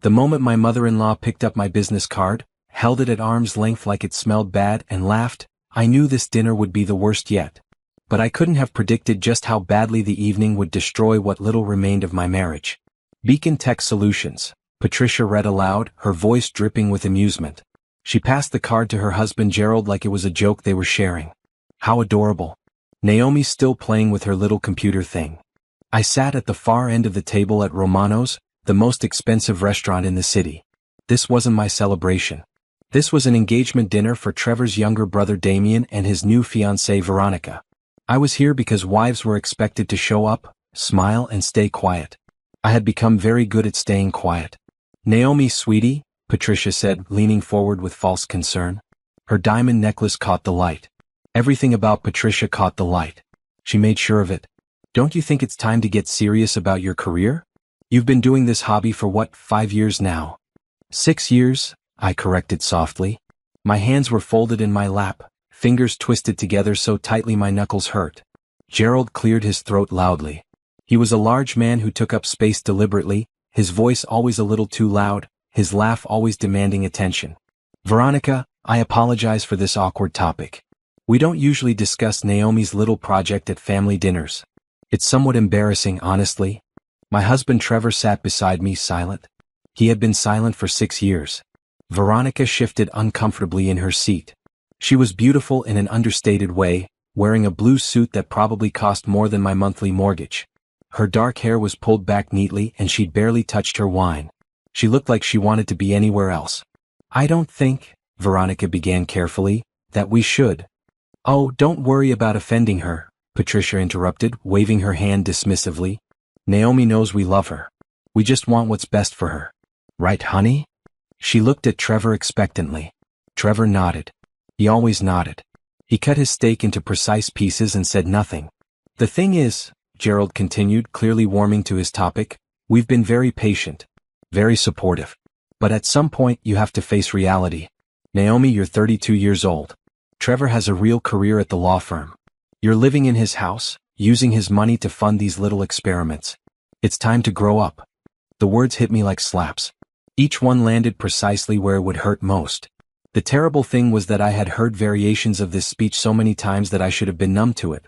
The moment my mother-in-law picked up my business card, held it at arm's length like it smelled bad, and laughed, I knew this dinner would be the worst yet. But I couldn't have predicted just how badly the evening would destroy what little remained of my marriage. Beacon Tech Solutions, Patricia read aloud, her voice dripping with amusement. She passed the card to her husband Gerald like it was a joke they were sharing. How adorable. Naomi still playing with her little computer thing. I sat at the far end of the table at Romano's, the most expensive restaurant in the city. This wasn't my celebration. This was an engagement dinner for Trevor's younger brother Damien and his new fiancée Veronica. I was here because wives were expected to show up, smile and stay quiet. I had become very good at staying quiet. Naomi, sweetie, Patricia said, leaning forward with false concern. Her diamond necklace caught the light. Everything about Patricia caught the light. She made sure of it. Don't you think it's time to get serious about your career? You've been doing this hobby for what, 5 years now? 6 years, I corrected softly. My hands were folded in my lap, fingers twisted together so tightly my knuckles hurt. Gerald cleared his throat loudly. He was a large man who took up space deliberately, his voice always a little too loud, his laugh always demanding attention. Veronica, I apologize for this awkward topic. We don't usually discuss Naomi's little project at family dinners. It's somewhat embarrassing, honestly. My husband Trevor sat beside me, silent. He had been silent for 6 years. Veronica shifted uncomfortably in her seat. She was beautiful in an understated way, wearing a blue suit that probably cost more than my monthly mortgage. Her dark hair was pulled back neatly and she'd barely touched her wine. She looked like she wanted to be anywhere else. I don't think, Veronica began carefully, that we should. Oh, don't worry about offending her, Patricia interrupted, waving her hand dismissively. Naomi knows we love her. We just want what's best for her. Right, honey? She looked at Trevor expectantly. Trevor nodded. He always nodded. He cut his steak into precise pieces and said nothing. The thing is, Gerald continued, clearly warming to his topic, we've been very patient. Very supportive. But at some point you have to face reality. Naomi, you're 32 years old. Trevor has a real career at the law firm. You're living in his house, using his money to fund these little experiments. It's time to grow up. The words hit me like slaps. Each one landed precisely where it would hurt most. The terrible thing was that I had heard variations of this speech so many times that I should have been numb to it.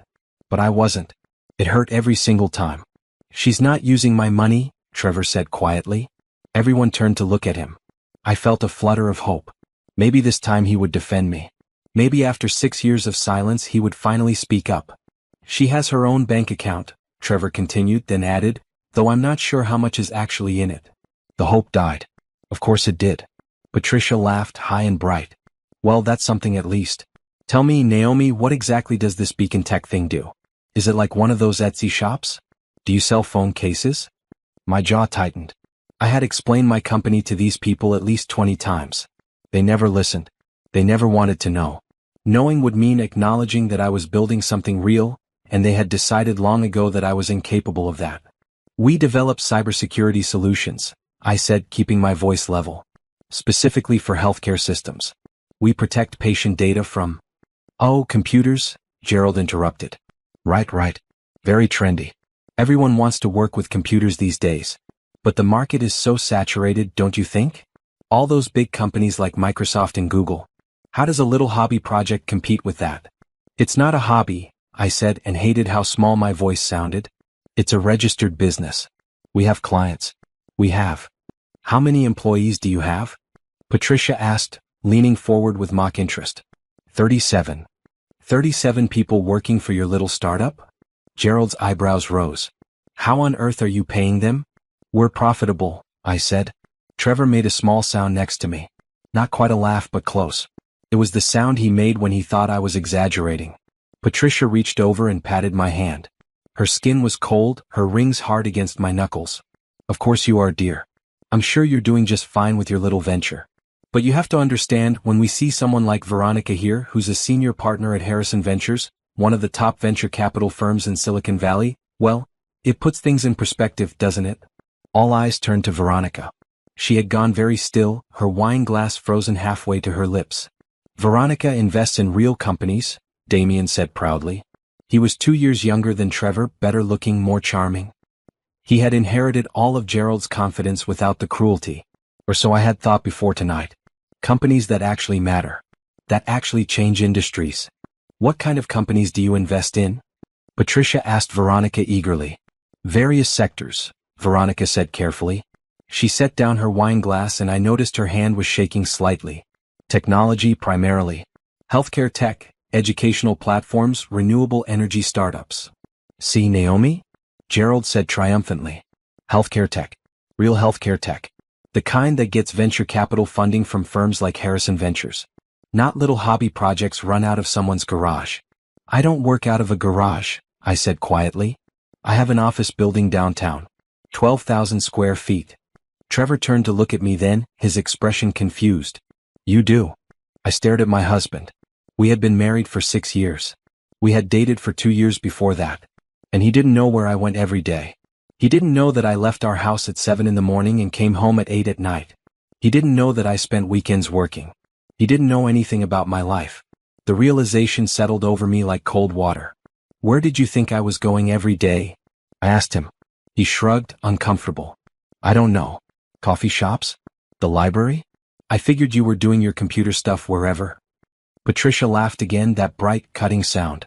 But I wasn't. It hurt every single time. She's not using my money, Trevor said quietly. Everyone turned to look at him. I felt a flutter of hope. Maybe this time he would defend me. Maybe after 6 years of silence he would finally speak up. She has her own bank account, Trevor continued, then added, though I'm not sure how much is actually in it. The hope died. Of course it did. Patricia laughed high and bright. Well, that's something at least. Tell me, Naomi, what exactly does this Beacon Tech thing do? Is it like one of those Etsy shops? Do you sell phone cases? My jaw tightened. I had explained my company to these people at least 20 times. They never listened. They never wanted to know. Knowing would mean acknowledging that I was building something real, and they had decided long ago that I was incapable of that. We develop cybersecurity solutions, I said, keeping my voice level. Specifically for healthcare systems. We protect patient data from... Oh, computers, Gerald interrupted. Right. Very trendy. Everyone wants to work with computers these days. But the market is so saturated, don't you think? All those big companies like Microsoft and Google. How does a little hobby project compete with that? It's not a hobby, I said, and hated how small my voice sounded. It's a registered business. We have clients. We have. How many employees do you have? Patricia asked, leaning forward with mock interest. 37. 37 people working for your little startup? Gerald's eyebrows rose. How on earth are you paying them? We're profitable, I said. Trevor made a small sound next to me. Not quite a laugh, but close. It was the sound he made when he thought I was exaggerating. Patricia reached over and patted my hand. Her skin was cold, her rings hard against my knuckles. Of course you are, dear. I'm sure you're doing just fine with your little venture. But you have to understand, when we see someone like Veronica here, who's a senior partner at Harrison Ventures, one of the top venture capital firms in Silicon Valley, well, it puts things in perspective, doesn't it? All eyes turned to Veronica. She had gone very still, her wine glass frozen halfway to her lips. Veronica invests in real companies, Damien said proudly. He was 2 years younger than Trevor, better looking, more charming. He had inherited all of Gerald's confidence without the cruelty. Or so I had thought before tonight. Companies that actually matter. That actually change industries. What kind of companies do you invest in? Patricia asked Veronica eagerly. Various sectors, Veronica said carefully. She set down her wine glass and I noticed her hand was shaking slightly. Technology primarily. Healthcare tech, educational platforms, renewable energy startups. See, Naomi? Gerald said triumphantly. Healthcare tech. Real healthcare tech. The kind that gets venture capital funding from firms like Harrison Ventures. Not little hobby projects run out of someone's garage. I don't work out of a garage, I said quietly. I have an office building downtown. 12,000 square feet. Trevor turned to look at me then, his expression confused. You do? I stared at my husband. We had been married for 6 years. We had dated for 2 years before that. And he didn't know where I went every day. He didn't know that I left our house at 7 in the morning and came home at 8 at night. He didn't know that I spent weekends working. He didn't know anything about my life. The realization settled over me like cold water. Where did you think I was going every day? I asked him. He shrugged, uncomfortable. I don't know. Coffee shops? The library? I figured you were doing your computer stuff wherever. Patricia laughed again, that bright, cutting sound.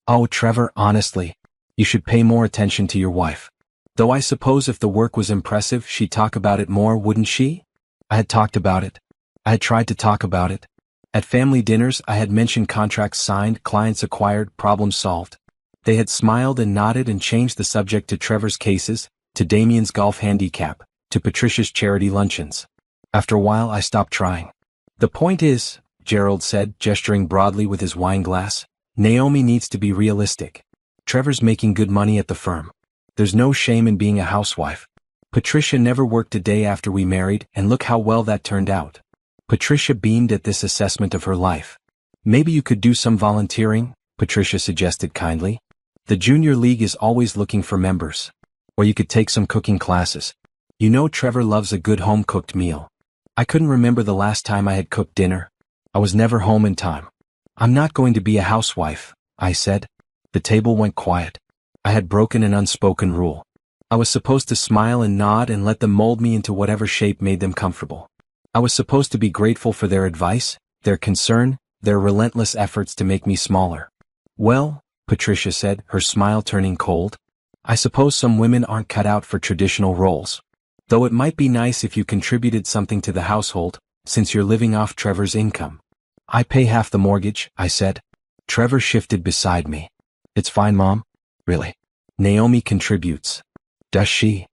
Oh, Trevor, honestly, you should pay more attention to your wife. Though I suppose if the work was impressive, she'd talk about it more, wouldn't she? I had talked about it. I had tried to talk about it. At family dinners, I had mentioned contracts signed, clients acquired, problems solved. They had smiled and nodded and changed the subject to Trevor's cases, to Damien's golf handicap, to Patricia's charity luncheons. After a while, I stopped trying. The point is, Gerald said, gesturing broadly with his wine glass, Naomi needs to be realistic. Trevor's making good money at the firm. There's no shame in being a housewife. Patricia never worked a day after we married, and look how well that turned out. Patricia beamed at this assessment of her life. Maybe you could do some volunteering, Patricia suggested kindly. The junior league is always looking for members. Or you could take some cooking classes. You know Trevor loves a good home-cooked meal. I couldn't remember the last time I had cooked dinner. I was never home in time. I'm not going to be a housewife, I said. The table went quiet. I had broken an unspoken rule. I was supposed to smile and nod and let them mold me into whatever shape made them comfortable. I was supposed to be grateful for their advice, their concern, their relentless efforts to make me smaller. Well, Patricia said, her smile turning cold, I suppose some women aren't cut out for traditional roles. Though it might be nice if you contributed something to the household, since you're living off Trevor's income. I pay half the mortgage, I said. Trevor shifted beside me. It's fine, Mom. Really? Naomi contributes. Does she?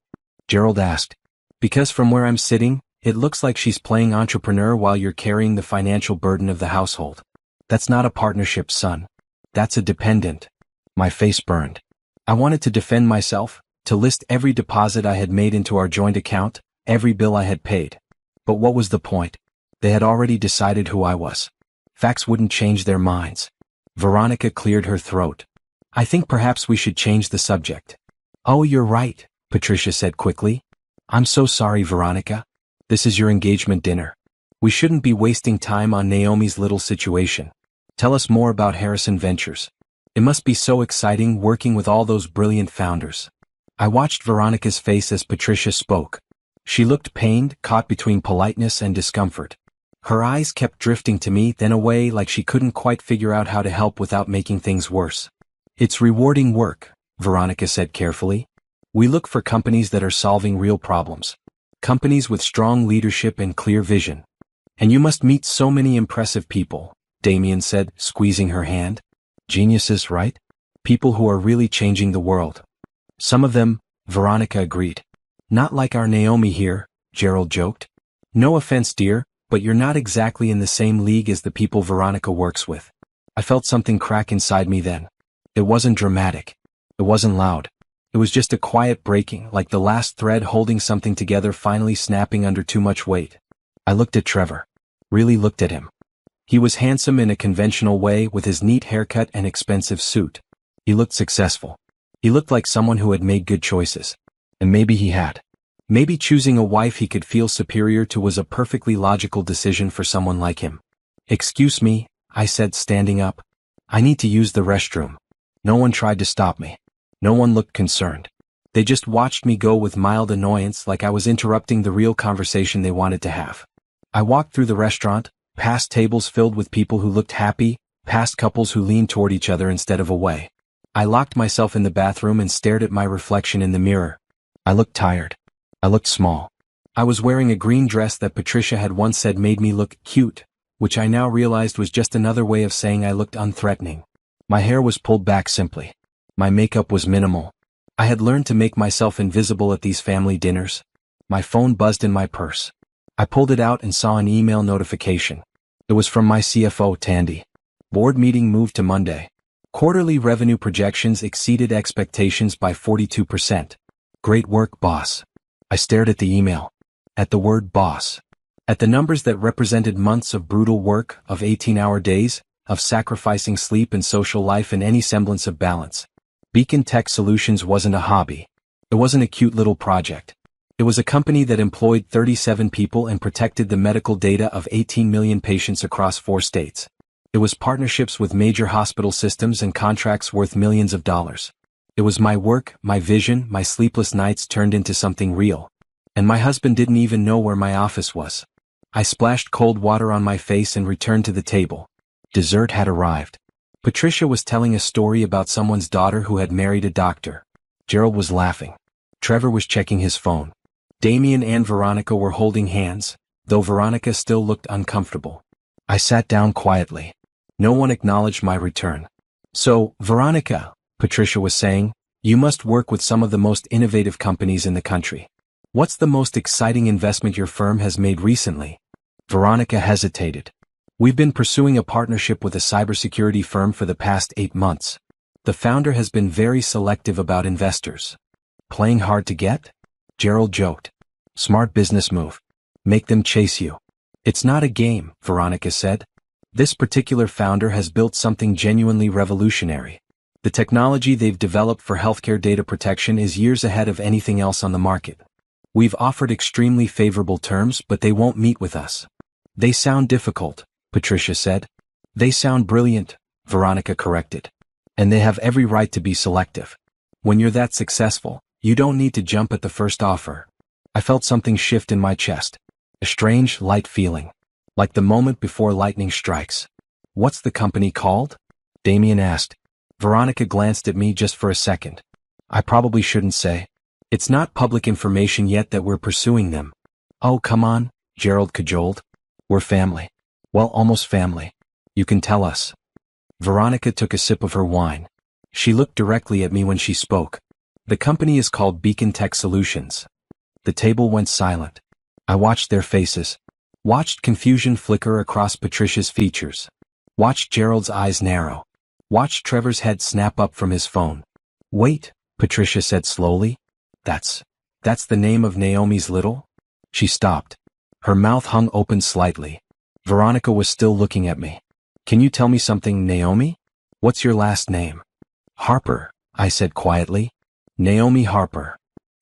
Gerald asked. Because from where I'm sitting, it looks like she's playing entrepreneur while you're carrying the financial burden of the household. That's not a partnership, son. That's a dependent. My face burned. I wanted to defend myself, to list every deposit I had made into our joint account, every bill I had paid. But what was the point? They had already decided who I was. Facts wouldn't change their minds. Veronica cleared her throat. I think perhaps we should change the subject. Oh, you're right, Patricia said quickly. I'm so sorry, Veronica. This is your engagement dinner. We shouldn't be wasting time on Naomi's little situation. Tell us more about Harrison Ventures. It must be so exciting working with all those brilliant founders. I watched Veronica's face as Patricia spoke. She looked pained, caught between politeness and discomfort. Her eyes kept drifting to me, then away, like she couldn't quite figure out how to help without making things worse. It's rewarding work, Veronica said carefully. We look for companies that are solving real problems. Companies with strong leadership and clear vision. And you must meet so many impressive people, Damien said, squeezing her hand. Geniuses, right? People who are really changing the world. Some of them, Veronica agreed. Not like our Naomi here, Gerald joked. No offense, dear, but you're not exactly in the same league as the people Veronica works with. I felt something crack inside me then. It wasn't dramatic. It wasn't loud. It was just a quiet breaking, like the last thread holding something together finally snapping under too much weight. I looked at Trevor. Really looked at him. He was handsome in a conventional way with his neat haircut and expensive suit. He looked successful. He looked like someone who had made good choices. And maybe he had. Maybe choosing a wife he could feel superior to was a perfectly logical decision for someone like him. Excuse me, I said, standing up. I need to use the restroom. No one tried to stop me. No one looked concerned. They just watched me go with mild annoyance, like I was interrupting the real conversation they wanted to have. I walked through the restaurant, past tables filled with people who looked happy, past couples who leaned toward each other instead of away. I locked myself in the bathroom and stared at my reflection in the mirror. I looked tired. I looked small. I was wearing a green dress that Patricia had once said made me look cute, which I now realized was just another way of saying I looked unthreatening. My hair was pulled back simply. My makeup was minimal. I had learned to make myself invisible at these family dinners. My phone buzzed in my purse. I pulled it out and saw an email notification. It was from my CFO, Tandy. Board meeting moved to Monday. Quarterly revenue projections exceeded expectations by 42%. Great work, boss. I stared at the email. At the word boss. At the numbers that represented months of brutal work, of 18-hour days, of sacrificing sleep and social life and any semblance of balance. Beacon Tech Solutions wasn't a hobby. It wasn't a cute little project. It was a company that employed 37 people and protected the medical data of 18 million patients across 4 states. It was partnerships with major hospital systems and contracts worth millions of dollars. It was my work, my vision, my sleepless nights turned into something real. And my husband didn't even know where my office was. I splashed cold water on my face and returned to the table. Dessert had arrived. Patricia was telling a story about someone's daughter who had married a doctor. Gerald was laughing. Trevor was checking his phone. Damien and Veronica were holding hands, though Veronica still looked uncomfortable. I sat down quietly. No one acknowledged my return. So, Veronica, Patricia was saying, you must work with some of the most innovative companies in the country. What's the most exciting investment your firm has made recently? Veronica hesitated. We've been pursuing a partnership with a cybersecurity firm for the past 8 months. The founder has been very selective about investors. Playing hard to get? Gerald joked. Smart business move. Make them chase you. It's not a game, Veronica said. This particular founder has built something genuinely revolutionary. The technology they've developed for healthcare data protection is years ahead of anything else on the market. We've offered extremely favorable terms, but they won't meet with us. They sound difficult, Patricia said. They sound brilliant, Veronica corrected. And they have every right to be selective. When you're that successful, you don't need to jump at the first offer. I felt something shift in my chest. A strange, light feeling. Like the moment before lightning strikes. What's the company called? Damien asked. Veronica glanced at me just for a second. I probably shouldn't say. It's not public information yet that we're pursuing them. Oh, come on, Gerald cajoled. We're family. Well, almost family. You can tell us. Veronica took a sip of her wine. She looked directly at me when she spoke. The company is called Beacon Tech Solutions. The table went silent. I watched their faces. Watched confusion flicker across Patricia's features. Watched Gerald's eyes narrow. Watched Trevor's head snap up from his phone. Wait, Patricia said slowly. That's the name of Naomi's little? She stopped. Her mouth hung open slightly. Veronica was still looking at me. Can you tell me something, Naomi? What's your last name? Harper, I said quietly. Naomi Harper.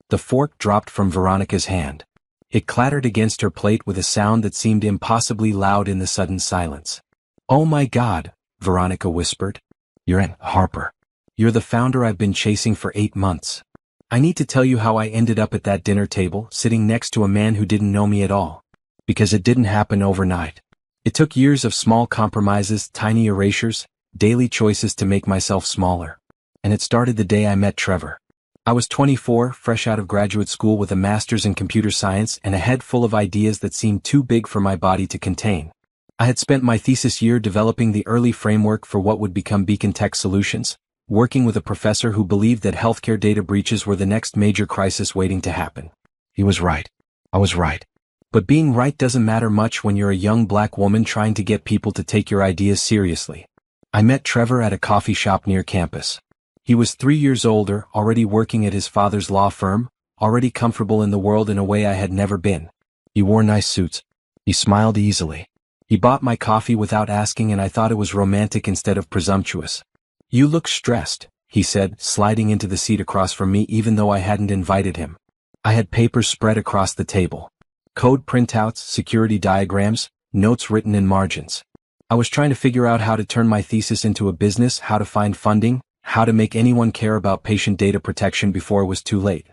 The fork dropped from Veronica's hand. It clattered against her plate with a sound that seemed impossibly loud in the sudden silence. Oh my God, Veronica whispered. You're Ann Harper. You're the founder I've been chasing for 8 months. I need to tell you how I ended up at that dinner table, sitting next to a man who didn't know me at all. Because it didn't happen overnight. It took years of small compromises, tiny erasures, daily choices to make myself smaller. And it started the day I met Trevor. I was 24, fresh out of graduate school with a master's in computer science and a head full of ideas that seemed too big for my body to contain. I had spent my thesis year developing the early framework for what would become Beacon Tech Solutions, working with a professor who believed that healthcare data breaches were the next major crisis waiting to happen. He was right. I was right. But being right doesn't matter much when you're a young black woman trying to get people to take your ideas seriously. I met Trevor at a coffee shop near campus. He was 3 years older, already working at his father's law firm, already comfortable in the world in a way I had never been. He wore nice suits. He smiled easily. He bought my coffee without asking, and I thought it was romantic instead of presumptuous. You look stressed, he said, sliding into the seat across from me even though I hadn't invited him. I had papers spread across the table. Code printouts, security diagrams, notes written in margins. I was trying to figure out how to turn my thesis into a business, how to find funding, How to make anyone care about patient data protection before it was too late.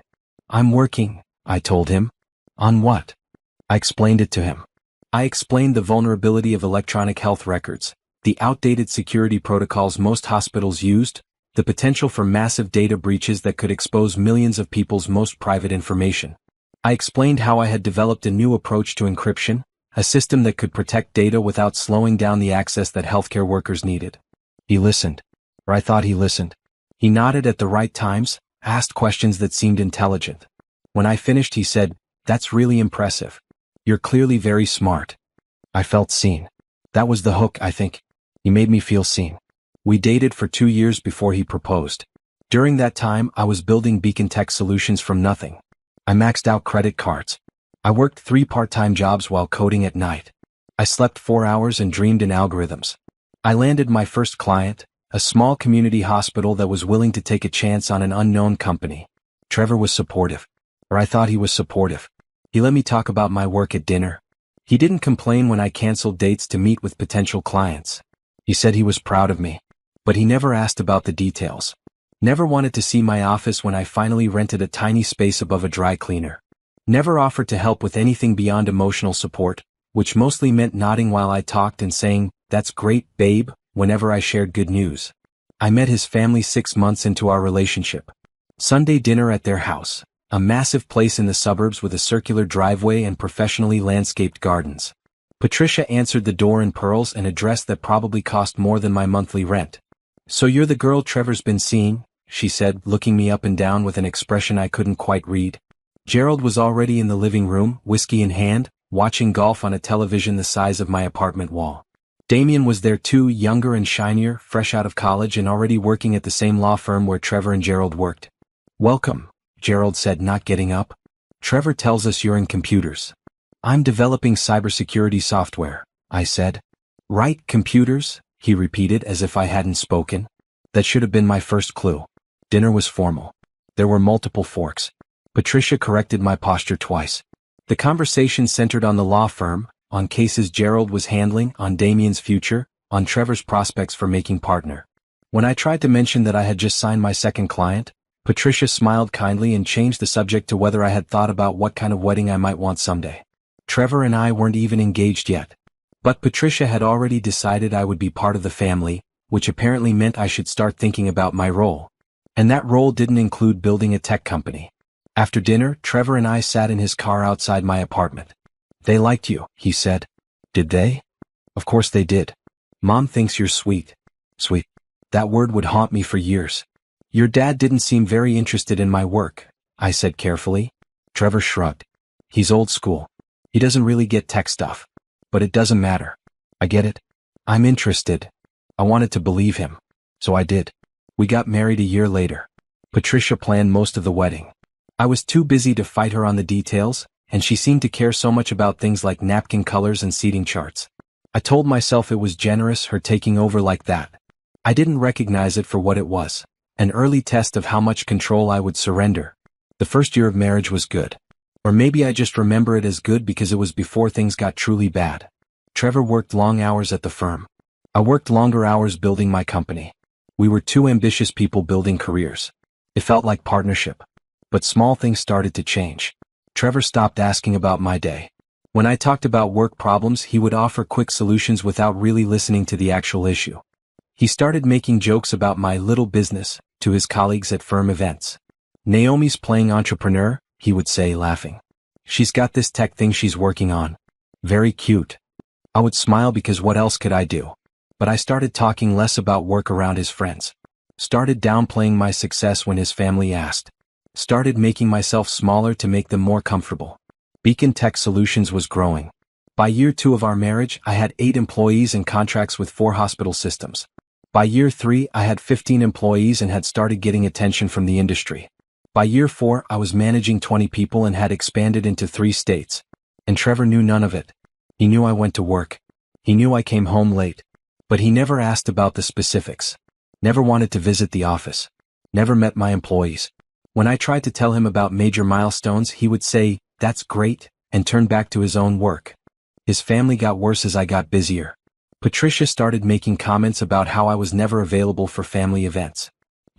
I'm working, I told him. On what? I explained it to him. I explained the vulnerability of electronic health records, the outdated security protocols most hospitals used, the potential for massive data breaches that could expose millions of people's most private information. I explained how I had developed a new approach to encryption, a system that could protect data without slowing down the access that healthcare workers needed. He listened. Or I thought he listened. He nodded at the right times, asked questions that seemed intelligent. When I finished, he said, "That's really impressive. You're clearly very smart." I felt seen. That was the hook, I think. He made me feel seen. We dated for 2 years before he proposed. During that time, I was building Beacon Tech solutions from nothing. I maxed out credit cards. I worked 3 part-time jobs while coding at night. I slept 4 hours and dreamed in algorithms. I landed my first client, a small community hospital that was willing to take a chance on an unknown company. Trevor was supportive. Or I thought he was supportive. He let me talk about my work at dinner. He didn't complain when I canceled dates to meet with potential clients. He said he was proud of me. But he never asked about the details. Never wanted to see my office when I finally rented a tiny space above a dry cleaner. Never offered to help with anything beyond emotional support, which mostly meant nodding while I talked and saying, "That's great, babe," whenever I shared good news. I met his family 6 months into our relationship. Sunday dinner at their house, a massive place in the suburbs with a circular driveway and professionally landscaped gardens. Patricia answered the door in pearls and a dress that probably cost more than my monthly rent. "So you're the girl Trevor's been seeing?" she said, looking me up and down with an expression I couldn't quite read. Gerald was already in the living room, whiskey in hand, watching golf on a television the size of my apartment wall. Damien was there too, younger and shinier, fresh out of college and already working at the same law firm where Trevor and Gerald worked. "Welcome," Gerald said, not getting up. "Trevor tells us you're in computers." "I'm developing cybersecurity software," I said. "Right, computers?" he repeated as if I hadn't spoken. That should have been my first clue. Dinner was formal. There were multiple forks. Patricia corrected my posture twice. The conversation centered on the law firm, on cases Gerald was handling, on Damien's future, on Trevor's prospects for making partner. When I tried to mention that I had just signed my second client, Patricia smiled kindly and changed the subject to whether I had thought about what kind of wedding I might want someday. Trevor and I weren't even engaged yet. But Patricia had already decided I would be part of the family, which apparently meant I should start thinking about my role. And that role didn't include building a tech company. After dinner, Trevor and I sat in his car outside my apartment. "They liked you," he said. "Did they?" "Of course they did. Mom thinks you're sweet." Sweet. That word would haunt me for years. "Your dad didn't seem very interested in my work," I said carefully. Trevor shrugged. "He's old school. He doesn't really get tech stuff. But it doesn't matter. I get it. I'm interested." I wanted to believe him. So I did. We got married a year later. Patricia planned most of the wedding. I was too busy to fight her on the details, and she seemed to care so much about things like napkin colors and seating charts. I told myself it was generous, her taking over like that. I didn't recognize it for what it was. An early test of how much control I would surrender. The first year of marriage was good. Or maybe I just remember it as good because it was before things got truly bad. Trevor worked long hours at the firm. I worked longer hours building my company. We were two ambitious people building careers. It felt like partnership. But small things started to change. Trevor stopped asking about my day. When I talked about work problems, he would offer quick solutions without really listening to the actual issue. He started making jokes about my little business to his colleagues at firm events. "Naomi's playing entrepreneur," he would say, laughing. "She's got this tech thing she's working on. Very cute." I would smile because what else could I do? But I started talking less about work around his friends. Started downplaying my success when his family asked. Started making myself smaller to make them more comfortable. Beacon Tech Solutions was growing. By year 2 of our marriage, I had 8 employees and contracts with 4 hospital systems. By year 3, I had 15 employees and had started getting attention from the industry. By year 4, I was managing 20 people and had expanded into 3 states. And Trevor knew none of it. He knew I went to work. He knew I came home late. But he never asked about the specifics. Never wanted to visit the office. Never met my employees. When I tried to tell him about major milestones, he would say, "That's great," and turn back to his own work. His family got worse as I got busier. Patricia started making comments about how I was never available for family events.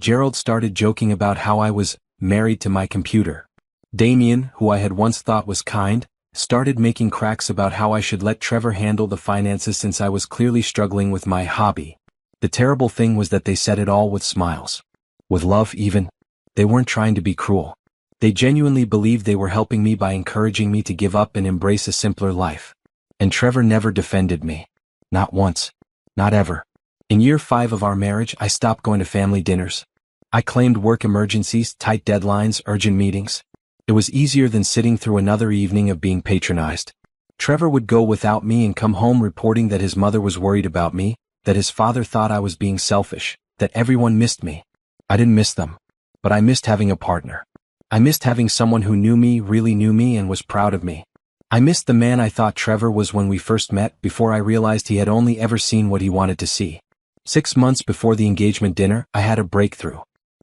Gerald started joking about how I was married to my computer. Damien, who I had once thought was kind, started making cracks about how I should let Trevor handle the finances since I was clearly struggling with my hobby. The terrible thing was that they said it all with smiles. With love even. They weren't trying to be cruel. They genuinely believed they were helping me by encouraging me to give up and embrace a simpler life. And Trevor never defended me. Not once. Not ever. In year 5 of our marriage, I stopped going to family dinners. I claimed work emergencies, tight deadlines, urgent meetings. It was easier than sitting through another evening of being patronized. Trevor would go without me and come home reporting that his mother was worried about me, that his father thought I was being selfish, that everyone missed me. I didn't miss them. But I missed having a partner. I missed having someone who knew me, really knew me, and was proud of me. I missed the man I thought Trevor was when we first met, before I realized he had only ever seen what he wanted to see. 6 months before the engagement dinner, I had a breakthrough.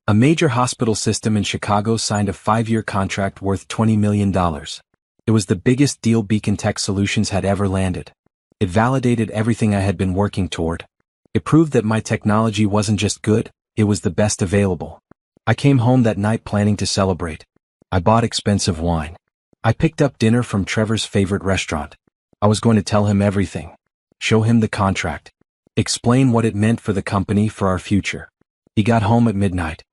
A major hospital system in Chicago signed a 5-year contract worth $20 million. It was the biggest deal Beacon Tech Solutions had ever landed. It validated everything I had been working toward. It proved that my technology wasn't just good, it was the best available. I came home that night planning to celebrate. I bought expensive wine. I picked up dinner from Trevor's favorite restaurant. I was going to tell him everything. Show him the contract. Explain what it meant for the company, for our future. He got home at midnight.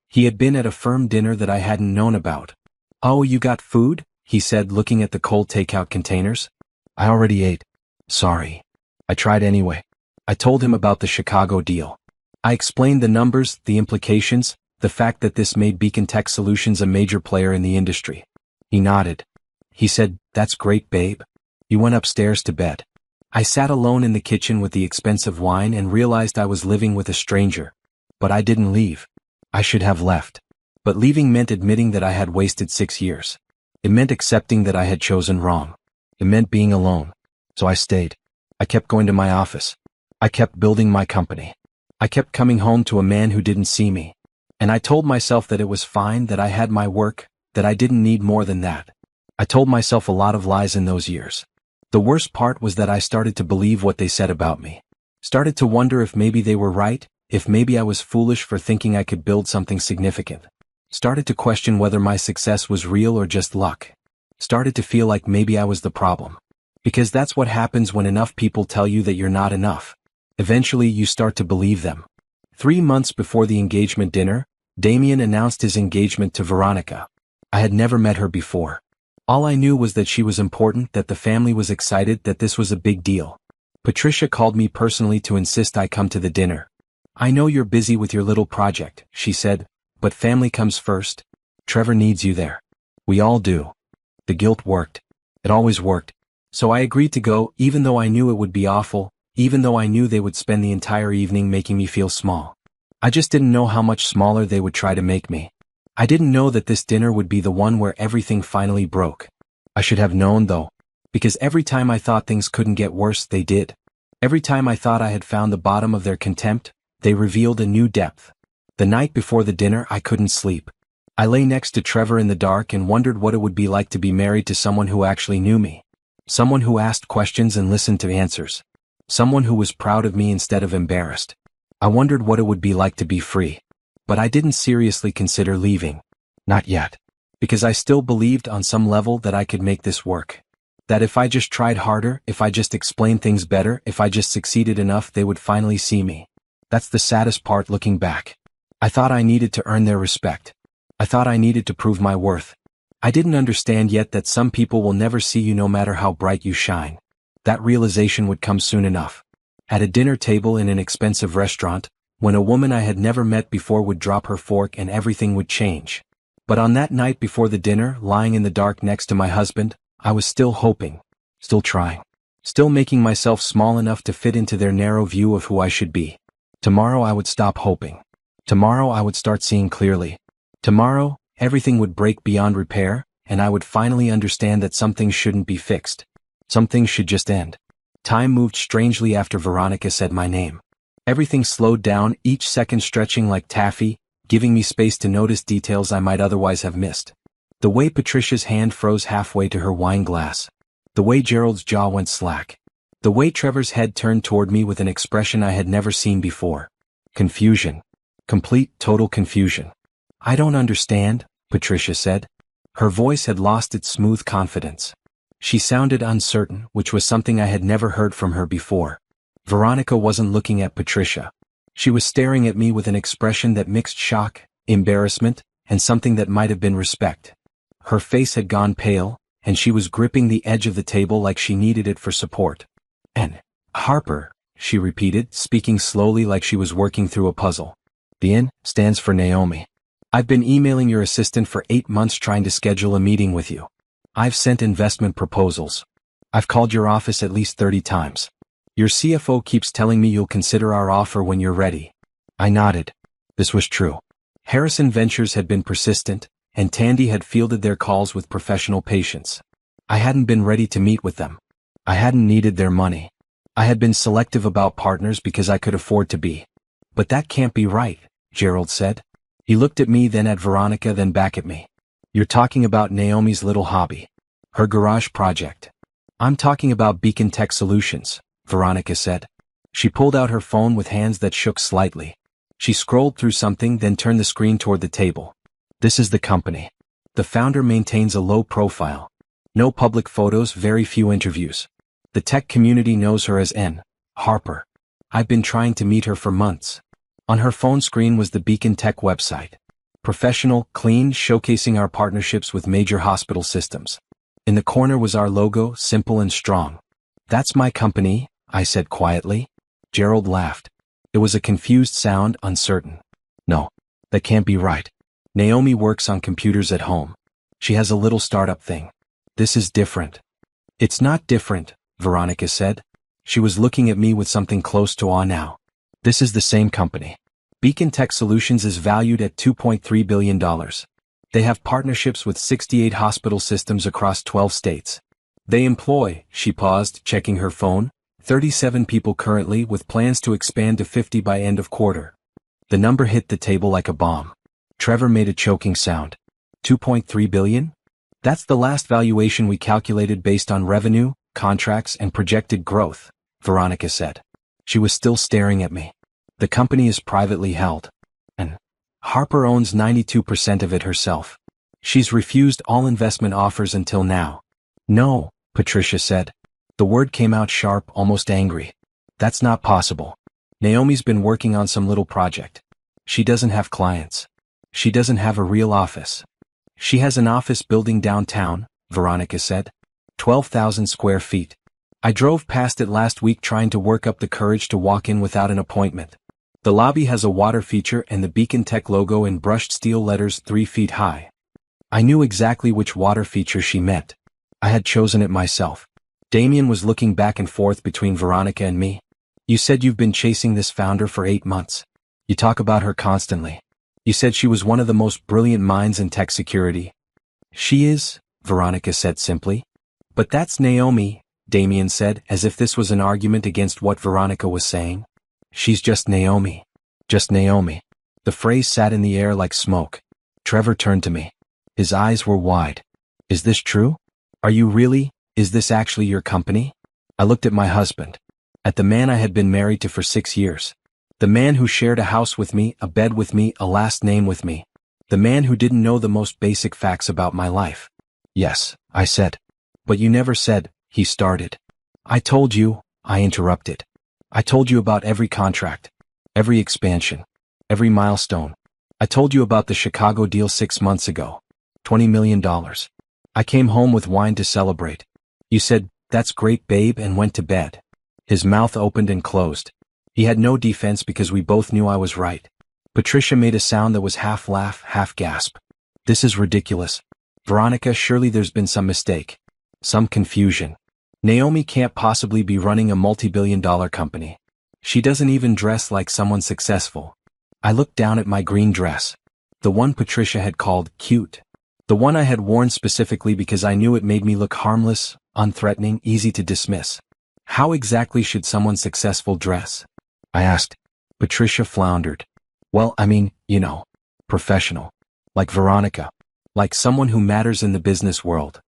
He had been at a firm dinner that I hadn't known about. "Oh, you got food?" he said, looking at the cold takeout containers. "I already ate." "Sorry." I tried anyway. I told him about the Chicago deal. I explained the numbers, the implications, the fact that this made Beacon Tech Solutions a major player in the industry. He nodded. He said, "That's great, babe." He went upstairs to bed. I sat alone in the kitchen with the expensive wine and realized I was living with a stranger. But I didn't leave. I should have left. But leaving meant admitting that I had wasted 6 years. It meant accepting that I had chosen wrong. It meant being alone. So I stayed. I kept going to my office. I kept building my company. I kept coming home to a man who didn't see me. And I told myself that it was fine, that I had my work, that I didn't need more than that. I told myself a lot of lies in those years. The worst part was that I started to believe what they said about me. Started to wonder if maybe they were right, if maybe I was foolish for thinking I could build something significant. Started to question whether my success was real or just luck. Started to feel like maybe I was the problem. Because that's what happens when enough people tell you that you're not enough. Eventually you start to believe them. 3 months before the engagement dinner, Damien announced his engagement to Veronica. I had never met her before. All I knew was that she was important, that the family was excited, that this was a big deal. Patricia called me personally to insist I come to the dinner. "I know you're busy with your little project," she said, "but family comes first. Trevor needs you there." We all do. The guilt worked. It always worked. So I agreed to go, even though I knew it would be awful, even though I knew they would spend the entire evening making me feel small. I just didn't know how much smaller they would try to make me. I didn't know that this dinner would be the one where everything finally broke. I should have known though. Because every time I thought things couldn't get worse, they did. Every time I thought I had found the bottom of their contempt, they revealed a new depth. The night before the dinner, I couldn't sleep. I lay next to Trevor in the dark and wondered what it would be like to be married to someone who actually knew me. Someone who asked questions and listened to answers. Someone who was proud of me instead of embarrassed. I wondered what it would be like to be free. But I didn't seriously consider leaving. Not yet. Because I still believed on some level that I could make this work. That if I just tried harder, if I just explained things better, if I just succeeded enough, they would finally see me. That's the saddest part looking back. I thought I needed to earn their respect. I thought I needed to prove my worth. I didn't understand yet that some people will never see you no matter how bright you shine. That realization would come soon enough. At a dinner table in an expensive restaurant, when a woman I had never met before would drop her fork and everything would change. But on that night before the dinner, lying in the dark next to my husband, I was still hoping, still trying, still making myself small enough to fit into their narrow view of who I should be. Tomorrow I would stop hoping. Tomorrow I would start seeing clearly. Tomorrow, everything would break beyond repair, and I would finally understand that some things shouldn't be fixed. Some things should just end. Time moved strangely after Veronica said my name. Everything slowed down, each second stretching like taffy, giving me space to notice details I might otherwise have missed. The way Patricia's hand froze halfway to her wine glass. The way Gerald's jaw went slack. The way Trevor's head turned toward me with an expression I had never seen before. Confusion. Complete, total confusion. I don't understand, Patricia said. Her voice had lost its smooth confidence. She sounded uncertain, which was something I had never heard from her before. Veronica wasn't looking at Patricia. She was staring at me with an expression that mixed shock, embarrassment, and something that might have been respect. Her face had gone pale, and she was gripping the edge of the table like she needed it for support. "N. Harper," she repeated, speaking slowly like she was working through a puzzle. The N stands for Naomi. I've been emailing your assistant for 8 months trying to schedule a meeting with you. I've sent investment proposals. I've called your office at least 30 times. Your CFO keeps telling me you'll consider our offer when you're ready. I nodded. This was true. Harrison Ventures had been persistent, and Tandy had fielded their calls with professional patience. I hadn't been ready to meet with them. I hadn't needed their money. I had been selective about partners because I could afford to be. But that can't be right, Gerald said. He looked at me, then at Veronica, then back at me. You're talking about Naomi's little hobby. Her garage project. I'm talking about Beacon Tech Solutions, Veronica said. She pulled out her phone with hands that shook slightly. She scrolled through something, then turned the screen toward the table. This is the company. The founder maintains a low profile. No public photos, very few interviews. The tech community knows her as N. Harper. I've been trying to meet her for months. On her phone screen was the Beacon Tech website. Professional, clean, showcasing our partnerships with major hospital systems. In the corner was our logo, simple and strong. That's my company, I said quietly. Gerald laughed. It was a confused sound, uncertain. No, that can't be right. Naomi works on computers at home. She has a little startup thing. This is different. It's not different, Veronica said. She was looking at me with something close to awe now. This is the same company. Beacon Tech Solutions is valued at $2.3 billion. They have partnerships with 68 hospital systems across 12 states. They employ, she paused, checking her phone, 37 people currently, with plans to expand to 50 by end of quarter. The number hit the table like a bomb. Trevor made a choking sound. 2.3 billion? That's the last valuation we calculated based on revenue, contracts, and projected growth, Veronica said. She was still staring at me. The company is privately held. And Harper owns 92% of it herself. She's refused all investment offers until now. No, Patricia said. The word came out sharp, almost angry. That's not possible. Naomi's been working on some little project. She doesn't have clients. She doesn't have a real office. She has an office building downtown, Veronica said. 12,000 square feet. I drove past it last week trying to work up the courage to walk in without an appointment. The lobby has a water feature and the Beacon Tech logo in brushed steel letters 3 feet high. I knew exactly which water feature she meant. I had chosen it myself. Damien was looking back and forth between Veronica and me. You said you've been chasing this founder for 8 months. You talk about her constantly. You said she was one of the most brilliant minds in tech security. She is, Veronica said simply. But that's Naomi, Damien said, as if this was an argument against what Veronica was saying. She's just Naomi. Just Naomi. The phrase sat in the air like smoke. Trevor turned to me. His eyes were wide. Is this true? Are you really? Is this actually your company? I looked at my husband. At the man I had been married to for 6 years. The man who shared a house with me, a bed with me, a last name with me. The man who didn't know the most basic facts about my life. Yes, I said. But you never said, he started. I told you, I interrupted. I told you about every contract, every expansion, every milestone. I told you about the Chicago deal 6 months ago. $20 million. I came home with wine to celebrate. You said, that's great, babe, and went to bed. His mouth opened and closed. He had no defense because we both knew I was right. Patricia made a sound that was half laugh, half gasp. This is ridiculous. Veronica, surely there's been some mistake. Some confusion. Naomi can't possibly be running a multi-billion-dollar company. She doesn't even dress like someone successful. I looked down at my green dress. The one Patricia had called cute. The one I had worn specifically because I knew it made me look harmless, unthreatening, easy to dismiss. How exactly should someone successful dress? I asked. Patricia floundered. Well, I mean, professional. Like Veronica. Like someone who matters in the business world.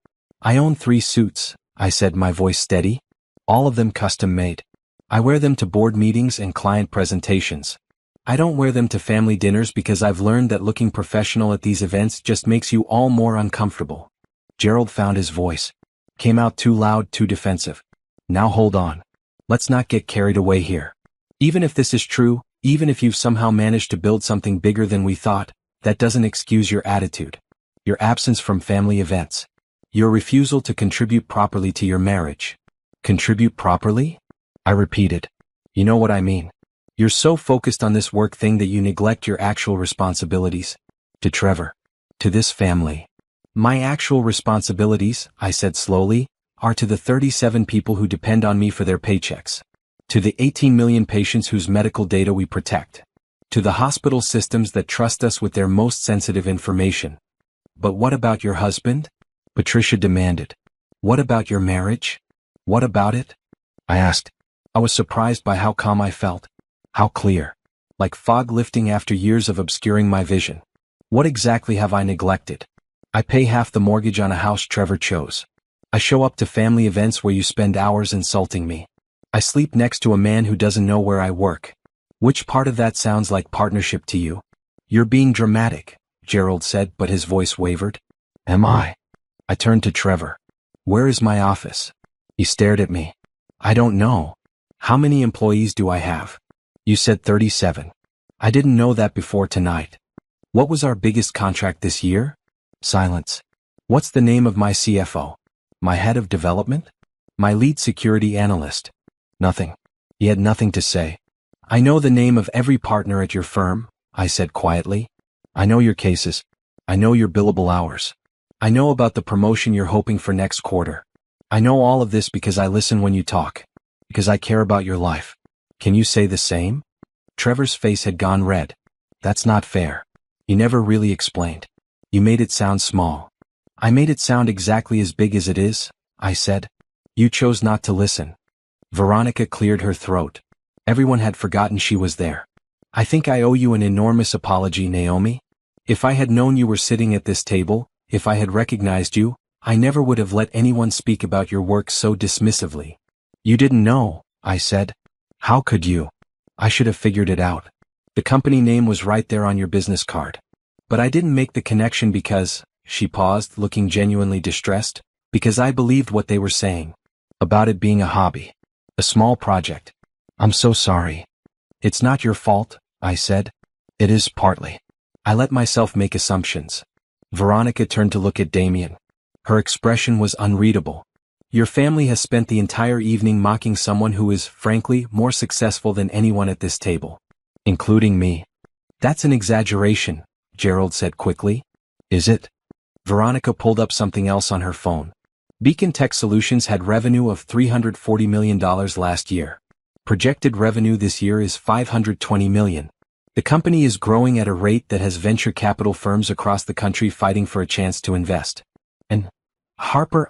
I own 3 suits, I said, my voice steady. All of them custom made. I wear them to board meetings and client presentations. I don't wear them to family dinners because I've learned that looking professional at these events just makes you all more uncomfortable. Gerald found his voice. Came out too loud, too defensive. Now hold on. Let's not get carried away here. Even if this is true, even if you've somehow managed to build something bigger than we thought, that doesn't excuse your attitude. Your absence from family events. Your refusal to contribute properly to your marriage. Contribute properly? I repeated. You know what I mean. You're so focused on this work thing that you neglect your actual responsibilities. To Trevor. To this family. My actual responsibilities, I said slowly, are to the 37 people who depend on me for their paychecks. To the 18 million patients whose medical data we protect. To the hospital systems that trust us with their most sensitive information. But what about your husband? Patricia demanded. What about your marriage? What about it? I asked. I was surprised by how calm I felt. How clear. Like fog lifting after years of obscuring my vision. What exactly have I neglected? I pay half the mortgage on a house Trevor chose. I show up to family events where you spend hours insulting me. I sleep next to a man who doesn't know where I work. Which part of that sounds like partnership to you? You're being dramatic, Gerald said, but his voice wavered. Am I? I turned to Trevor. Where is my office? He stared at me. I don't know. How many employees do I have? You said 37. I didn't know that before tonight. What was our biggest contract this year? Silence. What's the name of my CFO? My head of development? My lead security analyst? Nothing. He had nothing to say. I know the name of every partner at your firm, I said quietly. I know your cases. I know your billable hours. I know about the promotion you're hoping for next quarter. I know all of this because I listen when you talk. Because I care about your life. Can you say the same? Trevor's face had gone red. That's not fair. You never really explained. You made it sound small. I made it sound exactly as big as it is, I said. You chose not to listen. Veronica cleared her throat. Everyone had forgotten she was there. I think I owe you an enormous apology, Naomi. If I had known you were sitting at this table, if I had recognized you, I never would have let anyone speak about your work so dismissively. You didn't know, I said. How could you? I should have figured it out. The company name was right there on your business card. But I didn't make the connection because, she paused, looking genuinely distressed, because I believed what they were saying. About it being a hobby. A small project. I'm so sorry. It's not your fault, I said. It is partly. I let myself make assumptions. Veronica turned to look at Damien. Her expression was unreadable. Your family has spent the entire evening mocking someone who is, frankly, more successful than anyone at this table. Including me. That's an exaggeration, Gerald said quickly. Is it? Veronica pulled up something else on her phone. Beacon Tech Solutions had revenue of $340 million last year. Projected revenue this year is $520 million. The company is growing at a rate that has venture capital firms across the country fighting for a chance to invest. And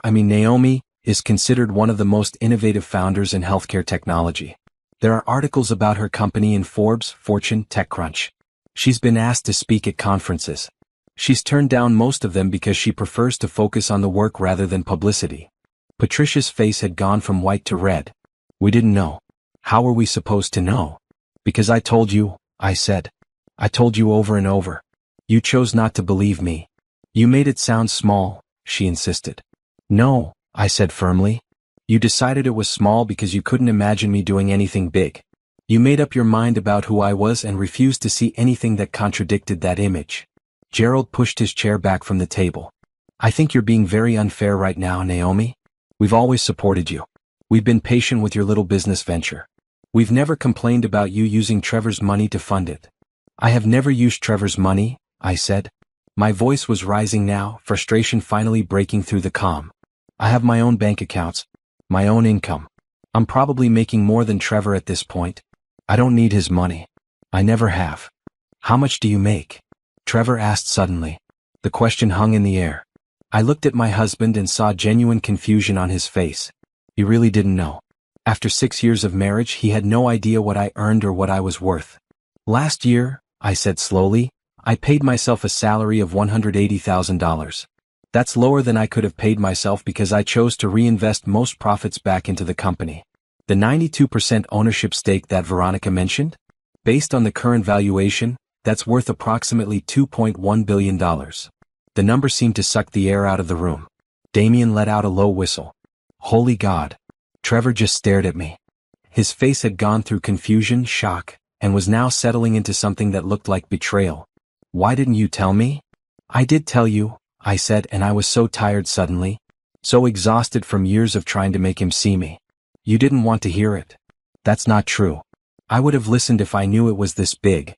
Naomi, is considered one of the most innovative founders in healthcare technology. There are articles about her company in Forbes, Fortune, TechCrunch. She's been asked to speak at conferences. She's turned down most of them because she prefers to focus on the work rather than publicity. Patricia's face had gone from white to red. We didn't know. How were we supposed to know? Because I told you, I said. I told you over and over. You chose not to believe me. You made it sound small, she insisted. No, I said firmly. You decided it was small because you couldn't imagine me doing anything big. You made up your mind about who I was and refused to see anything that contradicted that image. Gerald pushed his chair back from the table. I think you're being very unfair right now, Naomi. We've always supported you. We've been patient with your little business venture. We've never complained about you using Trevor's money to fund it. I have never used Trevor's money, I said. My voice was rising now, frustration finally breaking through the calm. I have my own bank accounts, my own income. I'm probably making more than Trevor at this point. I don't need his money. I never have. How much do you make? Trevor asked suddenly. The question hung in the air. I looked at my husband and saw genuine confusion on his face. He really didn't know. After 6 years of marriage, he had no idea what I earned or what I was worth. Last year, I said slowly, I paid myself a salary of $180,000. That's lower than I could have paid myself because I chose to reinvest most profits back into the company. The 92% ownership stake that Veronica mentioned? Based on the current valuation, that's worth approximately $2.1 billion. The number seemed to suck the air out of the room. Damien let out a low whistle. Holy God. Trevor just stared at me. His face had gone through confusion, shock, and was now settling into something that looked like betrayal. Why didn't you tell me? I did tell you, I said, and I was so tired suddenly. So exhausted from years of trying to make him see me. You didn't want to hear it. That's not true. I would have listened if I knew it was this big.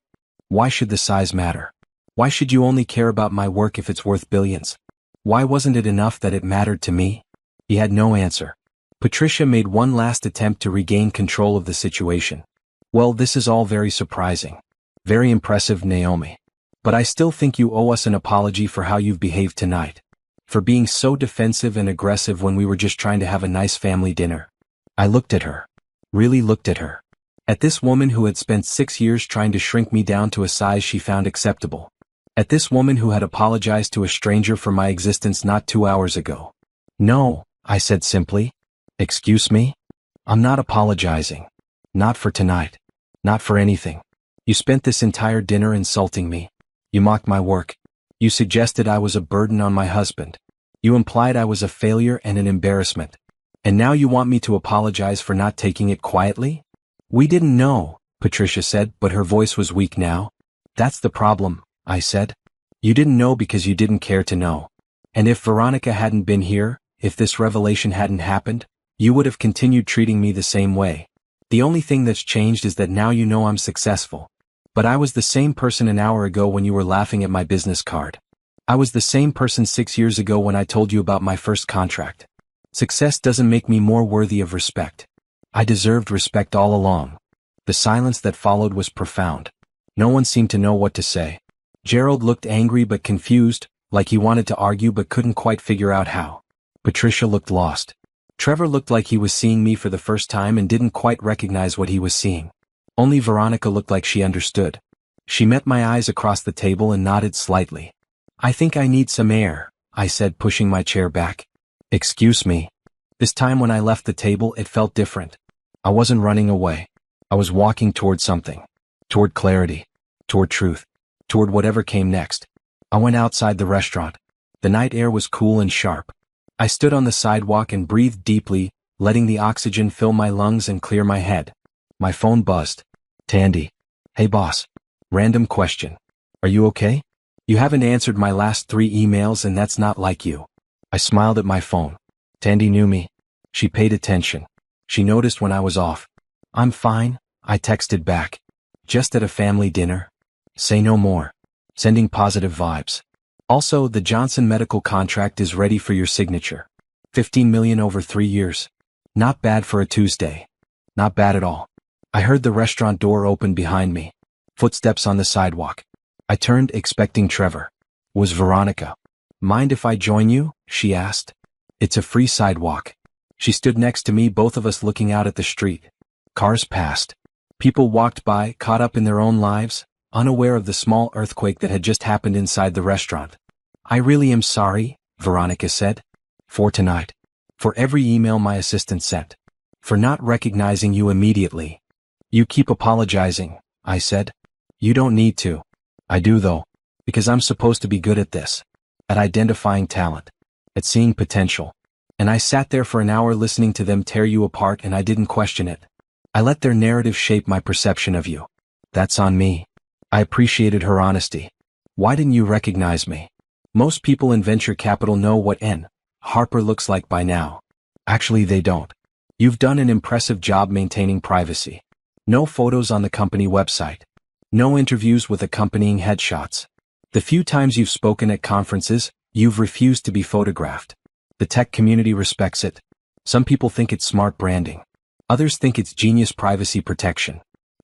Why should the size matter? Why should you only care about my work if it's worth billions? Why wasn't it enough that it mattered to me? He had no answer. Patricia made one last attempt to regain control of the situation. Well, this is all very surprising. Very impressive, Naomi. But I still think you owe us an apology for how you've behaved tonight. For being so defensive and aggressive when we were just trying to have a nice family dinner. I looked at her. Really looked at her. At this woman who had spent 6 years trying to shrink me down to a size she found acceptable. At this woman who had apologized to a stranger for my existence not 2 hours ago. No, I said simply. Excuse me? I'm not apologizing. Not for tonight. Not for anything. You spent this entire dinner insulting me. You mocked my work. You suggested I was a burden on my husband. You implied I was a failure and an embarrassment. And now you want me to apologize for not taking it quietly? We didn't know, Patricia said, but her voice was weak now. That's the problem, I said. You didn't know because you didn't care to know. And if Veronica hadn't been here, if this revelation hadn't happened, you would have continued treating me the same way. The only thing that's changed is that now you know I'm successful. But I was the same person an hour ago when you were laughing at my business card. I was the same person 6 years ago when I told you about my first contract. Success doesn't make me more worthy of respect. I deserved respect all along. The silence that followed was profound. No one seemed to know what to say. Gerald looked angry but confused, like he wanted to argue but couldn't quite figure out how. Patricia looked lost. Trevor looked like he was seeing me for the first time and didn't quite recognize what he was seeing. Only Veronica looked like she understood. She met my eyes across the table and nodded slightly. I think I need some air, I said, pushing my chair back. Excuse me. This time when I left the table it felt different. I wasn't running away. I was walking toward something. Toward clarity. Toward truth. Toward whatever came next. I went outside the restaurant. The night air was cool and sharp. I stood on the sidewalk and breathed deeply, letting the oxygen fill my lungs and clear my head. My phone buzzed. Tandy. Hey boss. Random question. Are you okay? You haven't answered my last 3 emails and that's not like you. I smiled at my phone. Tandy knew me. She paid attention. She noticed when I was off. I'm fine, I texted back. Just at a family dinner. Say no more. Sending positive vibes. Also, the Johnson medical contract is ready for your signature. $15 million over 3 years. Not bad for a Tuesday. Not bad at all. I heard the restaurant door open behind me. Footsteps on the sidewalk. I turned, expecting Trevor. Was Veronica. Mind if I join you? She asked. It's a free sidewalk. She stood next to me, both of us looking out at the street. Cars passed. People walked by, caught up in their own lives, unaware of the small earthquake that had just happened inside the restaurant. I really am sorry, Veronica said. For tonight. For every email my assistant sent. For not recognizing you immediately. You keep apologizing, I said. You don't need to. I do though. Because I'm supposed to be good at this. At identifying talent. At seeing potential. And I sat there for an hour listening to them tear you apart and I didn't question it. I let their narrative shape my perception of you. That's on me. I appreciated her honesty. Why didn't you recognize me? Most people in venture capital know what N. Harper looks like by now. Actually, they don't. You've done an impressive job maintaining privacy. No photos on the company website. No interviews with accompanying headshots. The few times you've spoken at conferences, you've refused to be photographed. The tech community respects it. Some people think it's smart branding. Others think it's genius privacy protection.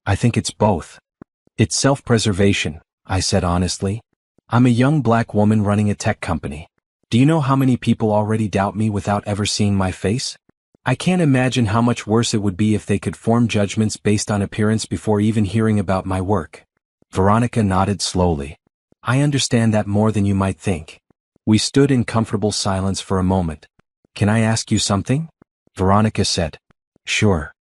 I think it's both. It's self-preservation, I said honestly. I'm a young black woman running a tech company. Do you know how many people already doubt me without ever seeing my face? I can't imagine how much worse it would be if they could form judgments based on appearance before even hearing about my work. Veronica nodded slowly. I understand that more than you might think. We stood in comfortable silence for a moment. Can I ask you something? Veronica said. Sure.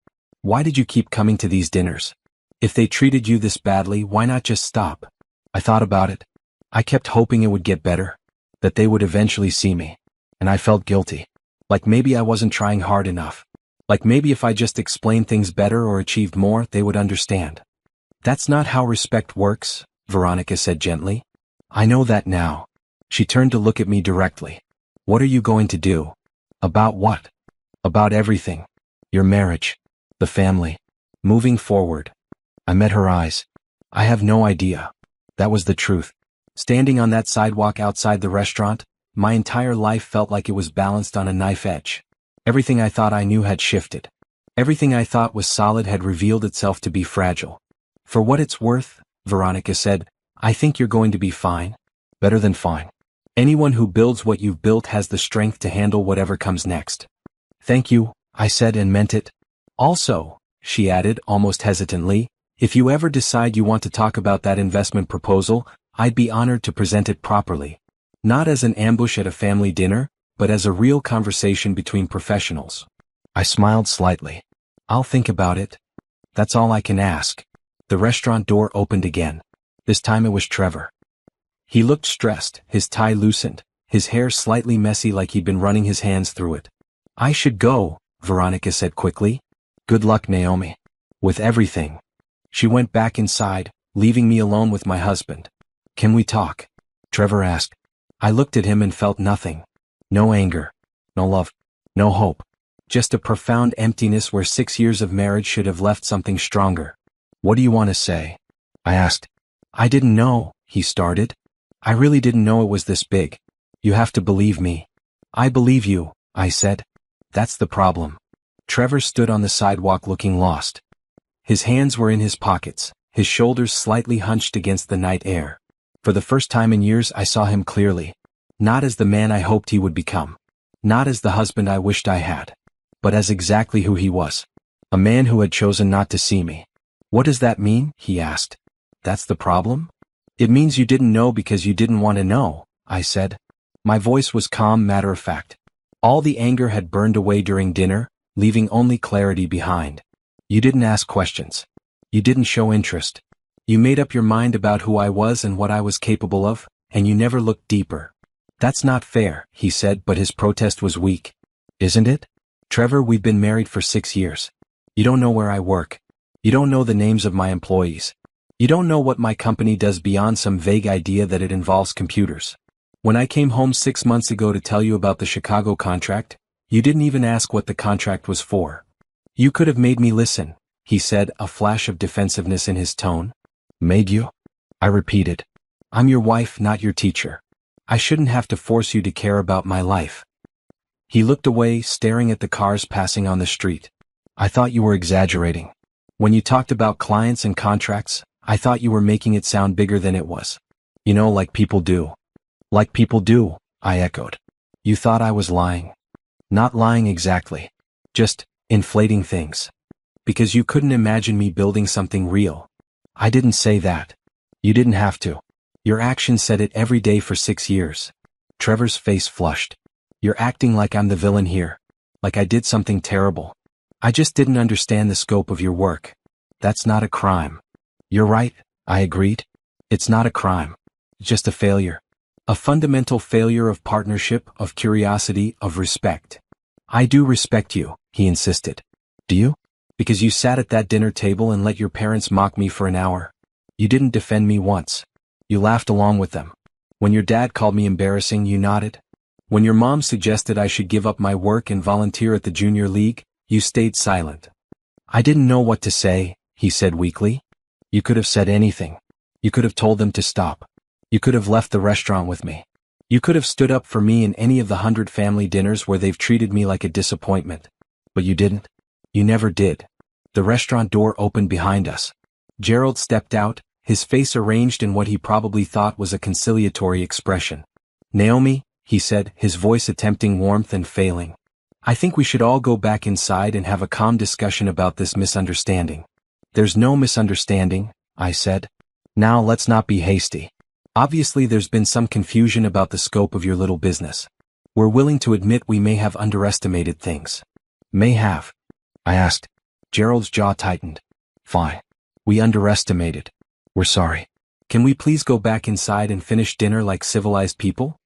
Why did you keep coming to these dinners? If they treated you this badly, why not just stop? I thought about it. I kept hoping it would get better, that they would eventually see me. And I felt guilty. Like maybe I wasn't trying hard enough. Like maybe if I just explained things better or achieved more, they would understand. That's not how respect works, Veronica said gently. I know that now. She turned to look at me directly. What are you going to do? About what? About everything. Your marriage. The family. Moving forward. I met her eyes. I have no idea. That was the truth. Standing on that sidewalk outside the restaurant, my entire life felt like it was balanced on a knife edge. Everything I thought I knew had shifted. Everything I thought was solid had revealed itself to be fragile. For what it's worth, Veronica said, I think you're going to be fine. Better than fine. Anyone who builds what you've built has the strength to handle whatever comes next. Thank you, I said and meant it. Also, she added almost hesitantly, if you ever decide you want to talk about that investment proposal, I'd be honored to present it properly. Not as an ambush at a family dinner, but as a real conversation between professionals. I smiled slightly. I'll think about it. That's all I can ask. The restaurant door opened again. This time it was Trevor. He looked stressed, his tie loosened, his hair slightly messy like he'd been running his hands through it. I should go, Veronica said quickly. Good luck, Naomi. With everything. She went back inside, leaving me alone with my husband. Can we talk? Trevor asked. I looked at him and felt nothing. No anger. No love. No hope. Just a profound emptiness where 6 years of marriage should have left something stronger. What do you want to say? I asked. I didn't know, he started. I really didn't know it was this big. You have to believe me. I believe you, I said. That's the problem. Trevor stood on the sidewalk looking lost. His hands were in his pockets, his shoulders slightly hunched against the night air. For the first time in years I saw him clearly. Not as the man I hoped he would become. Not as the husband I wished I had. But as exactly who he was. A man who had chosen not to see me. What does that mean? He asked. That's the problem? It means you didn't know because you didn't want to know, I said. My voice was calm, matter-of-fact. All the anger had burned away during dinner, leaving only clarity behind. You didn't ask questions. You didn't show interest. You made up your mind about who I was and what I was capable of, and you never looked deeper. That's not fair, he said, but his protest was weak. Isn't it? Trevor, we've been married for 6 years. You don't know where I work. You don't know the names of my employees. You don't know what my company does beyond some vague idea that it involves computers. When I came home 6 months ago to tell you about the Chicago contract, you didn't even ask what the contract was for. You could have made me listen, he said, a flash of defensiveness in his tone. Made you? I repeated. I'm your wife, not your teacher. I shouldn't have to force you to care about my life. He looked away, staring at the cars passing on the street. I thought you were exaggerating. When you talked about clients and contracts, I thought you were making it sound bigger than it was. You know, like people do. Like people do, I echoed. You thought I was lying. Not lying exactly. Just inflating things. Because you couldn't imagine me building something real. I didn't say that. You didn't have to. Your actions said it every day for 6 years. Trevor's face flushed. You're acting like I'm the villain here. Like I did something terrible. I just didn't understand the scope of your work. That's not a crime. You're right, I agreed. It's not a crime. It's just a failure. A fundamental failure of partnership, of curiosity, of respect. I do respect you, he insisted. Do you? Because you sat at that dinner table and let your parents mock me for an hour. You didn't defend me once. You laughed along with them. When your dad called me embarrassing, you nodded. When your mom suggested I should give up my work and volunteer at the junior league, you stayed silent. I didn't know what to say, he said weakly. You could have said anything. You could have told them to stop. You could have left the restaurant with me. You could have stood up for me in any of the 100 family dinners where they've treated me like a disappointment. But you didn't. You never did. The restaurant door opened behind us. Gerald stepped out, his face arranged in what he probably thought was a conciliatory expression. Naomi, he said, his voice attempting warmth and failing. I think we should all go back inside and have a calm discussion about this misunderstanding. There's no misunderstanding, I said. Now let's not be hasty. Obviously there's been some confusion about the scope of your little business. We're willing to admit we may have underestimated things. May have. I asked. Gerald's jaw tightened. Fine. We underestimated. We're sorry. Can we please go back inside and finish dinner like civilized people?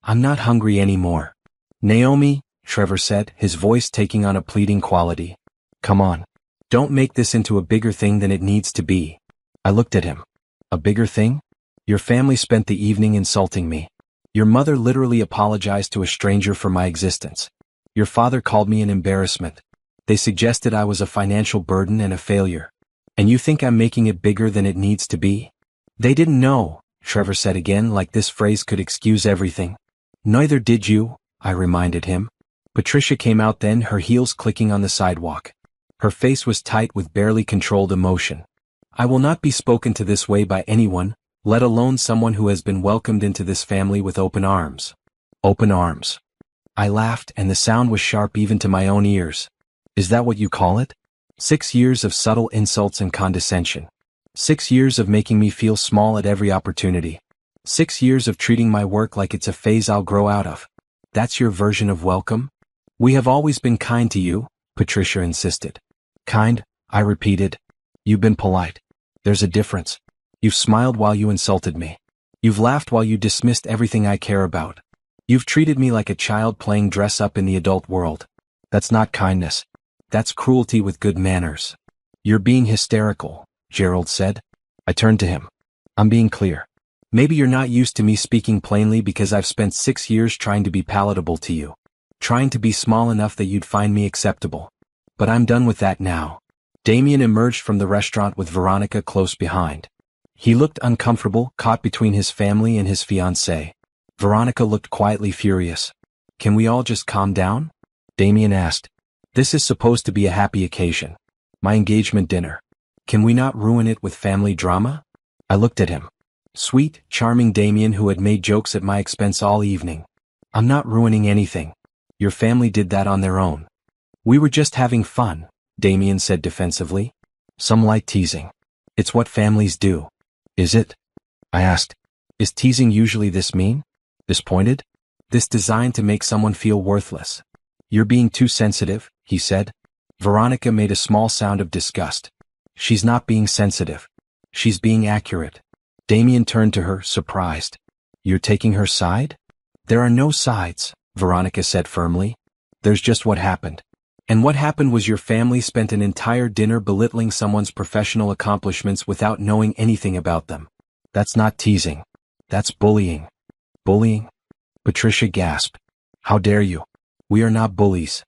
I'm not hungry anymore. Naomi, Trevor said, his voice taking on a pleading quality. Come on. Don't make this into a bigger thing than it needs to be. I looked at him. A bigger thing? Your family spent the evening insulting me. Your mother literally apologized to a stranger for my existence. Your father called me an embarrassment. They suggested I was a financial burden and a failure. And you think I'm making it bigger than it needs to be? They didn't know, Trevor said again, like this phrase could excuse everything. Neither did you, I reminded him. Patricia came out then, her heels clicking on the sidewalk. Her face was tight with barely controlled emotion. I will not be spoken to this way by anyone, let alone someone who has been welcomed into this family with open arms. Open arms. I laughed, and the sound was sharp even to my own ears. Is that what you call it? 6 years of subtle insults and condescension. 6 years of making me feel small at every opportunity. 6 years of treating my work like it's a phase I'll grow out of. That's your version of welcome? We have always been kind to you, Patricia insisted. Kind, I repeated. You've been polite. There's a difference. You've smiled while you insulted me. You've laughed while you dismissed everything I care about. You've treated me like a child playing dress up in the adult world. That's not kindness. That's cruelty with good manners. You're being hysterical, Gerald said. I turned to him. I'm being clear. Maybe you're not used to me speaking plainly because I've spent 6 years trying to be palatable to you. Trying to be small enough that you'd find me acceptable. But I'm done with that now. Damien emerged from the restaurant with Veronica close behind. He looked uncomfortable, caught between his family and his fiancée. Veronica looked quietly furious. Can we all just calm down? Damien asked. This is supposed to be a happy occasion. My engagement dinner. Can we not ruin it with family drama? I looked at him. Sweet, charming Damien who had made jokes at my expense all evening. I'm not ruining anything. Your family did that on their own. We were just having fun, Damien said defensively. Some light teasing. It's what families do. Is it? I asked. Is teasing usually this mean? This pointed? This designed to make someone feel worthless? You're being too sensitive, he said. Veronica made a small sound of disgust. She's not being sensitive. She's being accurate. Damien turned to her, surprised. You're taking her side? There are no sides, Veronica said firmly. There's just what happened. And what happened was your family spent an entire dinner belittling someone's professional accomplishments without knowing anything about them. That's not teasing. That's bullying. Bullying? Patricia gasped. How dare you? We are not bullies.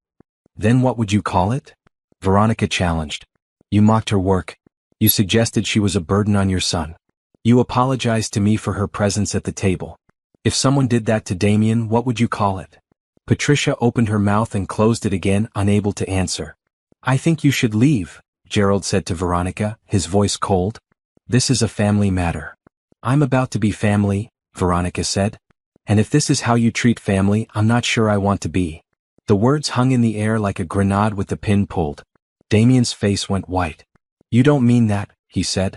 Then what would you call it? Veronica challenged. You mocked her work. You suggested she was a burden on your son. You apologized to me for her presence at the table. If someone did that to Damien, what would you call it? Patricia opened her mouth and closed it again, unable to answer. I think you should leave, Gerald said to Veronica, his voice cold. This is a family matter. I'm about to be family, Veronica said. And if this is how you treat family, I'm not sure I want to be. The words hung in the air like a grenade with the pin pulled. Damien's face went white. You don't mean that, he said.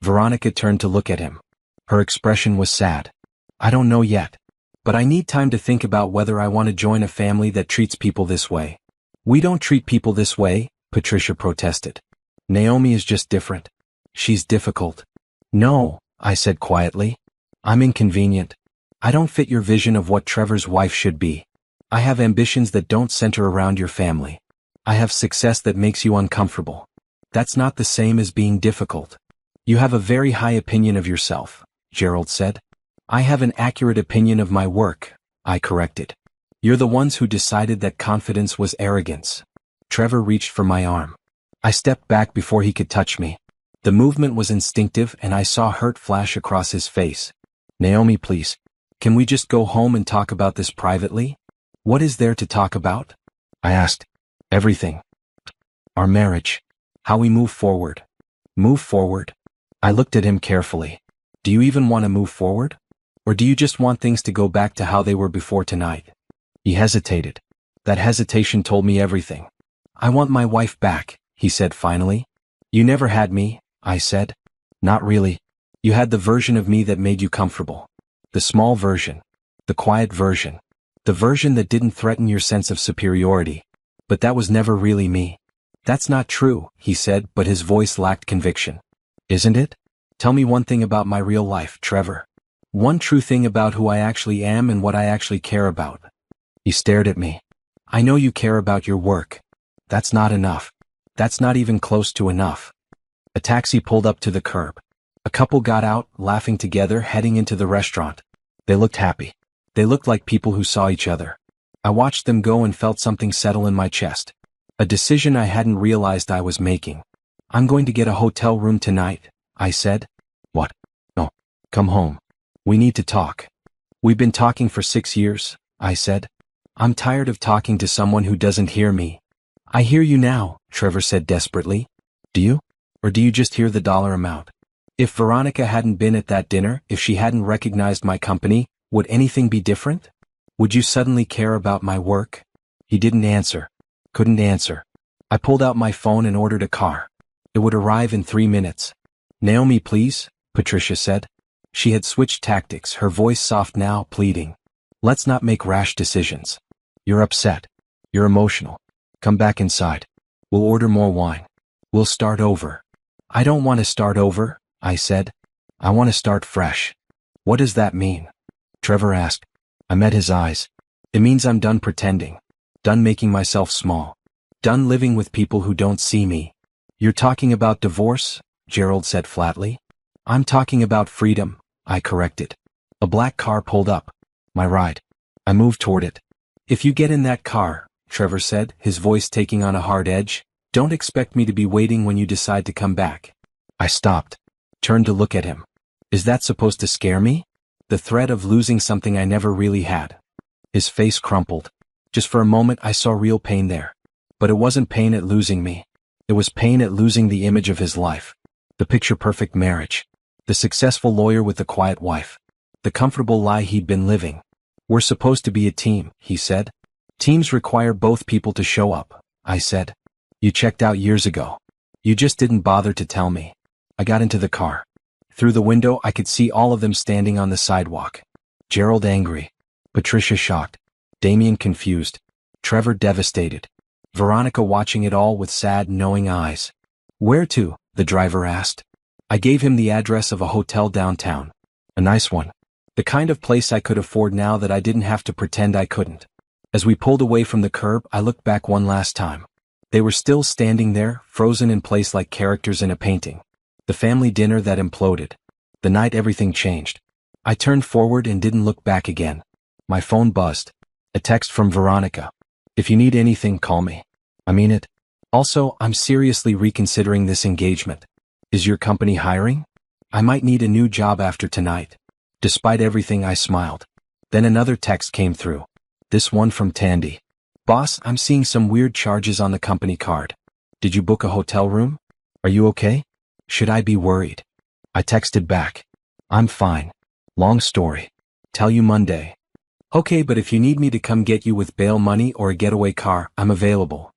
Veronica turned to look at him. Her expression was sad. I don't know yet. But I need time to think about whether I want to join a family that treats people this way. We don't treat people this way, Patricia protested. Naomi is just different. She's difficult. No, I said quietly. I'm inconvenient. I don't fit your vision of what Trevor's wife should be. I have ambitions that don't center around your family. I have success that makes you uncomfortable. That's not the same as being difficult. You have a very high opinion of yourself, Gerald said. I have an accurate opinion of my work, I corrected. You're the ones who decided that confidence was arrogance. Trevor reached for my arm. I stepped back before he could touch me. The movement was instinctive and I saw hurt flash across his face. Naomi, please. Can we just go home and talk about this privately? What is there to talk about? I asked. Everything. Our marriage. How we move forward. Move forward? I looked at him carefully. Do you even want to move forward? Or do you just want things to go back to how they were before tonight? He hesitated. That hesitation told me everything. I want my wife back, he said finally. You never had me, I said. Not really. You had the version of me that made you comfortable. The small version. The quiet version. The version that didn't threaten your sense of superiority. But that was never really me. That's not true, he said, but his voice lacked conviction. Isn't it? Tell me one thing about my real life, Trevor. One true thing about who I actually am and what I actually care about. He stared at me. I know you care about your work. That's not enough. That's not even close to enough. A taxi pulled up to the curb. A couple got out, laughing together, heading into the restaurant. They looked happy. They looked like people who saw each other. I watched them go and felt something settle in my chest. A decision I hadn't realized I was making. I'm going to get a hotel room tonight, I said. What? No. Come home. We need to talk. We've been talking for 6 years, I said. I'm tired of talking to someone who doesn't hear me. I hear you now, Trevor said desperately. Do you? Or do you just hear the dollar amount? If Veronica hadn't been at that dinner, if she hadn't recognized my company, would anything be different? Would you suddenly care about my work? He didn't answer. Couldn't answer. I pulled out my phone and ordered a car. It would arrive in 3 minutes. Naomi, please, Patricia said. She had switched tactics, her voice soft now, pleading. Let's not make rash decisions. You're upset. You're emotional. Come back inside. We'll order more wine. We'll start over. I don't want to start over, I said. I want to start fresh. What does that mean? Trevor asked. I met his eyes. It means I'm done pretending. Done making myself small. Done living with people who don't see me. You're talking about divorce? Gerald said flatly. I'm talking about freedom, I corrected. A black car pulled up. My ride. I moved toward it. If you get in that car, Trevor said, his voice taking on a hard edge, don't expect me to be waiting when you decide to come back. I stopped. Turned to look at him. Is that supposed to scare me? The threat of losing something I never really had. His face crumpled. Just for a moment I saw real pain there. But it wasn't pain at losing me. It was pain at losing the image of his life. The picture-perfect marriage. The successful lawyer with the quiet wife. The comfortable lie he'd been living. We're supposed to be a team, he said. Teams require both people to show up, I said. You checked out years ago. You just didn't bother to tell me. I got into the car. Through the window I could see all of them standing on the sidewalk. Gerald angry. Patricia shocked. Damien confused. Trevor devastated. Veronica watching it all with sad, knowing eyes. Where to? The driver asked. I gave him the address of a hotel downtown. A nice one. The kind of place I could afford now that I didn't have to pretend I couldn't. As we pulled away from the curb, I looked back one last time. They were still standing there, frozen in place like characters in a painting. The family dinner that imploded. The night everything changed. I turned forward and didn't look back again. My phone buzzed. A text from Veronica. If you need anything, call me. I mean it. Also, I'm seriously reconsidering this engagement. Is your company hiring? I might need a new job after tonight. Despite everything, I smiled. Then another text came through. This one from Tandy. Boss, I'm seeing some weird charges on the company card. Did you book a hotel room? Are you okay? Should I be worried? I texted back. I'm fine. Long story. Tell you Monday. Okay, but if you need me to come get you with bail money or a getaway car, I'm available.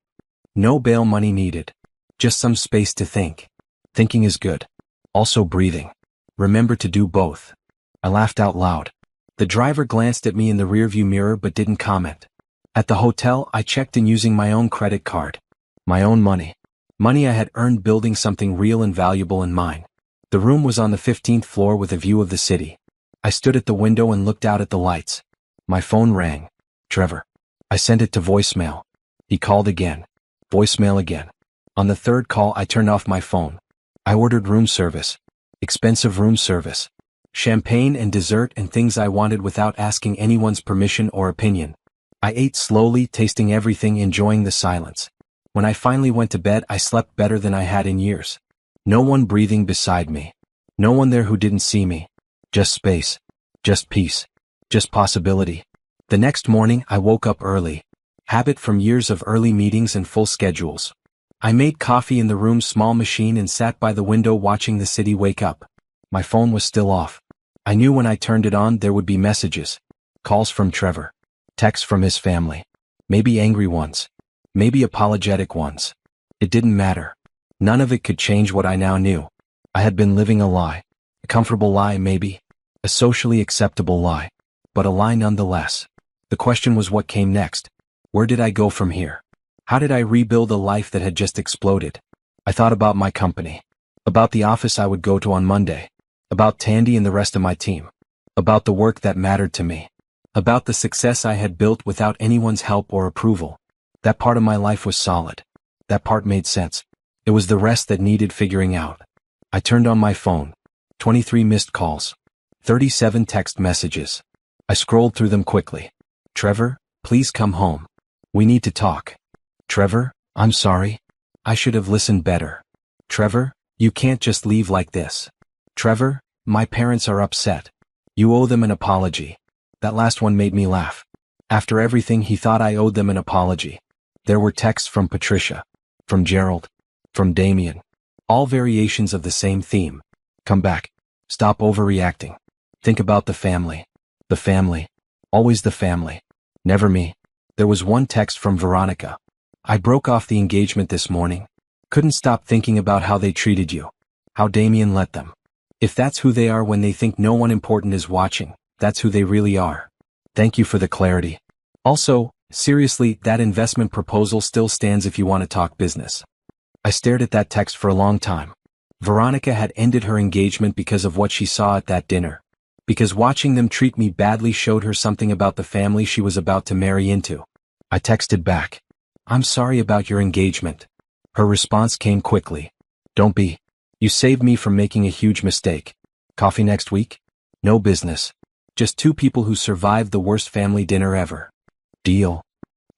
No bail money needed. Just some space to think. Thinking is good. Also breathing. Remember to do both. I laughed out loud. The driver glanced at me in the rearview mirror but didn't comment. At the hotel, I checked in using my own credit card. My own money. Money I had earned building something real and valuable in mine. The room was on the 15th floor with a view of the city. I stood at the window and looked out at the lights. My phone rang. Trevor. I sent it to voicemail. He called again. Voicemail again. On the third call, I turned off my phone. I ordered room service. Expensive room service. Champagne and dessert and things I wanted without asking anyone's permission or opinion. I ate slowly, tasting everything, enjoying the silence. When I finally went to bed, I slept better than I had in years. No one breathing beside me. No one there who didn't see me. Just space. Just peace. Just possibility. The next morning, I woke up early. Habit from years of early meetings and full schedules. I made coffee in the room's small machine and sat by the window watching the city wake up. My phone was still off. I knew when I turned it on there would be messages. Calls from Trevor. Texts from his family. Maybe angry ones. Maybe apologetic ones. It didn't matter. None of it could change what I now knew. I had been living a lie. A comfortable lie, maybe. A socially acceptable lie. But a lie nonetheless. The question was what came next. Where did I go from here? How did I rebuild a life that had just exploded? I thought about my company. About the office I would go to on Monday. About Tandy and the rest of my team. About the work that mattered to me. About the success I had built without anyone's help or approval. That part of my life was solid. That part made sense. It was the rest that needed figuring out. I turned on my phone. 23 missed calls. 37 text messages. I scrolled through them quickly. Trevor, please come home. We need to talk. Trevor, I'm sorry. I should have listened better. Trevor, you can't just leave like this. Trevor, my parents are upset. You owe them an apology. That last one made me laugh. After everything, he thought I owed them an apology. There were texts from Patricia, from Gerald, from Damien. All variations of the same theme. Come back. Stop overreacting. Think about the family. The family. Always the family. Never me. There was one text from Veronica. I broke off the engagement this morning. Couldn't stop thinking about how they treated you. How Damien let them. If that's who they are when they think no one important is watching, that's who they really are. Thank you for the clarity. Also, seriously, that investment proposal still stands if you want to talk business. I stared at that text for a long time. Veronica had ended her engagement because of what she saw at that dinner. Because watching them treat me badly showed her something about the family she was about to marry into. I texted back. I'm sorry about your engagement. Her response came quickly. Don't be. You saved me from making a huge mistake. Coffee next week? No business. Just two people who survived the worst family dinner ever. Deal.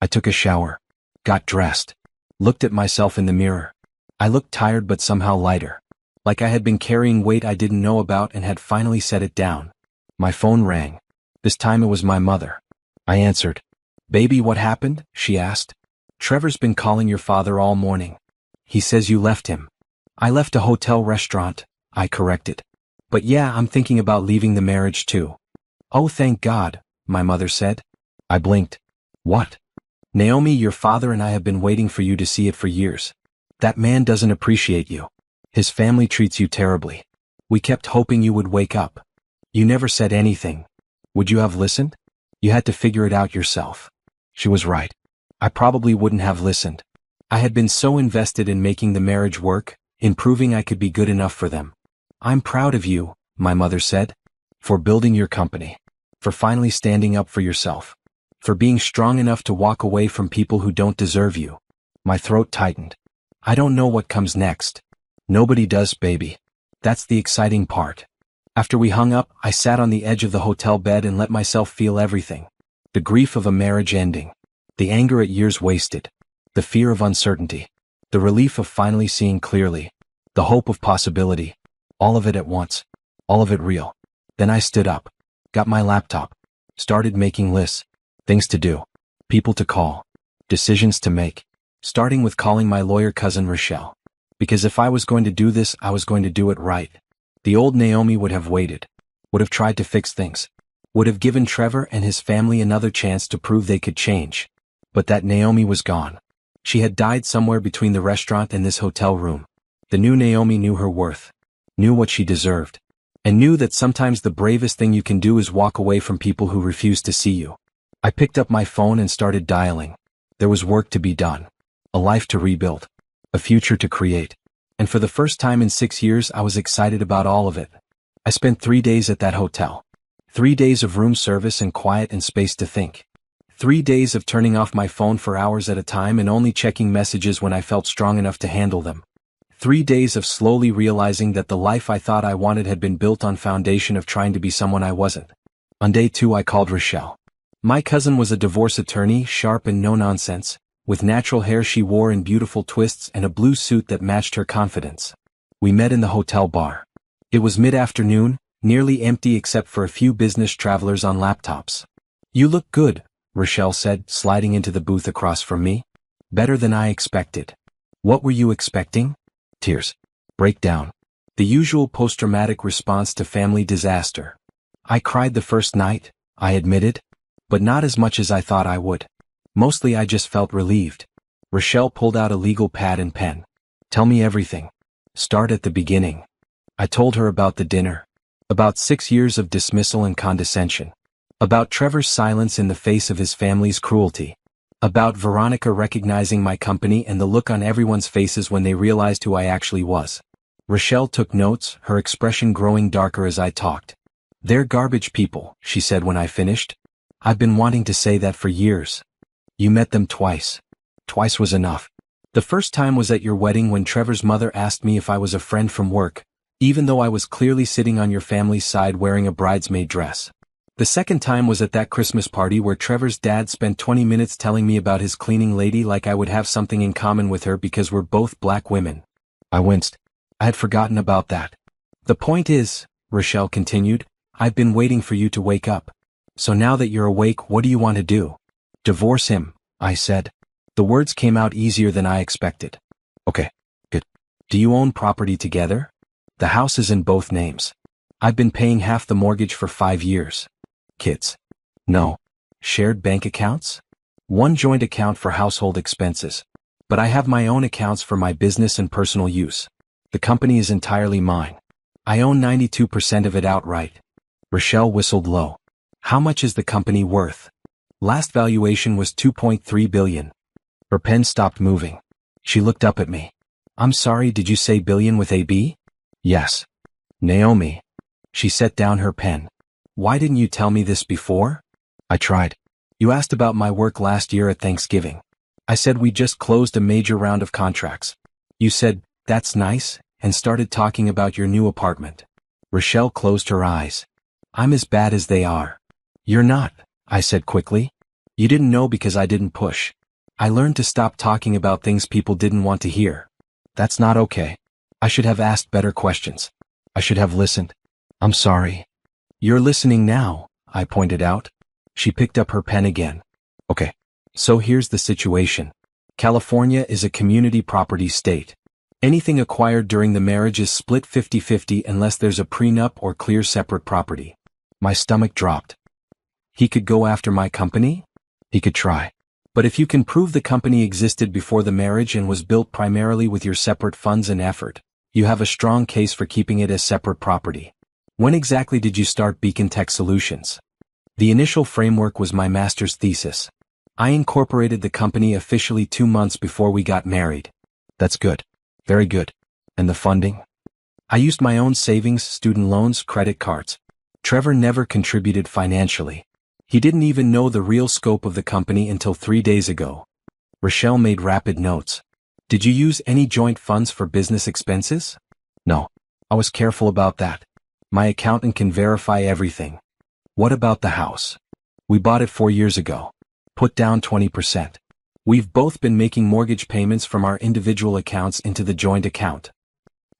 I took a shower. Got dressed. Looked at myself in the mirror. I looked tired but somehow lighter. Like I had been carrying weight I didn't know about and had finally set it down. My phone rang. This time it was my mother. I answered. Baby, what happened? She asked. Trevor's been calling your father all morning. He says you left him. I left a hotel restaurant, I corrected. But yeah, I'm thinking about leaving the marriage too. Oh, thank God, my mother said. I blinked. What? Naomi, your father and I have been waiting for you to see it for years. That man doesn't appreciate you. His family treats you terribly. We kept hoping you would wake up. You never said anything. Would you have listened? You had to figure it out yourself. She was right. I probably wouldn't have listened. I had been so invested in making the marriage work, in proving I could be good enough for them. I'm proud of you, my mother said. For building your company. For finally standing up for yourself. For being strong enough to walk away from people who don't deserve you. My throat tightened. I don't know what comes next. Nobody does, baby. That's the exciting part. After we hung up, I sat on the edge of the hotel bed and let myself feel everything. The grief of a marriage ending. The anger at years wasted. The fear of uncertainty. The relief of finally seeing clearly. The hope of possibility. All of it at once. All of it real. Then I stood up. Got my laptop. Started making lists. Things to do. People to call. Decisions to make. Starting with calling my lawyer cousin Rochelle. Because if I was going to do this, I was going to do it right. The old Naomi would have waited. Would have tried to fix things. Would have given Trevor and his family another chance to prove they could change. But that Naomi was gone. She had died somewhere between the restaurant and this hotel room. The new Naomi knew her worth. Knew what she deserved. And knew that sometimes the bravest thing you can do is walk away from people who refuse to see you. I picked up my phone and started dialing. There was work to be done. A life to rebuild. A future to create. And for the first time in 6 years I was excited about all of it. I spent 3 days at that hotel. 3 days of room service and quiet and space to think. 3 days of turning off my phone for hours at a time and only checking messages when I felt strong enough to handle them. 3 days of slowly realizing that the life I thought I wanted had been built on foundation of trying to be someone I wasn't. On day 2 I called Rochelle. My cousin was a divorce attorney, sharp and no nonsense, with natural hair she wore in beautiful twists and a blue suit that matched her confidence. We met in the hotel bar. It was mid-afternoon, nearly empty except for a few business travelers on laptops. You look good, Rochelle said, sliding into the booth across from me. Better than I expected. What were you expecting? Tears. Breakdown. The usual post-traumatic response to family disaster. I cried the first night, I admitted. But not as much as I thought I would. Mostly I just felt relieved. Rochelle pulled out a legal pad and pen. Tell me everything. Start at the beginning. I told her about the dinner. About 6 years of dismissal and condescension. About Trevor's silence in the face of his family's cruelty. About Veronica recognizing my company and the look on everyone's faces when they realized who I actually was. Rochelle took notes, her expression growing darker as I talked. "They're garbage people," she said when I finished. "I've been wanting to say that for years." "You met them twice." "Twice was enough. The first time was at your wedding when Trevor's mother asked me if I was a friend from work, even though I was clearly sitting on your family's side wearing a bridesmaid dress. The second time was at that Christmas party where Trevor's dad spent 20 minutes telling me about his cleaning lady like I would have something in common with her because we're both black women." I winced. I had forgotten about that. "The point is," Rochelle continued, "I've been waiting for you to wake up. So now that you're awake, what do you want to do?" "Divorce him," I said. The words came out easier than I expected. "Okay, good. Do you own property together?" "The house is in both names. I've been paying half the mortgage for 5 years. "Kids?" "No." "Shared bank accounts?" "One joint account for household expenses. But I have my own accounts for my business and personal use. The company is entirely mine. I own 92% of it outright." Rochelle whistled low. "How much is the company worth?" "Last valuation was $2.3 billion. Her pen stopped moving. She looked up at me. "I'm sorry, did you say billion with a B?" "Yes." "Naomi." She set down her pen. "Why didn't you tell me this before?" I tried. "You asked about my work last year at Thanksgiving. I said we just closed a major round of contracts. You said, 'That's nice,' and started talking about your new apartment." Rochelle closed her eyes. "I'm as bad as they are." "You're not," I said quickly. "You didn't know because I didn't push. I learned to stop talking about things people didn't want to hear. That's not okay. I should have asked better questions. I should have listened. I'm sorry." "You're listening now," I pointed out. She picked up her pen again. "Okay. So here's the situation. California is a community property state. Anything acquired during the marriage is split 50-50 unless there's a prenup or clear separate property." My stomach dropped. "He could go after my company?" "He could try. But if you can prove the company existed before the marriage and was built primarily with your separate funds and effort, you have a strong case for keeping it as separate property." "When exactly did you start Beacon Tech Solutions?" "The initial framework was my master's thesis. I incorporated the company officially 2 months before we got married." "That's good. Very good. And the funding?" "I used my own savings, student loans, credit cards. Trevor never contributed financially. He didn't even know the real scope of the company until 3 days ago." Rochelle made rapid notes. "Did you use any joint funds for business expenses?" "No. I was careful about that. My accountant can verify everything." "What about the house?" "We bought it 4 years ago. Put down 20%. We've both been making mortgage payments from our individual accounts into the joint account."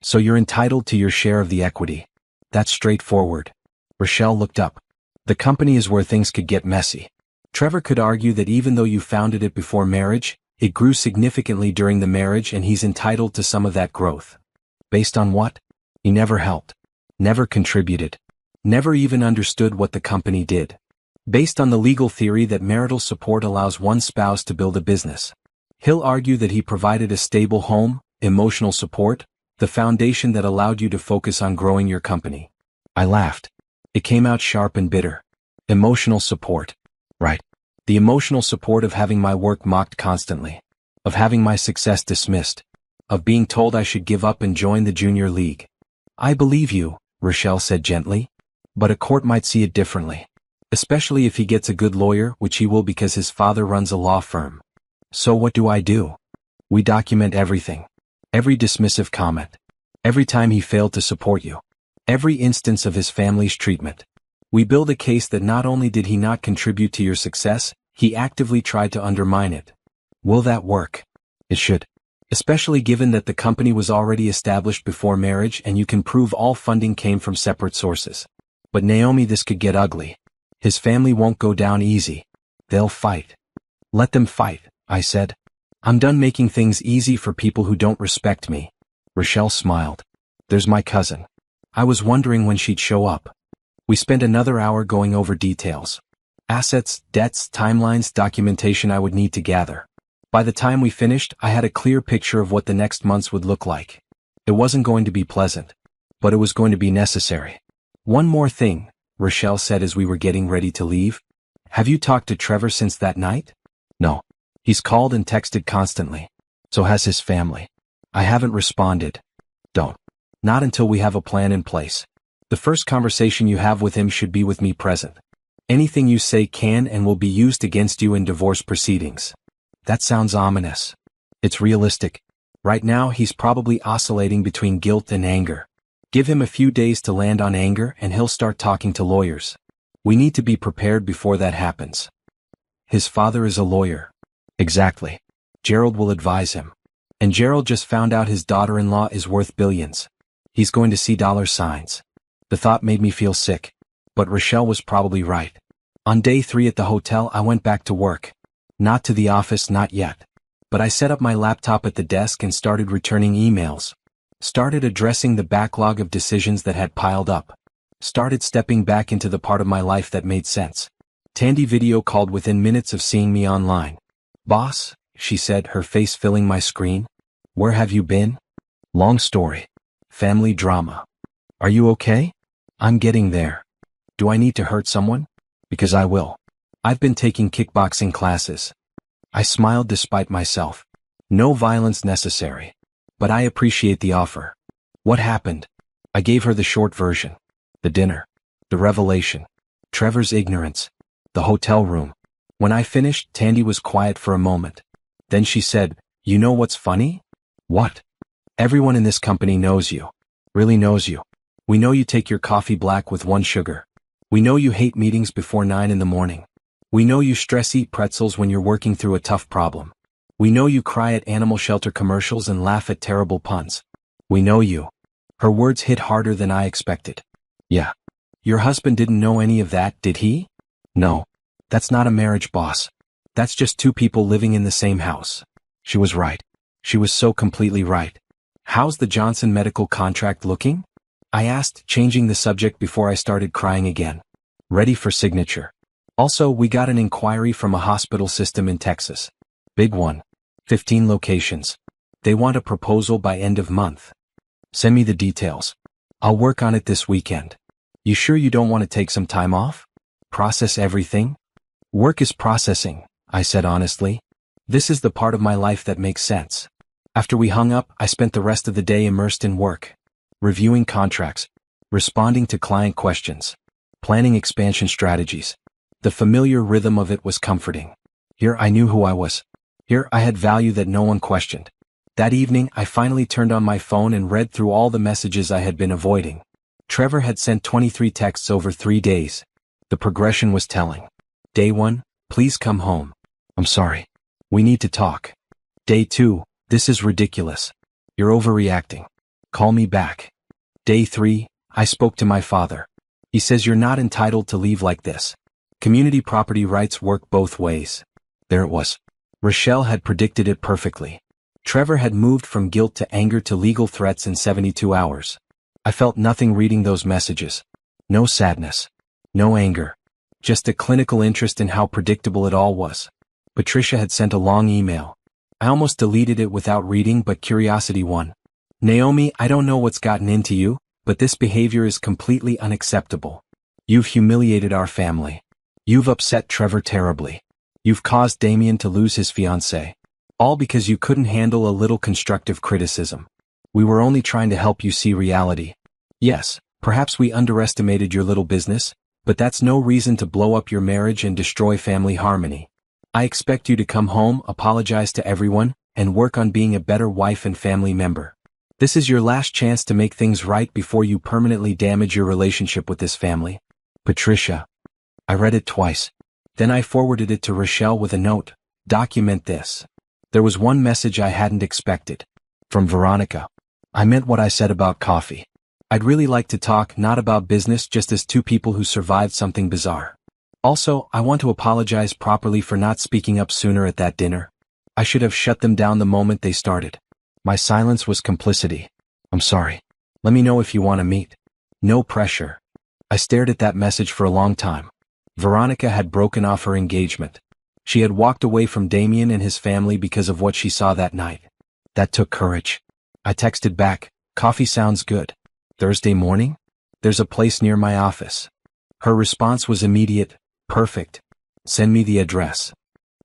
"So you're entitled to your share of the equity." "That's straightforward." Rochelle looked up. "The company is where things could get messy. Trevor could argue that even though you founded it before marriage, it grew significantly during the marriage and he's entitled to some of that growth." "Based on what?" "He never helped. Never contributed. Never even understood what the company did. Based on the legal theory that marital support allows one spouse to build a business. He'll argue that he provided a stable home, emotional support, the foundation that allowed you to focus on growing your company." I laughed. It came out sharp and bitter. "Emotional support." "Right. The emotional support of having my work mocked constantly. Of having my success dismissed. Of being told I should give up and join the junior league." "I believe you," Rochelle said gently. "But a court might see it differently. Especially if he gets a good lawyer, which he will because his father runs a law firm." "So what do I do?" "We document everything. Every dismissive comment. Every time he failed to support you. Every instance of his family's treatment. We build a case that not only did he not contribute to your success, he actively tried to undermine it." "Will that work?" "It should. Especially given that the company was already established before marriage and you can prove all funding came from separate sources." "But Naomi, this could get ugly. His family won't go down easy. They'll fight." "Let them fight," I said. "I'm done making things easy for people who don't respect me." Rochelle smiled. "There's my cousin. I was wondering when she'd show up." We spent another hour going over details. Assets, debts, timelines, documentation I would need to gather. By the time we finished, I had a clear picture of what the next months would look like. It wasn't going to be pleasant, but it was going to be necessary. "One more thing," Rochelle said as we were getting ready to leave. "Have you talked to Trevor since that night?" "No. He's called and texted constantly. So has his family. I haven't responded." "Don't. Not until we have a plan in place. The first conversation you have with him should be with me present. Anything you say can and will be used against you in divorce proceedings. That sounds ominous. It's realistic. Right now he's probably oscillating between guilt and anger. Give him a few days to land on anger and he'll start talking to lawyers. We need to be prepared before that happens. His father is a lawyer. Exactly. Gerald will advise him. And Gerald just found out his daughter-in-law is worth billions. He's going to see dollar signs. The thought made me feel sick. But Rochelle was probably right. On day 3 at the hotel I went back to work. Not to the office, not yet. But I set up my laptop at the desk and started returning emails. Started addressing the backlog of decisions that had piled up. Started stepping back into the part of my life that made sense. Tandy video called within minutes of seeing me online. "Boss," she said, her face filling my screen. "Where have you been?" "Long story. Family drama." "Are you okay?" "I'm getting there." "Do I need to hurt someone?" "Because I will. I've been taking kickboxing classes." I smiled despite myself. "No violence necessary. But I appreciate the offer." "What happened?" I gave her the short version. The dinner. The revelation. Trevor's ignorance. The hotel room. When I finished, Tandy was quiet for a moment. Then she said, "You know what's funny?" "What?" "Everyone in this company knows you. Really knows you. We know you take your coffee black with 1 sugar. We know you hate meetings before 9 in the morning. We know you stress-eat pretzels when you're working through a tough problem. We know you cry at animal shelter commercials and laugh at terrible puns. We know you." Her words hit harder than I expected. "Yeah. Your husband didn't know any of that, did he?" "No. That's not a marriage, boss. That's just 2 people living in the same house." She was right. She was so completely right. "How's the Johnson medical contract looking?" I asked, changing the subject before I started crying again. "Ready for signature. Also, we got an inquiry from a hospital system in Texas. Big one. 15 locations. They want a proposal by end of month. Send me the details. I'll work on it this weekend." "You sure you don't want to take some time off? Process everything?" "Work is processing," I said honestly. "This is the part of my life that makes sense." After we hung up, I spent the rest of the day immersed in work. Reviewing contracts. Responding to client questions. Planning expansion strategies. The familiar rhythm of it was comforting. Here I knew who I was. Here I had value that no one questioned. That evening, I finally turned on my phone and read through all the messages I had been avoiding. Trevor had sent 23 texts over 3 days. The progression was telling. Day 1, "Please come home. I'm sorry. We need to talk." Day 2, "This is ridiculous. You're overreacting. Call me back." Day 3, "I spoke to my father. He says you're not entitled to leave like this. Community property rights work both ways." There it was. Rochelle had predicted it perfectly. Trevor had moved from guilt to anger to legal threats in 72 hours. I felt nothing reading those messages. No sadness. No anger. Just a clinical interest in how predictable it all was. Patricia had sent a long email. I almost deleted it without reading, but curiosity won. "Naomi, I don't know what's gotten into you, but this behavior is completely unacceptable. You've humiliated our family. You've upset Trevor terribly. You've caused Damien to lose his fiancée. All because you couldn't handle a little constructive criticism. We were only trying to help you see reality. Yes, perhaps we underestimated your little business, but that's no reason to blow up your marriage and destroy family harmony. I expect you to come home, apologize to everyone, and work on being a better wife and family member. This is your last chance to make things right before you permanently damage your relationship with this family. Patricia." I read it twice. Then I forwarded it to Rochelle with a note. "Document this." There was one message I hadn't expected. From Veronica. "I meant what I said about coffee. I'd really like to talk, not about business, just as 2 people who survived something bizarre. Also, I want to apologize properly for not speaking up sooner at that dinner. I should have shut them down the moment they started. My silence was complicity. I'm sorry. Let me know if you want to meet. No pressure." I stared at that message for a long time. Veronica had broken off her engagement. She had walked away from Damien and his family because of what she saw that night. That took courage. I texted back, "Coffee sounds good. Thursday morning? There's a place near my office." Her response was immediate. "Perfect. Send me the address."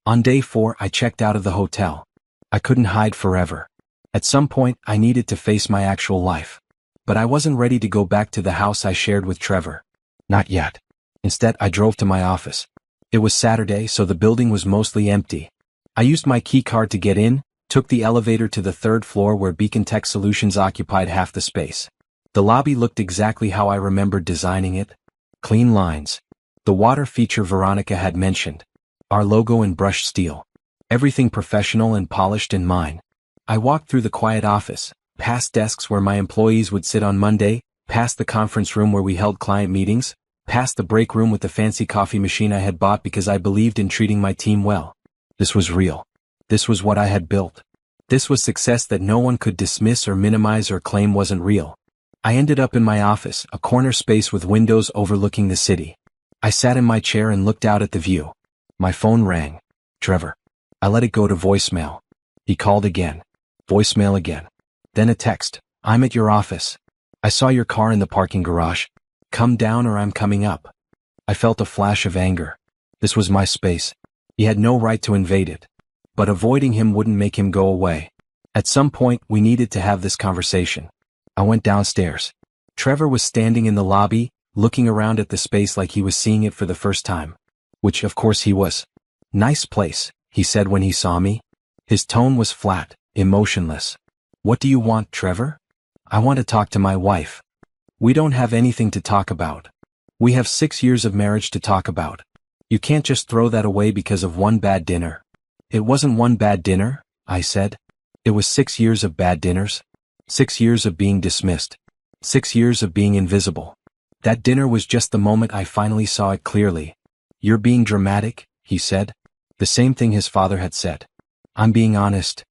On day 4, I checked out of the hotel. I couldn't hide forever. At some point, I needed to face my actual life. But I wasn't ready to go back to the house I shared with Trevor. Not yet. Instead, I drove to my office. It was Saturday, so the building was mostly empty. I used my key card to get in, took the elevator to the third floor where Beacon Tech Solutions occupied half the space. The lobby looked exactly how I remembered designing it. Clean lines. The water feature Veronica had mentioned. Our logo in brushed steel. Everything professional and polished in mine. I walked through the quiet office, past desks where my employees would sit on Monday, past the conference room where we held client meetings, past the break room with the fancy coffee machine I had bought because I believed in treating my team well. This was real. This was what I had built. This was success that no one could dismiss or minimize or claim wasn't real. I ended up in my office, a corner space with windows overlooking the city. I sat in my chair and looked out at the view. My phone rang. Trevor. I let it go to voicemail. He called again. Voicemail again. Then a text. I'm at your office. I saw your car in the parking garage. Come down or I'm coming up. I felt a flash of anger. This was my space. He had no right to invade it. But avoiding him wouldn't make him go away. At some point, we needed to have this conversation. I went downstairs. Trevor was standing in the lobby, looking around at the space like he was seeing it for the first time. Which of course he was. Nice place, he said when he saw me. His tone was flat, emotionless. What do you want, Trevor? I want to talk to my wife. We don't have anything to talk about. We have 6 years of marriage to talk about. You can't just throw that away because of one bad dinner. It wasn't one bad dinner, I said. It was 6 years of bad dinners. 6 years of being dismissed. 6 years of being invisible. That dinner was just the moment I finally saw it clearly. You're being dramatic, he said. The same thing his father had said. I'm being honest.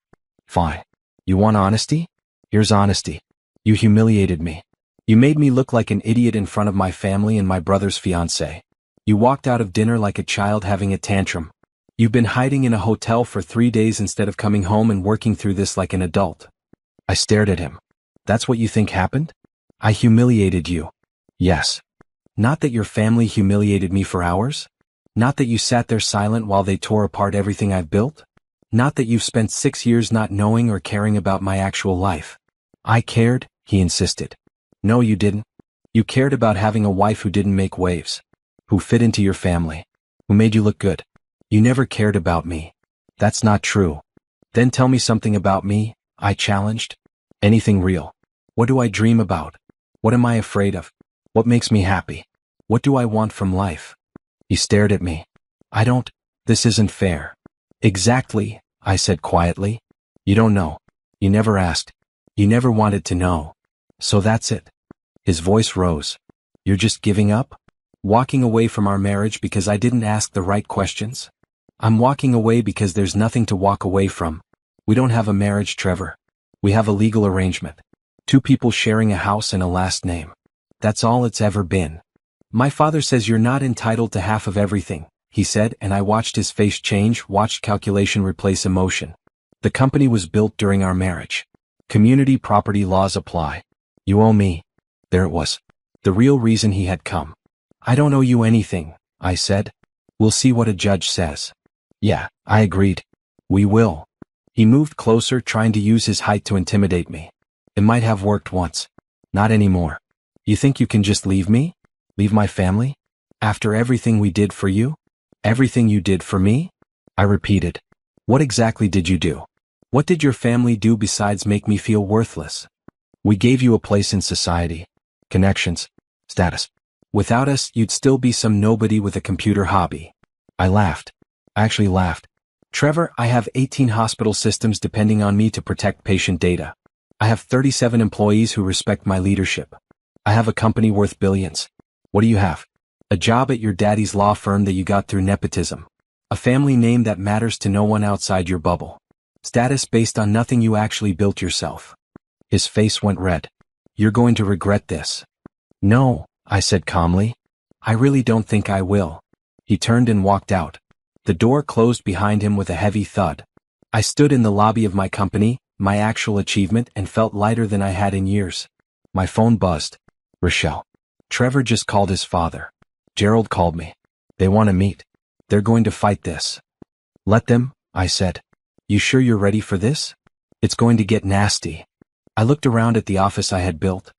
Fine. You want honesty? Here's honesty. You humiliated me. You made me look like an idiot in front of my family and my brother's fiancé. You walked out of dinner like a child having a tantrum. You've been hiding in a hotel for 3 days instead of coming home and working through this like an adult. I stared at him. That's what you think happened? I humiliated you. Yes. Not that your family humiliated me for hours? Not that you sat there silent while they tore apart everything I've built? Not that you've spent 6 years not knowing or caring about my actual life? I cared, he insisted. No, you didn't. You cared about having a wife who didn't make waves. Who fit into your family. Who made you look good. You never cared about me. That's not true. Then tell me something about me, I challenged. Anything real. What do I dream about? What am I afraid of? What makes me happy? What do I want from life? He stared at me. This isn't fair. Exactly, I said quietly. You don't know. You never asked. You never wanted to know. So that's it. His voice rose. You're just giving up? Walking away from our marriage because I didn't ask the right questions? I'm walking away because there's nothing to walk away from. We don't have a marriage, Trevor. We have a legal arrangement. 2 people sharing a house and a last name. That's all it's ever been. My father says you're not entitled to half of everything, he said, and I watched his face change, watched calculation replace emotion. The company was built during our marriage. Community property laws apply. You owe me. There it was. The real reason he had come. I don't owe you anything, I said. We'll see what a judge says. Yeah, I agreed. We will. He moved closer, trying to use his height to intimidate me. It might have worked once. Not anymore. You think you can just leave me? Leave my family? After everything we did for you? Everything you did for me? I repeated. What exactly did you do? What did your family do besides make me feel worthless? We gave you a place in society. Connections. Status. Without us, you'd still be some nobody with a computer hobby. I laughed. I actually laughed. Trevor, I have 18 hospital systems depending on me to protect patient data. I have 37 employees who respect my leadership. I have a company worth billions. What do you have? A job at your daddy's law firm that you got through nepotism. A family name that matters to no one outside your bubble. Status based on nothing you actually built yourself. His face went red. You're going to regret this. No, I said calmly. I really don't think I will. He turned and walked out. The door closed behind him with a heavy thud. I stood in the lobby of my company, my actual achievement, and felt lighter than I had in years. My phone buzzed. Rochelle. Trevor just called his father. Gerald called me. They want to meet. They're going to fight this. Let them, I said. You sure you're ready for this? It's going to get nasty. I looked around at the office I had built.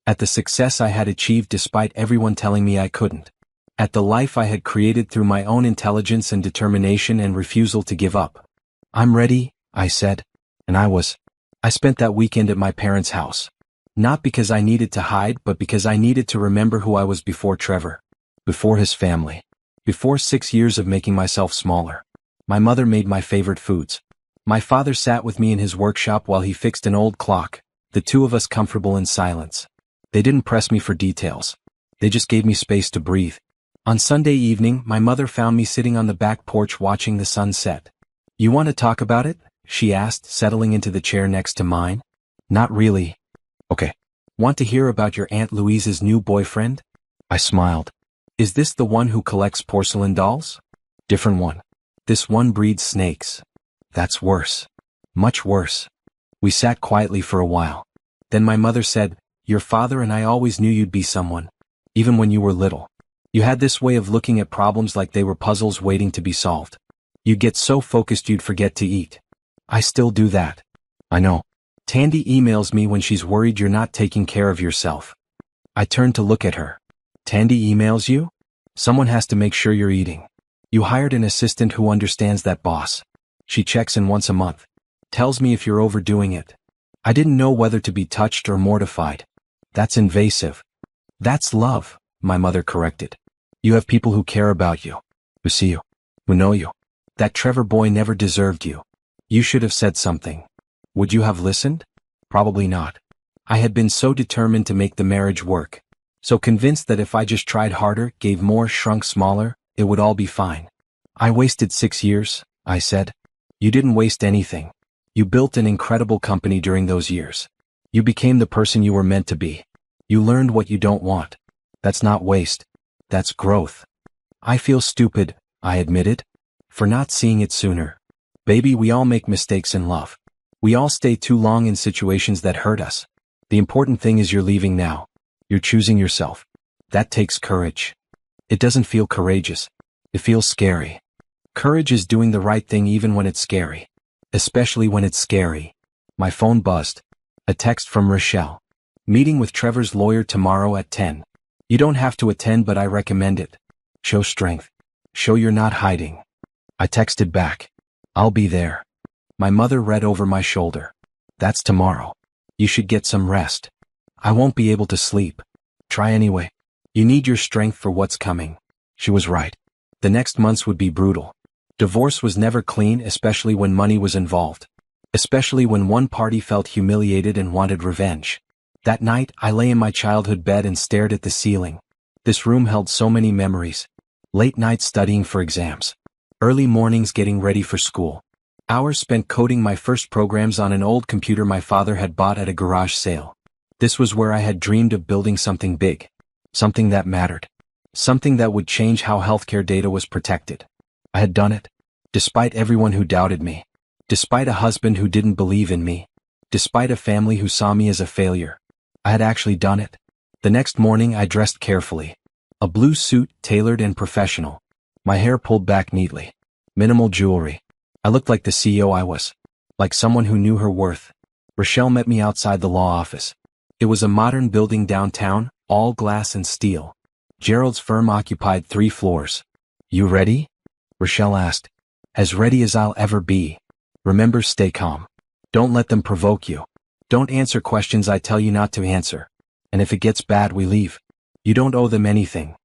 At the success I had achieved despite everyone telling me I couldn't. At the life I had created through my own intelligence and determination and refusal to give up. I'm ready, I said. And I spent that weekend at my parents' house. Not because I needed to hide, but because I needed to remember who I was before Trevor. Before his family. Before 6 years of making myself smaller. My mother made my favorite foods. My father sat with me in his workshop while he fixed an old clock, the two of us comfortable in silence. They didn't press me for details. They just gave me space to breathe. On Sunday evening, my mother found me sitting on the back porch watching the sun set. You want to talk about it? She asked, settling into the chair next to mine. Not really. Okay. Want to hear about your Aunt Louise's new boyfriend? I smiled. Is this the one who collects porcelain dolls? Different one. This one breeds snakes. That's worse. Much worse. We sat quietly for a while. Then my mother said, your father and I always knew you'd be someone. Even when you were little. You had this way of looking at problems like they were puzzles waiting to be solved. You'd get so focused you'd forget to eat. I still do that. I know. Tandy emails me when she's worried you're not taking care of yourself. I turned to look at her. Tandy emails you? Someone has to make sure you're eating. You hired an assistant who understands that, boss. She checks in once a month. Tells me if you're overdoing it. I didn't know whether to be touched or mortified. That's invasive. That's love, my mother corrected. You have people who care about you. Who see you. Who know you. That Trevor boy never deserved you. You should have said something. Would you have listened? Probably not. I had been so determined to make the marriage work. So convinced that if I just tried harder, gave more, shrunk smaller, it would all be fine. I wasted 6 years, I said. You didn't waste anything. You built an incredible company during those years. You became the person you were meant to be. You learned what you don't want. That's not waste. That's growth. I feel stupid, I admitted, for not seeing it sooner. Baby, we all make mistakes in love. We all stay too long in situations that hurt us. The important thing is you're leaving now. You're choosing yourself. That takes courage. It doesn't feel courageous. It feels scary. Courage is doing the right thing even when it's scary. Especially when it's scary. My phone buzzed. A text from Rochelle. Meeting with Trevor's lawyer tomorrow at 10. You don't have to attend, but I recommend it. Show strength. Show you're not hiding. I texted back. I'll be there. My mother read over my shoulder. That's tomorrow. You should get some rest. I won't be able to sleep. Try anyway. You need your strength for what's coming. She was right. The next months would be brutal. Divorce was never clean, especially when money was involved. Especially when one party felt humiliated and wanted revenge. That night, I lay in my childhood bed and stared at the ceiling. This room held so many memories. Late nights studying for exams. Early mornings getting ready for school. Hours spent coding my first programs on an old computer my father had bought at a garage sale. This was where I had dreamed of building something big. Something that mattered. Something that would change how healthcare data was protected. I had done it. Despite everyone who doubted me. Despite a husband who didn't believe in me. Despite a family who saw me as a failure. I had actually done it. The next morning I dressed carefully. A blue suit, tailored and professional. My hair pulled back neatly. Minimal jewelry. I looked like the CEO I was. Like someone who knew her worth. Rochelle met me outside the law office. It was a modern building downtown, all glass and steel. Gerald's firm occupied 3 floors. You ready? Rochelle asked. As ready as I'll ever be. Remember, stay calm. Don't let them provoke you. Don't answer questions I tell you not to answer. And if it gets bad, we leave. You don't owe them anything.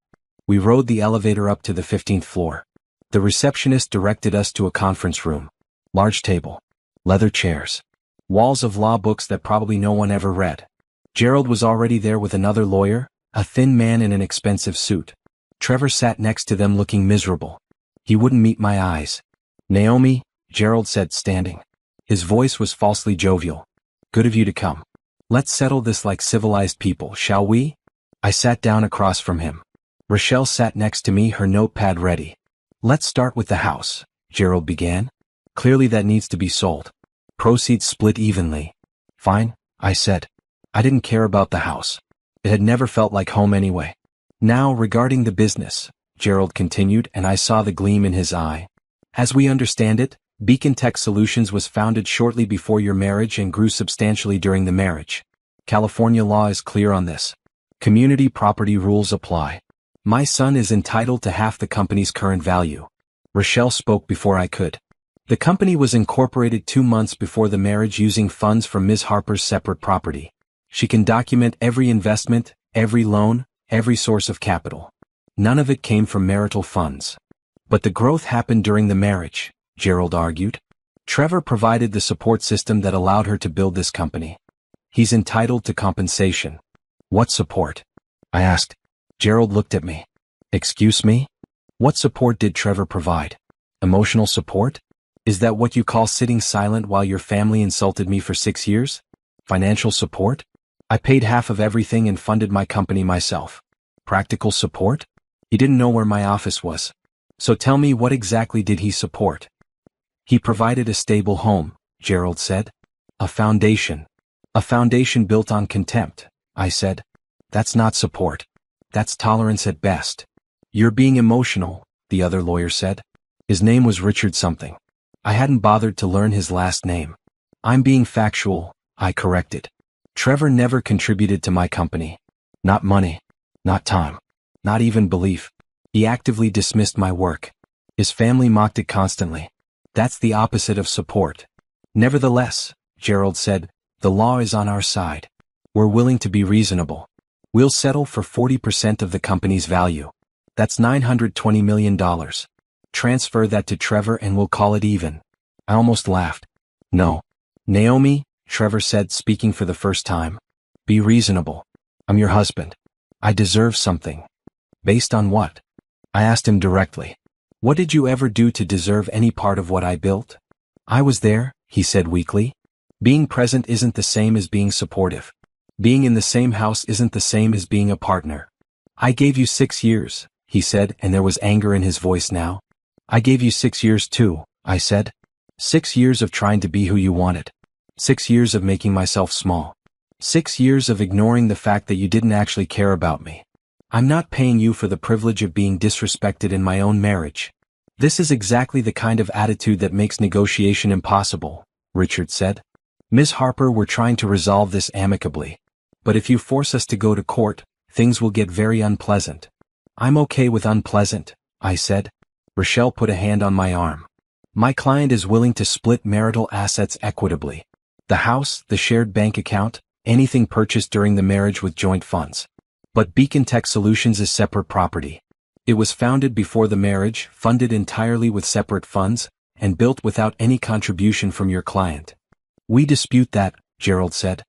We rode the elevator up to the 15th floor. The receptionist directed us to a conference room. Large table. Leather chairs. Walls of law books that probably no one ever read. Gerald was already there with another lawyer, a thin man in an expensive suit. Trevor sat next to them looking miserable. He wouldn't meet my eyes. Naomi, Gerald said, standing. His voice was falsely jovial. Good of you to come. Let's settle this like civilized people, shall we? I sat down across from him. Rochelle sat next to me, her notepad ready. Let's start with the house, Gerald began. Clearly that needs to be sold. Proceeds split evenly. Fine, I said. I didn't care about the house. It had never felt like home anyway. Now regarding the business, Gerald continued, and I saw the gleam in his eye. As we understand it, Beacon Tech Solutions was founded shortly before your marriage and grew substantially during the marriage. California law is clear on this. Community property rules apply. My son is entitled to half the company's current value. Rochelle spoke before I could. The company was incorporated 2 months before the marriage using funds from Ms. Harper's separate property. She can document every investment, every loan, every source of capital. None of it came from marital funds. But the growth happened during the marriage, Gerald argued. Trevor provided the support system that allowed her to build this company. He's entitled to compensation. What support? I asked. Gerald looked at me. Excuse me? What support did Trevor provide? Emotional support? Is that what you call sitting silent while your family insulted me for 6 years? Financial support? I paid half of everything and funded my company myself. Practical support? He didn't know where my office was. So tell me, what exactly did he support? He provided a stable home, Gerald said. A foundation. A foundation built on contempt, I said. That's not support. That's tolerance at best. You're being emotional, the other lawyer said. His name was Richard something. I hadn't bothered to learn his last name. I'm being factual, I corrected. Trevor never contributed to my company. Not money. Not time. Not even belief. He actively dismissed my work. His family mocked it constantly. That's the opposite of support. Nevertheless, Gerald said, the law is on our side. We're willing to be reasonable. We'll settle for 40% of the company's value. That's $920 million. Transfer that to Trevor and we'll call it even. I almost laughed. No. Naomi, Trevor said, speaking for the first time. Be reasonable. I'm your husband. I deserve something. Based on what? I asked him directly. What did you ever do to deserve any part of what I built? I was there, he said weakly. Being present isn't the same as being supportive. Being in the same house isn't the same as being a partner. I gave you 6 years, he said, and there was anger in his voice now. I gave you 6 years too, I said. 6 years of trying to be who you wanted. 6 years of making myself small. 6 years of ignoring the fact that you didn't actually care about me. I'm not paying you for the privilege of being disrespected in my own marriage. This is exactly the kind of attitude that makes negotiation impossible, Richard said. Ms. Harper, we're trying to resolve this amicably. But if you force us to go to court, things will get very unpleasant. I'm okay with unpleasant, I said. Rochelle put a hand on my arm. My client is willing to split marital assets equitably. The house, the shared bank account, anything purchased during the marriage with joint funds. But Beacon Tech Solutions is separate property. It was founded before the marriage, funded entirely with separate funds, and built without any contribution from your client. We dispute that, Gerald said.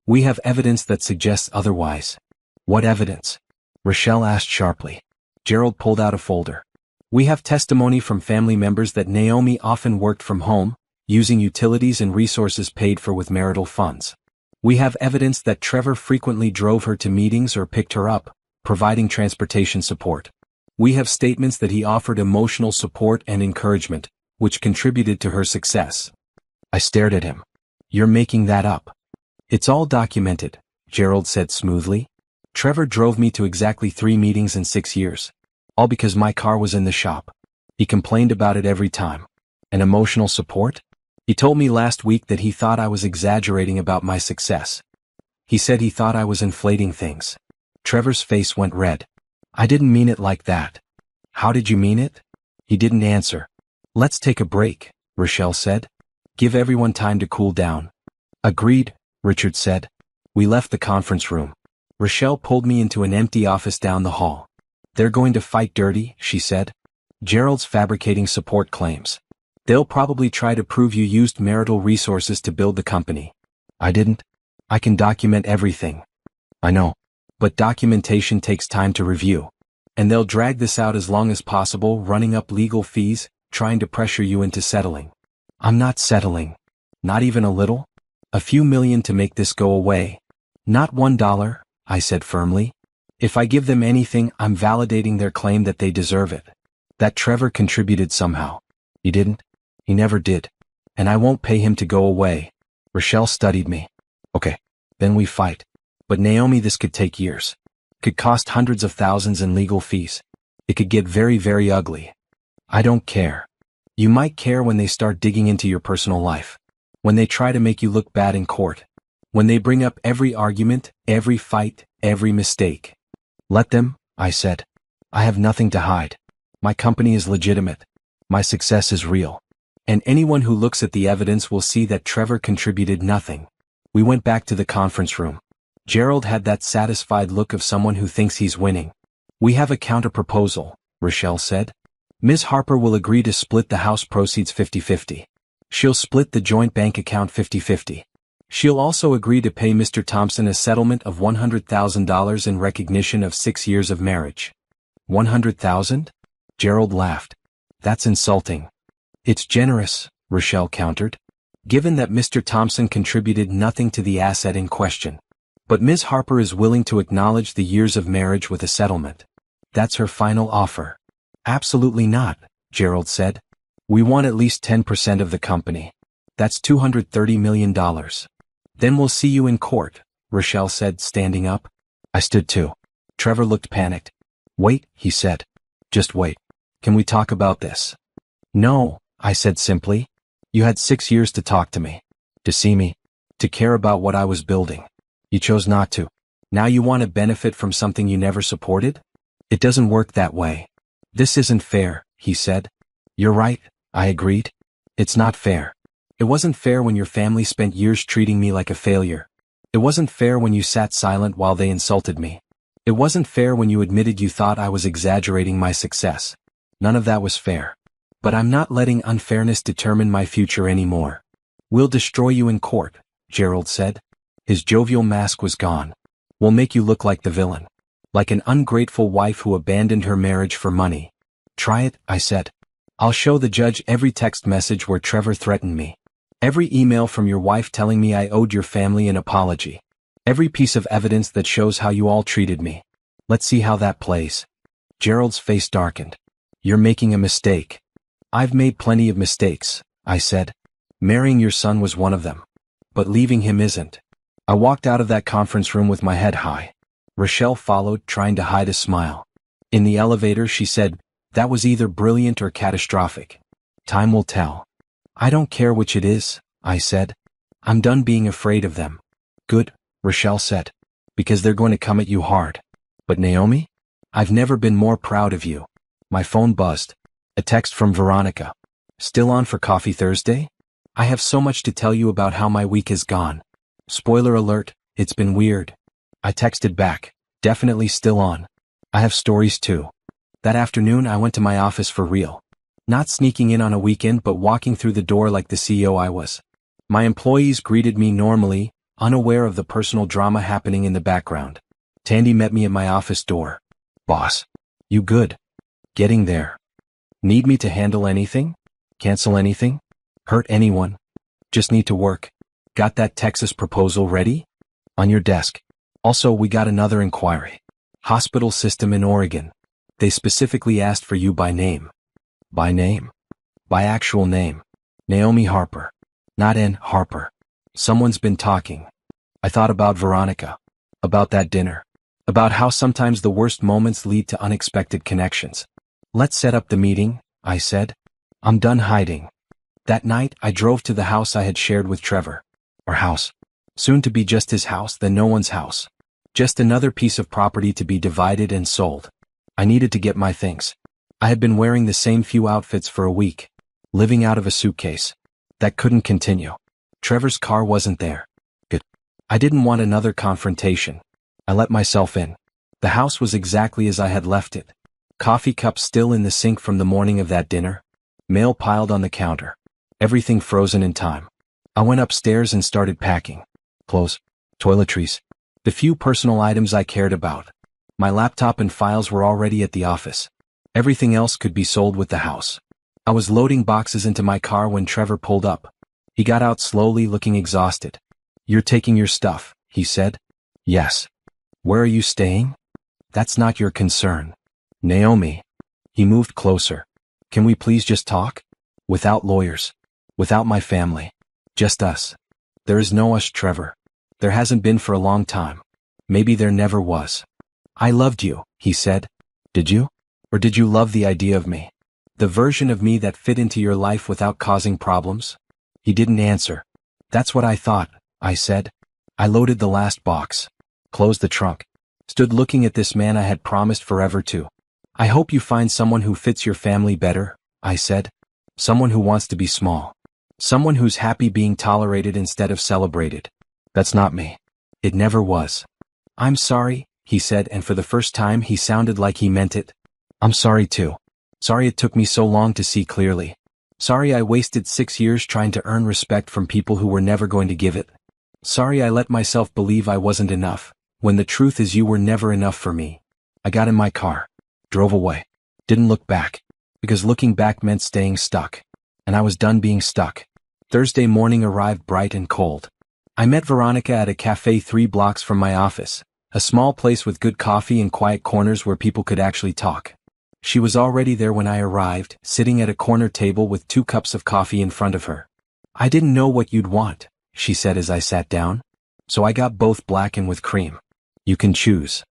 We have evidence that suggests otherwise. What evidence? Rochelle asked sharply. Gerald pulled out a folder. We have testimony from family members that Naomi often worked from home, using utilities and resources paid for with marital funds. We have evidence that Trevor frequently drove her to meetings or picked her up, providing transportation support. We have statements that he offered emotional support and encouragement, which contributed to her success. I stared at him. You're making that up. It's all documented, Gerald said smoothly. Trevor drove me to exactly 3 meetings in 6 years. All because my car was in the shop. He complained about it every time. And emotional support? He told me last week that he thought I was exaggerating about my success. He said he thought I was inflating things. Trevor's face went red. I didn't mean it like that. How did you mean it? He didn't answer. Let's take a break, Rochelle said. Give everyone time to cool down. Agreed, Richard said. We left the conference room. Rochelle pulled me into an empty office down the hall. They're going to fight dirty, she said. Gerald's fabricating support claims. They'll probably try to prove you used marital resources to build the company. I didn't. I can document everything. I know. But documentation takes time to review. And they'll drag this out as long as possible, running up legal fees, trying to pressure you into settling. I'm not settling. Not even a little. A few million to make this go away. Not $1, I said firmly. If I give them anything, I'm validating their claim that they deserve it. That Trevor contributed somehow. He didn't. He never did. And I won't pay him to go away. Rochelle studied me. Okay. Then we fight. But Naomi, this could take years. Could cost hundreds of thousands in legal fees. It could get very, very ugly. I don't care. You might care when they start digging into your personal life. When they try to make you look bad in court. When they bring up every argument, every fight, every mistake. Let them, I said. I have nothing to hide. My company is legitimate. My success is real. And anyone who looks at the evidence will see that Trevor contributed nothing. We went back to the conference room. Gerald had that satisfied look of someone who thinks he's winning. We have a counter-proposal, Rochelle said. Ms. Harper will agree to split the house proceeds 50-50. She'll split the joint bank account 50-50. She'll also agree to pay Mr. Thompson a settlement of $100,000 in recognition of 6 years of marriage. 100,000? Gerald laughed. That's insulting. It's generous, Rochelle countered, given that Mr. Thompson contributed nothing to the asset in question. But Ms. Harper is willing to acknowledge the years of marriage with a settlement. That's her final offer. Absolutely not, Gerald said. We want at least 10% of the company. That's $230 million. Then we'll see you in court, Rochelle said, standing up. I stood too. Trevor looked panicked. Wait, he said. Just wait. Can we talk about this? No, I said simply. You had 6 years to talk to me. To see me. To care about what I was building. You chose not to. Now you want to benefit from something you never supported? It doesn't work that way. This isn't fair, he said. You're right, I agreed. It's not fair. It wasn't fair when your family spent years treating me like a failure. It wasn't fair when you sat silent while they insulted me. It wasn't fair when you admitted you thought I was exaggerating my success. None of that was fair. But I'm not letting unfairness determine my future anymore. We'll destroy you in court, Gerald said. His jovial mask was gone. We'll make you look like the villain. Like an ungrateful wife who abandoned her marriage for money. Try it, I said. I'll show the judge every text message where Trevor threatened me. Every email from your wife telling me I owed your family an apology. Every piece of evidence that shows how you all treated me. Let's see how that plays. Gerald's face darkened. You're making a mistake. I've made plenty of mistakes, I said. Marrying your son was one of them. But leaving him isn't. I walked out of that conference room with my head high. Rochelle followed, trying to hide a smile. In the elevator, she said, that was either brilliant or catastrophic. Time will tell. I don't care which it is, I said. I'm done being afraid of them. Good, Rochelle said. Because they're going to come at you hard. But Naomi? I've never been more proud of you. My phone buzzed. A text from Veronica. Still on for coffee Thursday? I have so much to tell you about how my week has gone. Spoiler alert, it's been weird. I texted back. Definitely still on. I have stories too. That afternoon I went to my office for real. Not sneaking in on a weekend but walking through the door like the CEO I was. My employees greeted me normally, unaware of the personal drama happening in the background. Tandy met me at my office door. Boss. You good? Getting there. Need me to handle anything? Cancel anything? Hurt anyone? Just need to work. Got that Texas proposal ready? On your desk. Also, we got another inquiry. Hospital system in Oregon. They specifically asked for you by name. By name? By actual name. Naomi Harper. Not Ann Harper. Someone's been talking. I thought about Veronica. About that dinner. About how sometimes the worst moments lead to unexpected connections. Let's set up the meeting, I said. I'm done hiding. That night, I drove to the house I had shared with Trevor. Our house. Soon to be just his house, then no one's house. Just another piece of property to be divided and sold. I needed to get my things. I had been wearing the same few outfits for a week. Living out of a suitcase. That couldn't continue. Trevor's car wasn't there. Good. I didn't want another confrontation. I let myself in. The house was exactly as I had left it. Coffee cups still in the sink from the morning of that dinner. Mail piled on the counter. Everything frozen in time. I went upstairs and started packing. Clothes. Toiletries. The few personal items I cared about. My laptop and files were already at the office. Everything else could be sold with the house. I was loading boxes into my car when Trevor pulled up. He got out slowly, looking exhausted. You're taking your stuff, he said. Yes. Where are you staying? That's not your concern. Naomi. He moved closer. Can we please just talk? Without lawyers. Without my family. Just us. There is no us, Trevor. There hasn't been for a long time. Maybe there never was. I loved you, he said. Did you? Or did you love the idea of me? The version of me that fit into your life without causing problems? He didn't answer. That's what I thought, I said. I loaded the last box, closed the trunk, stood looking at this man I had promised forever to. I hope you find someone who fits your family better, I said. Someone who wants to be small. Someone who's happy being tolerated instead of celebrated. That's not me. It never was. I'm sorry, he said, and for the first time he sounded like he meant it. I'm sorry too. Sorry it took me so long to see clearly. Sorry I wasted 6 years trying to earn respect from people who were never going to give it. Sorry I let myself believe I wasn't enough, when the truth is you were never enough for me. I got in my car, drove away, didn't look back, because looking back meant staying stuck. And I was done being stuck. Thursday morning arrived bright and cold. I met Veronica at a cafe 3 blocks from my office, a small place with good coffee and quiet corners where people could actually talk. She was already there when I arrived, sitting at a corner table with 2 cups of coffee in front of her. I didn't know what you'd want, she said as I sat down. So I got both black and with cream. You can choose.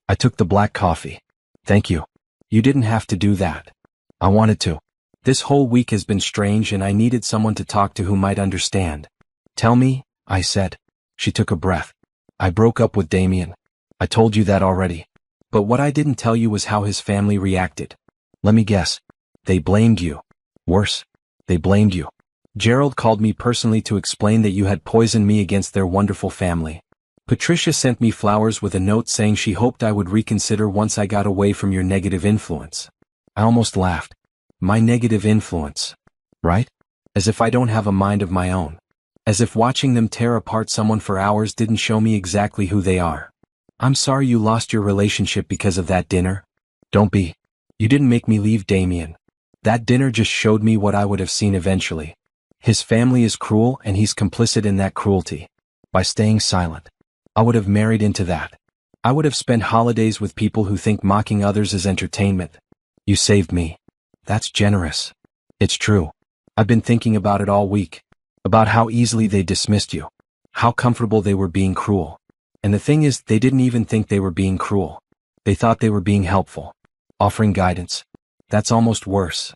I took the black coffee. Thank you. You didn't have to do that. I wanted to. This whole week has been strange and I needed someone to talk to who might understand. Tell me, I said. She took a breath. I broke up with Damien. I told you that already. But what I didn't tell you was how his family reacted. Let me guess. They blamed you. Worse. They blamed you. Gerald called me personally to explain that you had poisoned me against their wonderful family. Patricia sent me flowers with a note saying she hoped I would reconsider once I got away from your negative influence. I almost laughed. My negative influence. Right? As if I don't have a mind of my own. As if watching them tear apart someone for hours didn't show me exactly who they are. I'm sorry you lost your relationship because of that dinner. Don't be. You didn't make me leave Damien. That dinner just showed me what I would have seen eventually. His family is cruel and he's complicit in that cruelty. By staying silent. I would have married into that. I would have spent holidays with people who think mocking others is entertainment. You saved me. That's generous. It's true. I've been thinking about it all week. About how easily they dismissed you. How comfortable they were being cruel. And the thing is, they didn't even think they were being cruel. They thought they were being helpful. Offering guidance. That's almost worse.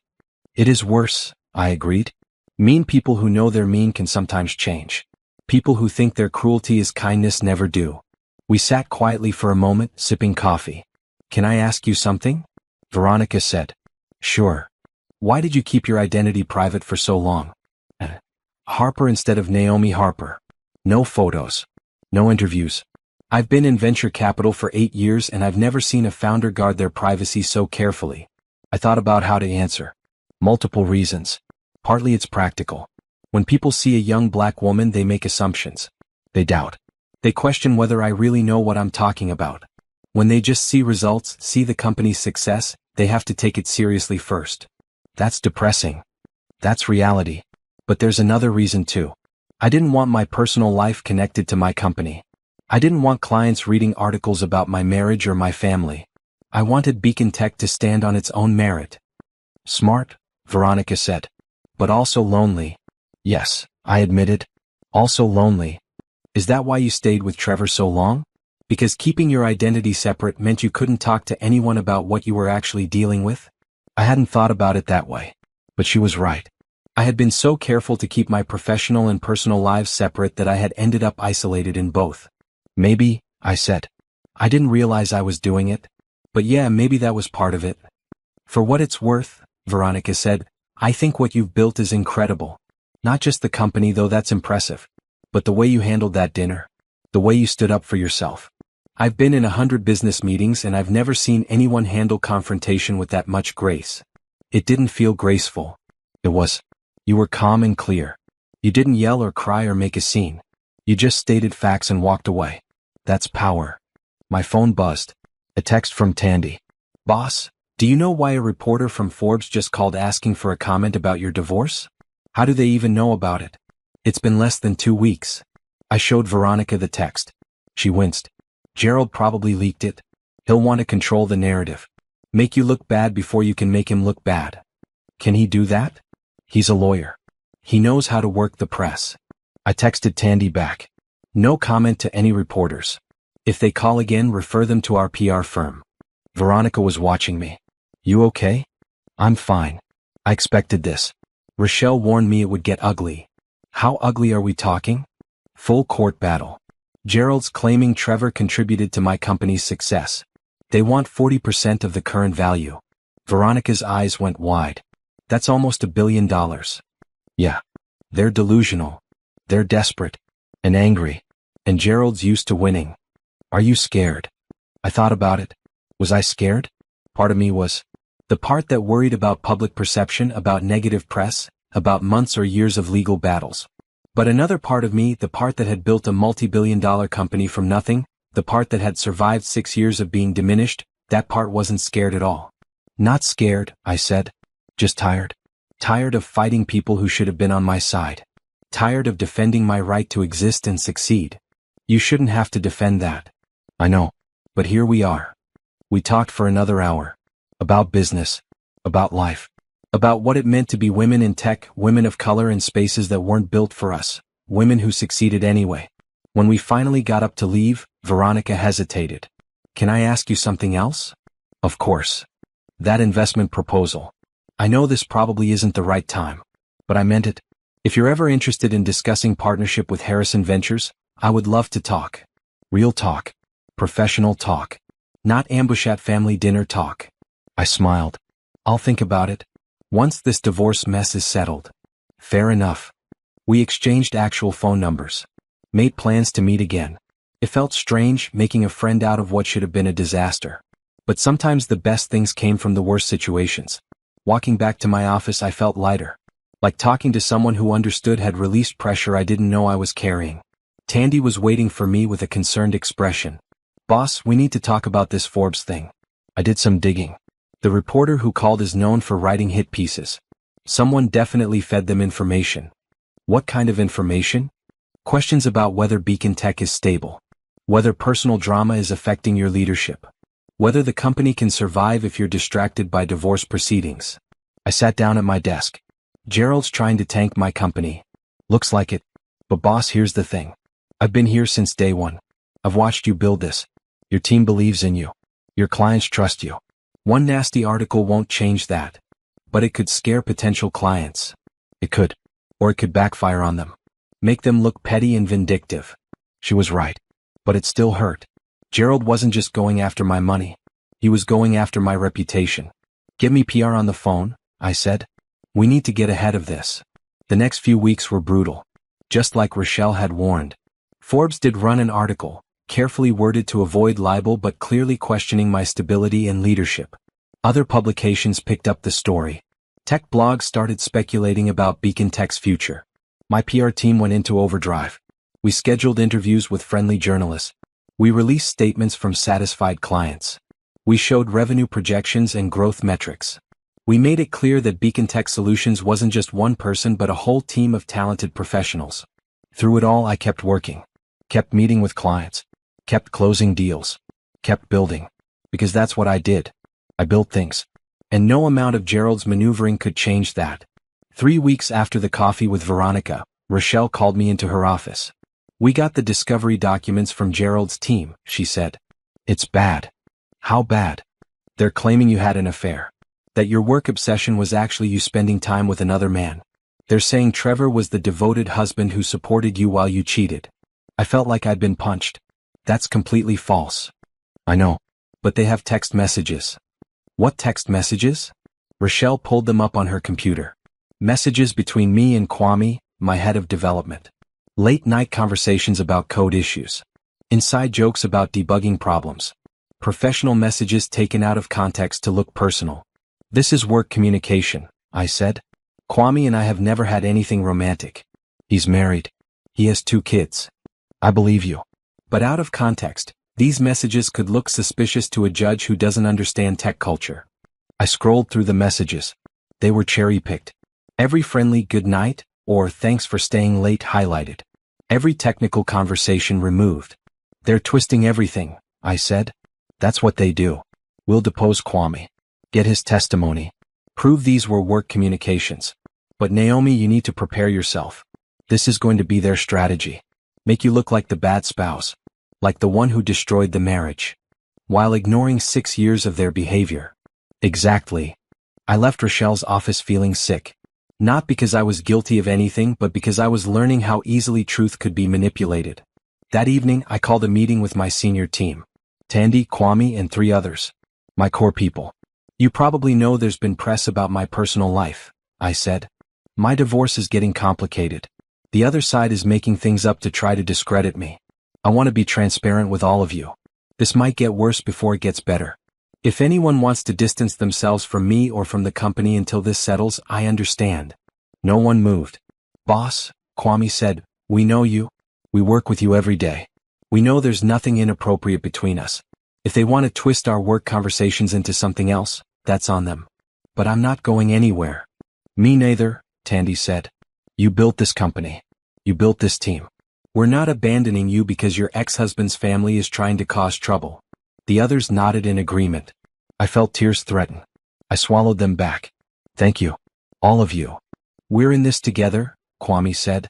It is worse, I agreed. Mean people who know they're mean can sometimes change. People who think their cruelty is kindness never do. We sat quietly for a moment, sipping coffee. Can I ask you something? Veronica said. Sure. Why did you keep your identity private for so long? Harper instead of Naomi Harper. No photos. No interviews. I've been in venture capital for 8 years and I've never seen a founder guard their privacy so carefully. I thought about how to answer. Multiple reasons. Partly it's practical. When people see a young black woman, they make assumptions. They doubt. They question whether I really know what I'm talking about. When they just see results, see the company's success, they have to take it seriously first. That's depressing. That's reality. But there's another reason too. I didn't want my personal life connected to my company. I didn't want clients reading articles about my marriage or my family. I wanted Beacon Tech to stand on its own merit. Smart, Veronica said. But also lonely. Yes, I admitted. Also lonely. Is that why you stayed with Trevor so long? Because keeping your identity separate meant you couldn't talk to anyone about what you were actually dealing with? I hadn't thought about it that way. But she was right. I had been so careful to keep my professional and personal lives separate that I had ended up isolated in both. Maybe, I said. I didn't realize I was doing it. But yeah, maybe that was part of it. For what it's worth, Veronica said, I think what you've built is incredible. Not just the company, though that's impressive. But the way you handled that dinner. The way you stood up for yourself. I've been in 100 business meetings and I've never seen anyone handle confrontation with that much grace. It didn't feel graceful. It was. You were calm and clear. You didn't yell or cry or make a scene. You just stated facts and walked away. That's power. My phone buzzed. A text from Tandy. Boss, do you know why a reporter from Forbes just called asking for a comment about your divorce? How do they even know about it? It's been less than 2 weeks. I showed Veronica the text. She winced. Gerald probably leaked it. He'll want to control the narrative. Make you look bad before you can make him look bad. Can he do that? He's a lawyer. He knows how to work the press. I texted Tandy back. No comment to any reporters. If they call again, refer them to our PR firm. Veronica was watching me. You okay? I'm fine. I expected this. Rochelle warned me it would get ugly. How ugly are we talking? Full court battle. Gerald's claiming Trevor contributed to my company's success. They want 40% of the current value. Veronica's eyes went wide. That's almost $1 billion. Yeah. They're delusional. They're desperate. And angry. And Gerald's used to winning. Are you scared? I thought about it. Was I scared? Part of me was. The part that worried about public perception, about negative press, about months or years of legal battles. But another part of me, the part that had built a multi-billion-dollar company from nothing, the part that had survived 6 years of being diminished, that part wasn't scared at all. Not scared, I said. Just tired. Tired of fighting people who should have been on my side. Tired of defending my right to exist and succeed. You shouldn't have to defend that. I know. But here we are. We talked for another hour. About business. About life. About what it meant to be women in tech, women of color in spaces that weren't built for us, women who succeeded anyway. When we finally got up to leave, Veronica hesitated. Can I ask you something else? Of course. That investment proposal. I know this probably isn't the right time. But I meant it. If you're ever interested in discussing partnership with Harrison Ventures, I would love to talk. Real talk. Professional talk. Not ambush at family dinner talk. I smiled. I'll think about it. Once this divorce mess is settled. Fair enough. We exchanged actual phone numbers. Made plans to meet again. It felt strange making a friend out of what should have been a disaster. But sometimes the best things came from the worst situations. Walking back to my office, I felt lighter. Like talking to someone who understood, had released pressure I didn't know I was carrying. Tandy was waiting for me with a concerned expression. Boss, we need to talk about this Forbes thing. I did some digging. The reporter who called is known for writing hit pieces. Someone definitely fed them information. What kind of information? Questions about whether Beacon Tech is stable. Whether personal drama is affecting your leadership. Whether the company can survive if you're distracted by divorce proceedings. I sat down at my desk. Gerald's trying to tank my company. Looks like it. But boss, here's the thing. I've been here since day one. I've watched you build this. Your team believes in you. Your clients trust you. One nasty article won't change that. But it could scare potential clients. It could. Or it could backfire on them. Make them look petty and vindictive. She was right. But it still hurt. Gerald wasn't just going after my money. He was going after my reputation. Get me PR on the phone, I said. We need to get ahead of this. The next few weeks were brutal. Just like Rochelle had warned. Forbes did run an article, carefully worded to avoid libel but clearly questioning my stability and leadership. Other publications picked up the story. Tech blogs started speculating about Beacon Tech's future. My PR team went into overdrive. We scheduled interviews with friendly journalists. We released statements from satisfied clients. We showed revenue projections and growth metrics. We made it clear that Beacon Tech Solutions wasn't just one person but a whole team of talented professionals. Through it all, I kept working. Kept meeting with clients. Kept closing deals. Kept building. Because that's what I did. I built things. And no amount of Gerald's maneuvering could change that. 3 weeks after the coffee with Veronica, Rochelle called me into her office. We got the discovery documents from Gerald's team, she said. It's bad. How bad? They're claiming you had an affair. That your work obsession was actually you spending time with another man. They're saying Trevor was the devoted husband who supported you while you cheated. I felt like I'd been punched. That's completely false. I know. But they have text messages. What text messages? Rochelle pulled them up on her computer. Messages between me and Kwame, my head of development. Late-night conversations about code issues. Inside jokes about debugging problems. Professional messages taken out of context to look personal. This is work communication, I said. Kwame and I have never had anything romantic. He's married. He has 2 kids. I believe you. But out of context, these messages could look suspicious to a judge who doesn't understand tech culture. I scrolled through the messages. They were cherry-picked. Every friendly good night, or thanks for staying late highlighted. Every technical conversation removed. They're twisting everything, I said. That's what they do. We'll depose Kwame. Get his testimony. Prove these were work communications. But Naomi, you need to prepare yourself. This is going to be their strategy. Make you look like the bad spouse. Like the one who destroyed the marriage. While ignoring 6 years of their behavior. Exactly. I left Rochelle's office feeling sick. Not because I was guilty of anything but because I was learning how easily truth could be manipulated. That evening, I called a meeting with my senior team. Tandy, Kwame, and 3 others. My core people. You probably know there's been press about my personal life, I said. My divorce is getting complicated. The other side is making things up to try to discredit me. I want to be transparent with all of you. This might get worse before it gets better. If anyone wants to distance themselves from me or from the company until this settles, I understand. No one moved. Boss, Kwame said, we know you. We work with you every day. We know there's nothing inappropriate between us. If they want to twist our work conversations into something else, that's on them. But I'm not going anywhere. Me neither, Tandy said. You built this company. You built this team. We're not abandoning you because your ex-husband's family is trying to cause trouble. The others nodded in agreement. I felt tears threaten. I swallowed them back. Thank you. All of you. We're in this together, Kwame said.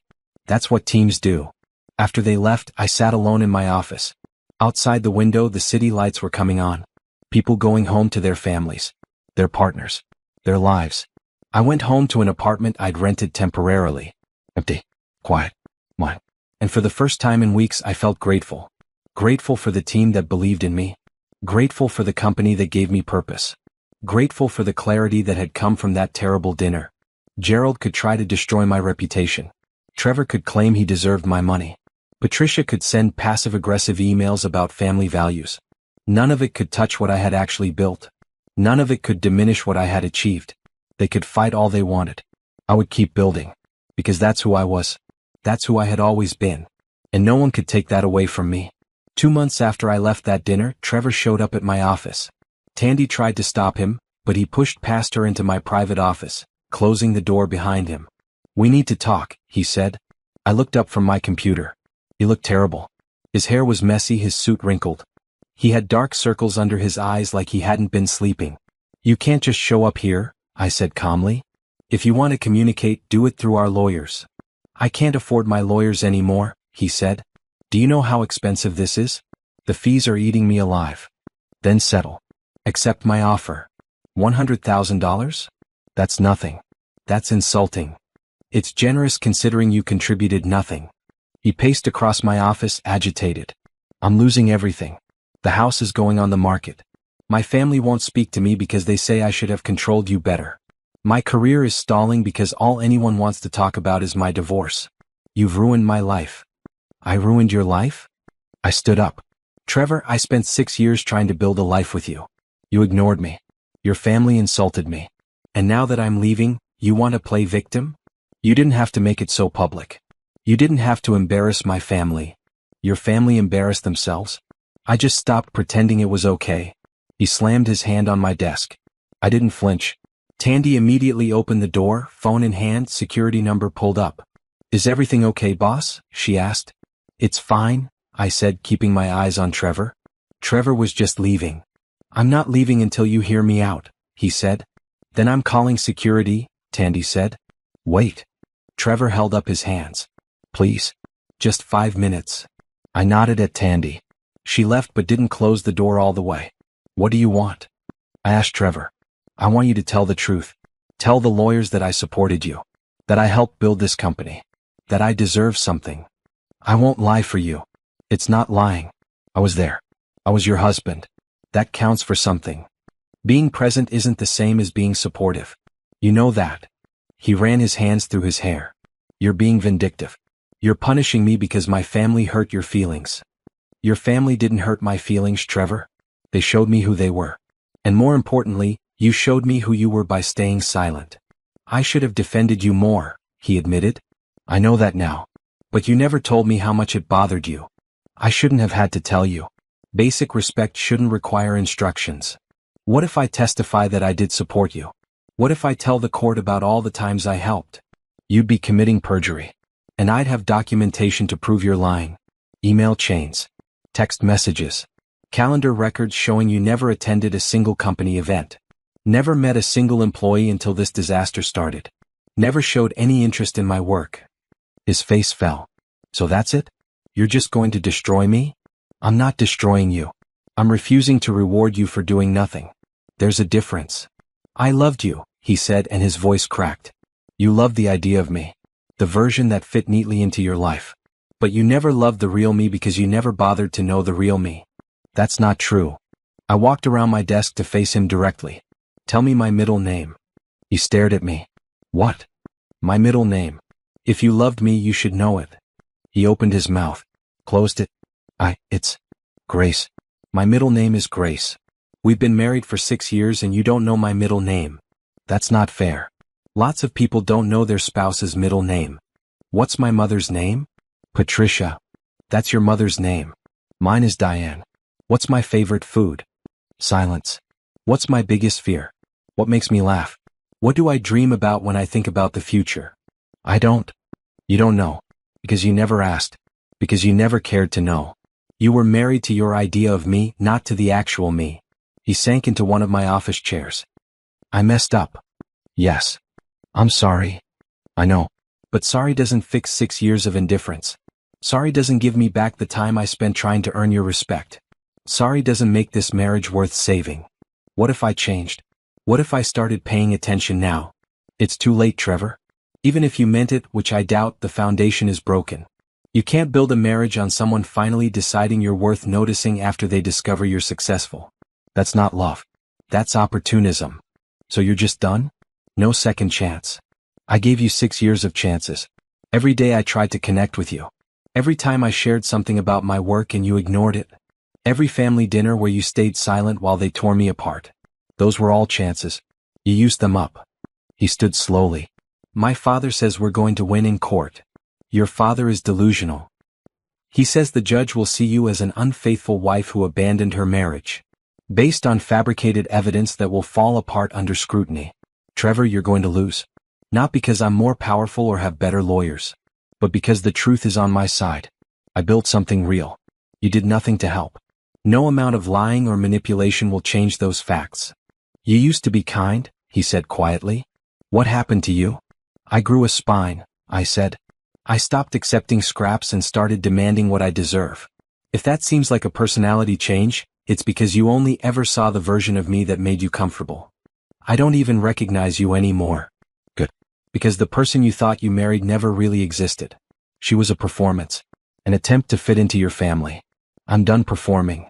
That's what teams do. After they left, I sat alone in my office. Outside the window, the city lights were coming on. People going home to their families, their partners, their lives. I went home to an apartment I'd rented temporarily. Empty. Quiet. Mine. And for the first time in weeks, I felt grateful. Grateful for the team that believed in me. Grateful for the company that gave me purpose. Grateful for the clarity that had come from that terrible dinner. Gerald could try to destroy my reputation. Trevor could claim he deserved my money. Patricia could send passive-aggressive emails about family values. None of it could touch what I had actually built. None of it could diminish what I had achieved. They could fight all they wanted. I would keep building. Because that's who I was. That's who I had always been. And no one could take that away from me. 2 months after I left that dinner, Trevor showed up at my office. Tandy tried to stop him, but he pushed past her into my private office, closing the door behind him. We need to talk, he said. I looked up from my computer. He looked terrible. His hair was messy, his suit wrinkled. He had dark circles under his eyes like he hadn't been sleeping. You can't just show up here, I said calmly. If you want to communicate, do it through our lawyers. I can't afford my lawyers anymore, he said. Do you know how expensive this is? The fees are eating me alive. Then settle. Accept my offer. $100,000? That's nothing. That's insulting. It's generous considering you contributed nothing. He paced across my office, agitated. I'm losing everything. The house is going on the market. My family won't speak to me because they say I should have controlled you better. My career is stalling because all anyone wants to talk about is my divorce. You've ruined my life. I ruined your life? I stood up. Trevor, I spent 6 years trying to build a life with you. You ignored me. Your family insulted me. And now that I'm leaving, you want to play victim? You didn't have to make it so public. You didn't have to embarrass my family. Your family embarrassed themselves. I just stopped pretending it was okay. He slammed his hand on my desk. I didn't flinch. Tandy immediately opened the door, phone in hand, security number pulled up. Is everything okay, boss? She asked. It's fine, I said, keeping my eyes on Trevor. Trevor was just leaving. I'm not leaving until you hear me out, he said. Then I'm calling security, Tandy said. Wait. Trevor held up his hands. Please. Just 5 minutes. I nodded at Tandy. She left but didn't close the door all the way. What do you want? I asked Trevor. I want you to tell the truth. Tell the lawyers that I supported you. That I helped build this company. That I deserve something. I won't lie for you. It's not lying. I was there. I was your husband. That counts for something. Being present isn't the same as being supportive. You know that. He ran his hands through his hair. You're being vindictive. You're punishing me because my family hurt your feelings. Your family didn't hurt my feelings, Trevor. They showed me who they were. And more importantly, you showed me who you were by staying silent. I should have defended you more, he admitted. I know that now. But you never told me how much it bothered you. I shouldn't have had to tell you. Basic respect shouldn't require instructions. What if I testify that I did support you? What if I tell the court about all the times I helped? You'd be committing perjury. And I'd have documentation to prove you're lying. Email chains. Text messages. Calendar records showing you never attended a single company event. Never met a single employee until this disaster started. Never showed any interest in my work. His face fell. So that's it? You're just going to destroy me? I'm not destroying you. I'm refusing to reward you for doing nothing. There's a difference. I loved you, he said, and his voice cracked. You loved the idea of me. The version that fit neatly into your life. But you never loved the real me because you never bothered to know the real me. That's not true. I walked around my desk to face him directly. Tell me my middle name. He stared at me. What? My middle name. If you loved me, you should know it. He opened his mouth, closed it. It's Grace. My middle name is Grace. We've been married for 6 years and you don't know my middle name. That's not fair. Lots of people don't know their spouse's middle name. What's my mother's name? Patricia. That's your mother's name. Mine is Diane. What's my favorite food? Silence. What's my biggest fear? What makes me laugh? What do I dream about when I think about the future? I don't. You don't know. Because you never asked. Because you never cared to know. You were married to your idea of me, not to the actual me. He sank into one of my office chairs. I messed up. Yes. I'm sorry. I know. But sorry doesn't fix 6 years of indifference. Sorry doesn't give me back the time I spent trying to earn your respect. Sorry doesn't make this marriage worth saving. What if I changed? What if I started paying attention now? It's too late, Trevor. Even if you meant it, which I doubt, the foundation is broken. You can't build a marriage on someone finally deciding you're worth noticing after they discover you're successful. That's not love. That's opportunism. So you're just done? No second chance. I gave you 6 years of chances. Every day I tried to connect with you. Every time I shared something about my work and you ignored it. Every family dinner where you stayed silent while they tore me apart. Those were all chances. You used them up. He stood slowly. My father says we're going to win in court. Your father is delusional. He says the judge will see you as an unfaithful wife who abandoned her marriage. Based on fabricated evidence that will fall apart under scrutiny. Trevor, you're going to lose. Not because I'm more powerful or have better lawyers. But because the truth is on my side. I built something real. You did nothing to help. No amount of lying or manipulation will change those facts. You used to be kind, he said quietly. What happened to you? I grew a spine, I said. I stopped accepting scraps and started demanding what I deserve. If that seems like a personality change, it's because you only ever saw the version of me that made you comfortable. I don't even recognize you anymore. Good. Because the person you thought you married never really existed. She was a performance. An attempt to fit into your family. I'm done performing.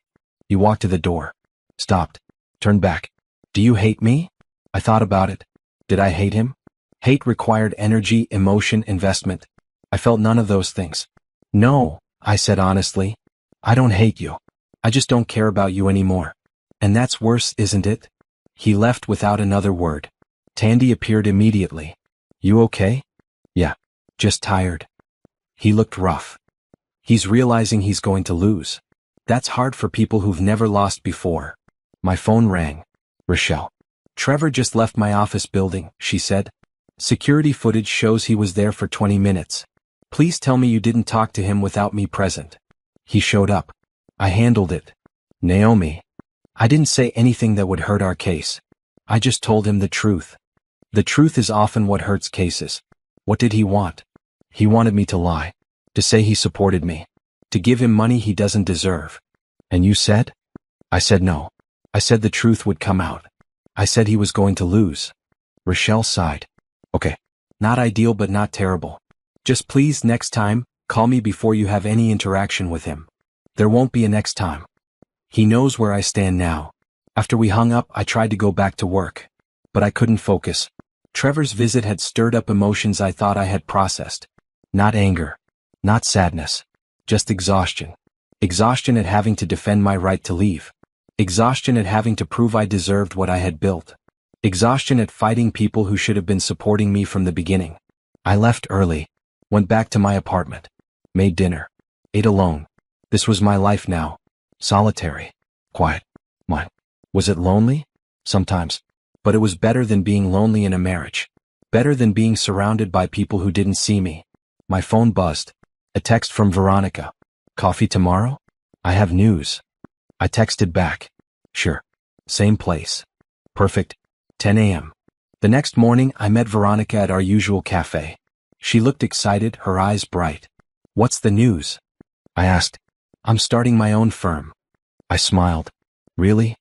He walked to the door. Stopped. Turned back. Do you hate me? I thought about it. Did I hate him? Hate required energy, emotion, investment. I felt none of those things. No, I said honestly. I don't hate you. I just don't care about you anymore. And that's worse, isn't it? He left without another word. Tandy appeared immediately. You okay? Yeah. Just tired. He looked rough. He's realizing he's going to lose. That's hard for people who've never lost before. My phone rang. Rochelle. Trevor just left my office building, she said. Security footage shows he was there for 20 minutes. Please tell me you didn't talk to him without me present. He showed up. I handled it. Naomi. I didn't say anything that would hurt our case. I just told him the truth. The truth is often what hurts cases. What did he want? He wanted me to lie. To say he supported me. To give him money he doesn't deserve. And you said? I said no. I said the truth would come out. I said he was going to lose. Rochelle sighed. Okay. Not ideal but not terrible. Just please next time, call me before you have any interaction with him. There won't be a next time. He knows where I stand now. After we hung up, I tried to go back to work. But I couldn't focus. Trevor's visit had stirred up emotions I thought I had processed. Not anger. Not sadness. Just exhaustion. Exhaustion at having to defend my right to leave. Exhaustion at having to prove I deserved what I had built. Exhaustion at fighting people who should have been supporting me from the beginning. I left early. Went back to my apartment. Made dinner. Ate alone. This was my life now. Solitary. Quiet. Mine. Was it lonely? Sometimes. But it was better than being lonely in a marriage. Better than being surrounded by people who didn't see me. My phone buzzed. A text from Veronica. Coffee tomorrow? I have news. I texted back. Sure. Same place. Perfect. 10 a.m. The next morning I met Veronica at our usual cafe. She looked excited, her eyes bright. What's the news? I asked. I'm starting my own firm. I smiled. Really?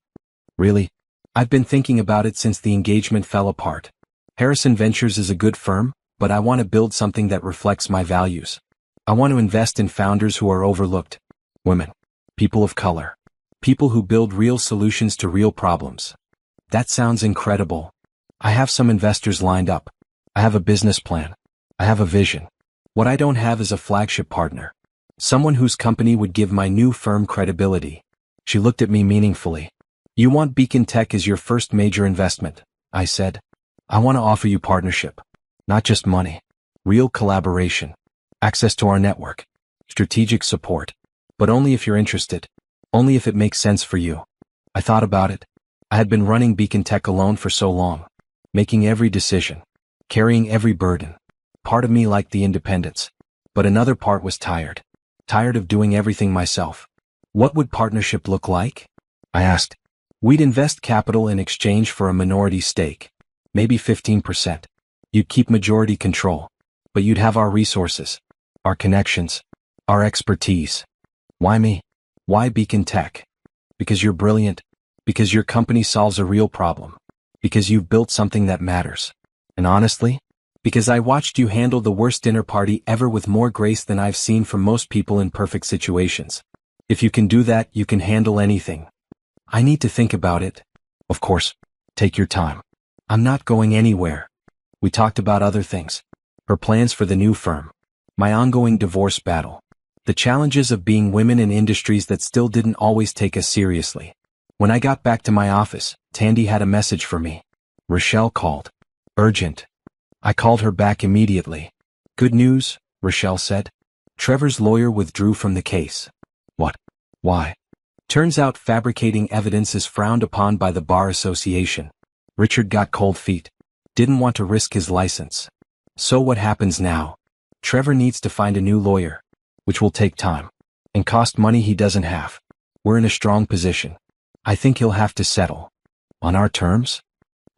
Really? I've been thinking about it since the engagement fell apart. Harrison Ventures is a good firm, but I want to build something that reflects my values. I want to invest in founders who are overlooked. Women. People of color. People who build real solutions to real problems. That sounds incredible. I have some investors lined up. I have a business plan. I have a vision. What I don't have is a flagship partner. Someone whose company would give my new firm credibility. She looked at me meaningfully. You want Beacon Tech as your first major investment, I said. I want to offer you partnership. Not just money. Real collaboration. Access to our network. Strategic support. But only if you're interested. Only if it makes sense for you. I thought about it. I had been running Beacon Tech alone for so long. Making every decision. Carrying every burden. Part of me liked the independence. But another part was tired. Tired of doing everything myself. What would partnership look like? I asked. We'd invest capital in exchange for a minority stake. Maybe 15%. You'd keep majority control. But you'd have our resources. Our connections. Our expertise. Why me? Why Beacon Tech? Because you're brilliant. Because your company solves a real problem. Because you've built something that matters. And honestly, because I watched you handle the worst dinner party ever with more grace than I've seen from most people in perfect situations. If you can do that, you can handle anything. I need to think about it. Of course, take your time. I'm not going anywhere. We talked about other things. Her plans for the new firm. My ongoing divorce battle. The challenges of being women in industries that still didn't always take us seriously. When I got back to my office, Tandy had a message for me. Rochelle called. Urgent. I called her back immediately. Good news, Rochelle said. Trevor's lawyer withdrew from the case. What? Why? Turns out fabricating evidence is frowned upon by the Bar Association. Richard got cold feet. Didn't want to risk his license. So what happens now? Trevor needs to find a new lawyer, which will take time, and cost money he doesn't have. We're in a strong position. I think he'll have to settle. On our terms?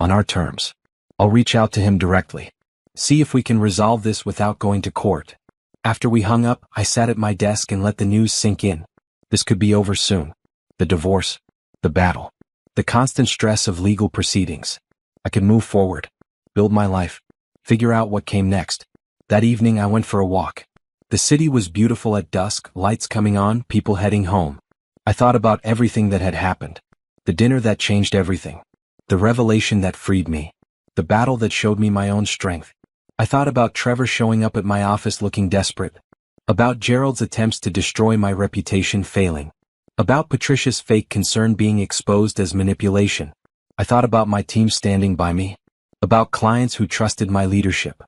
On our terms. I'll reach out to him directly. See if we can resolve this without going to court. After we hung up, I sat at my desk and let the news sink in. This could be over soon. The divorce. The battle. The constant stress of legal proceedings. I could move forward. Build my life. Figure out what came next. That evening I went for a walk. The city was beautiful at dusk, lights coming on, people heading home. I thought about everything that had happened. The dinner that changed everything. The revelation that freed me. The battle that showed me my own strength. I thought about Trevor showing up at my office looking desperate. About Gerald's attempts to destroy my reputation failing. About Patricia's fake concern being exposed as manipulation. I thought about my team standing by me. About clients who trusted my leadership.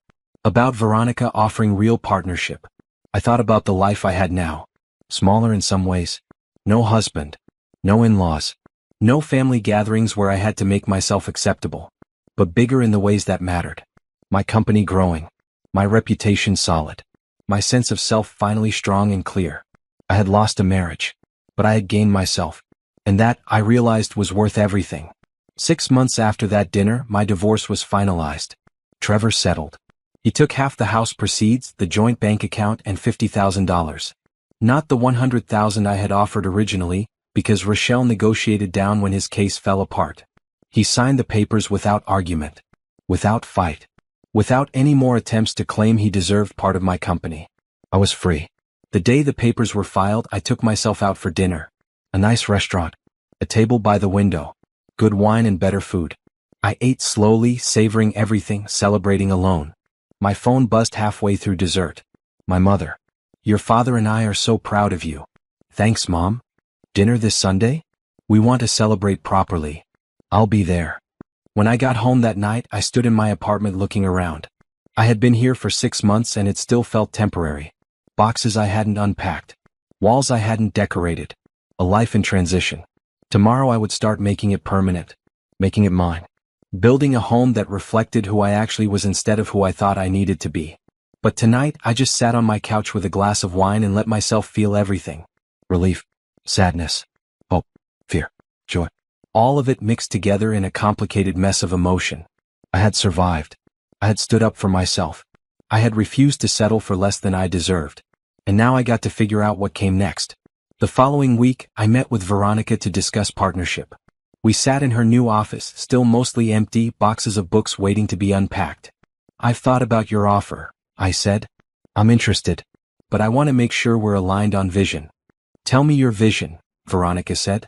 About Veronica offering real partnership. I thought about the life I had now. Smaller in some ways. No husband. No in-laws. No family gatherings where I had to make myself acceptable. But bigger in the ways that mattered. My company growing. My reputation solid. My sense of self finally strong and clear. I had lost a marriage. But I had gained myself. And that, I realized, was worth everything. 6 months after that dinner, my divorce was finalized. Trevor settled. He took half the house proceeds, the joint bank account, and $50,000. Not the $100,000 I had offered originally, because Rochelle negotiated down when his case fell apart. He signed the papers without argument. Without fight. Without any more attempts to claim he deserved part of my company. I was free. The day the papers were filed, I took myself out for dinner. A nice restaurant. A table by the window. Good wine and better food. I ate slowly, savoring everything, celebrating alone. My phone buzzed halfway through dessert. My mother. Your father and I are so proud of you. Thanks, Mom. Dinner this Sunday? We want to celebrate properly. I'll be there. When I got home that night, I stood in my apartment looking around. I had been here for 6 months and it still felt temporary. Boxes I hadn't unpacked. Walls I hadn't decorated. A life in transition. Tomorrow I would start making it permanent. Making it mine. Building a home that reflected who I actually was instead of who I thought I needed to be. But tonight, I just sat on my couch with a glass of wine and let myself feel everything. Relief. Sadness. Hope. Fear. Joy. All of it mixed together in a complicated mess of emotion. I had survived. I had stood up for myself. I had refused to settle for less than I deserved. And now I got to figure out what came next. The following week, I met with Veronica to discuss partnership. We sat in her new office, still mostly empty, boxes of books waiting to be unpacked. I've thought about your offer, I said. I'm interested. but I want to make sure we're aligned on vision. Tell me your vision, Veronica said.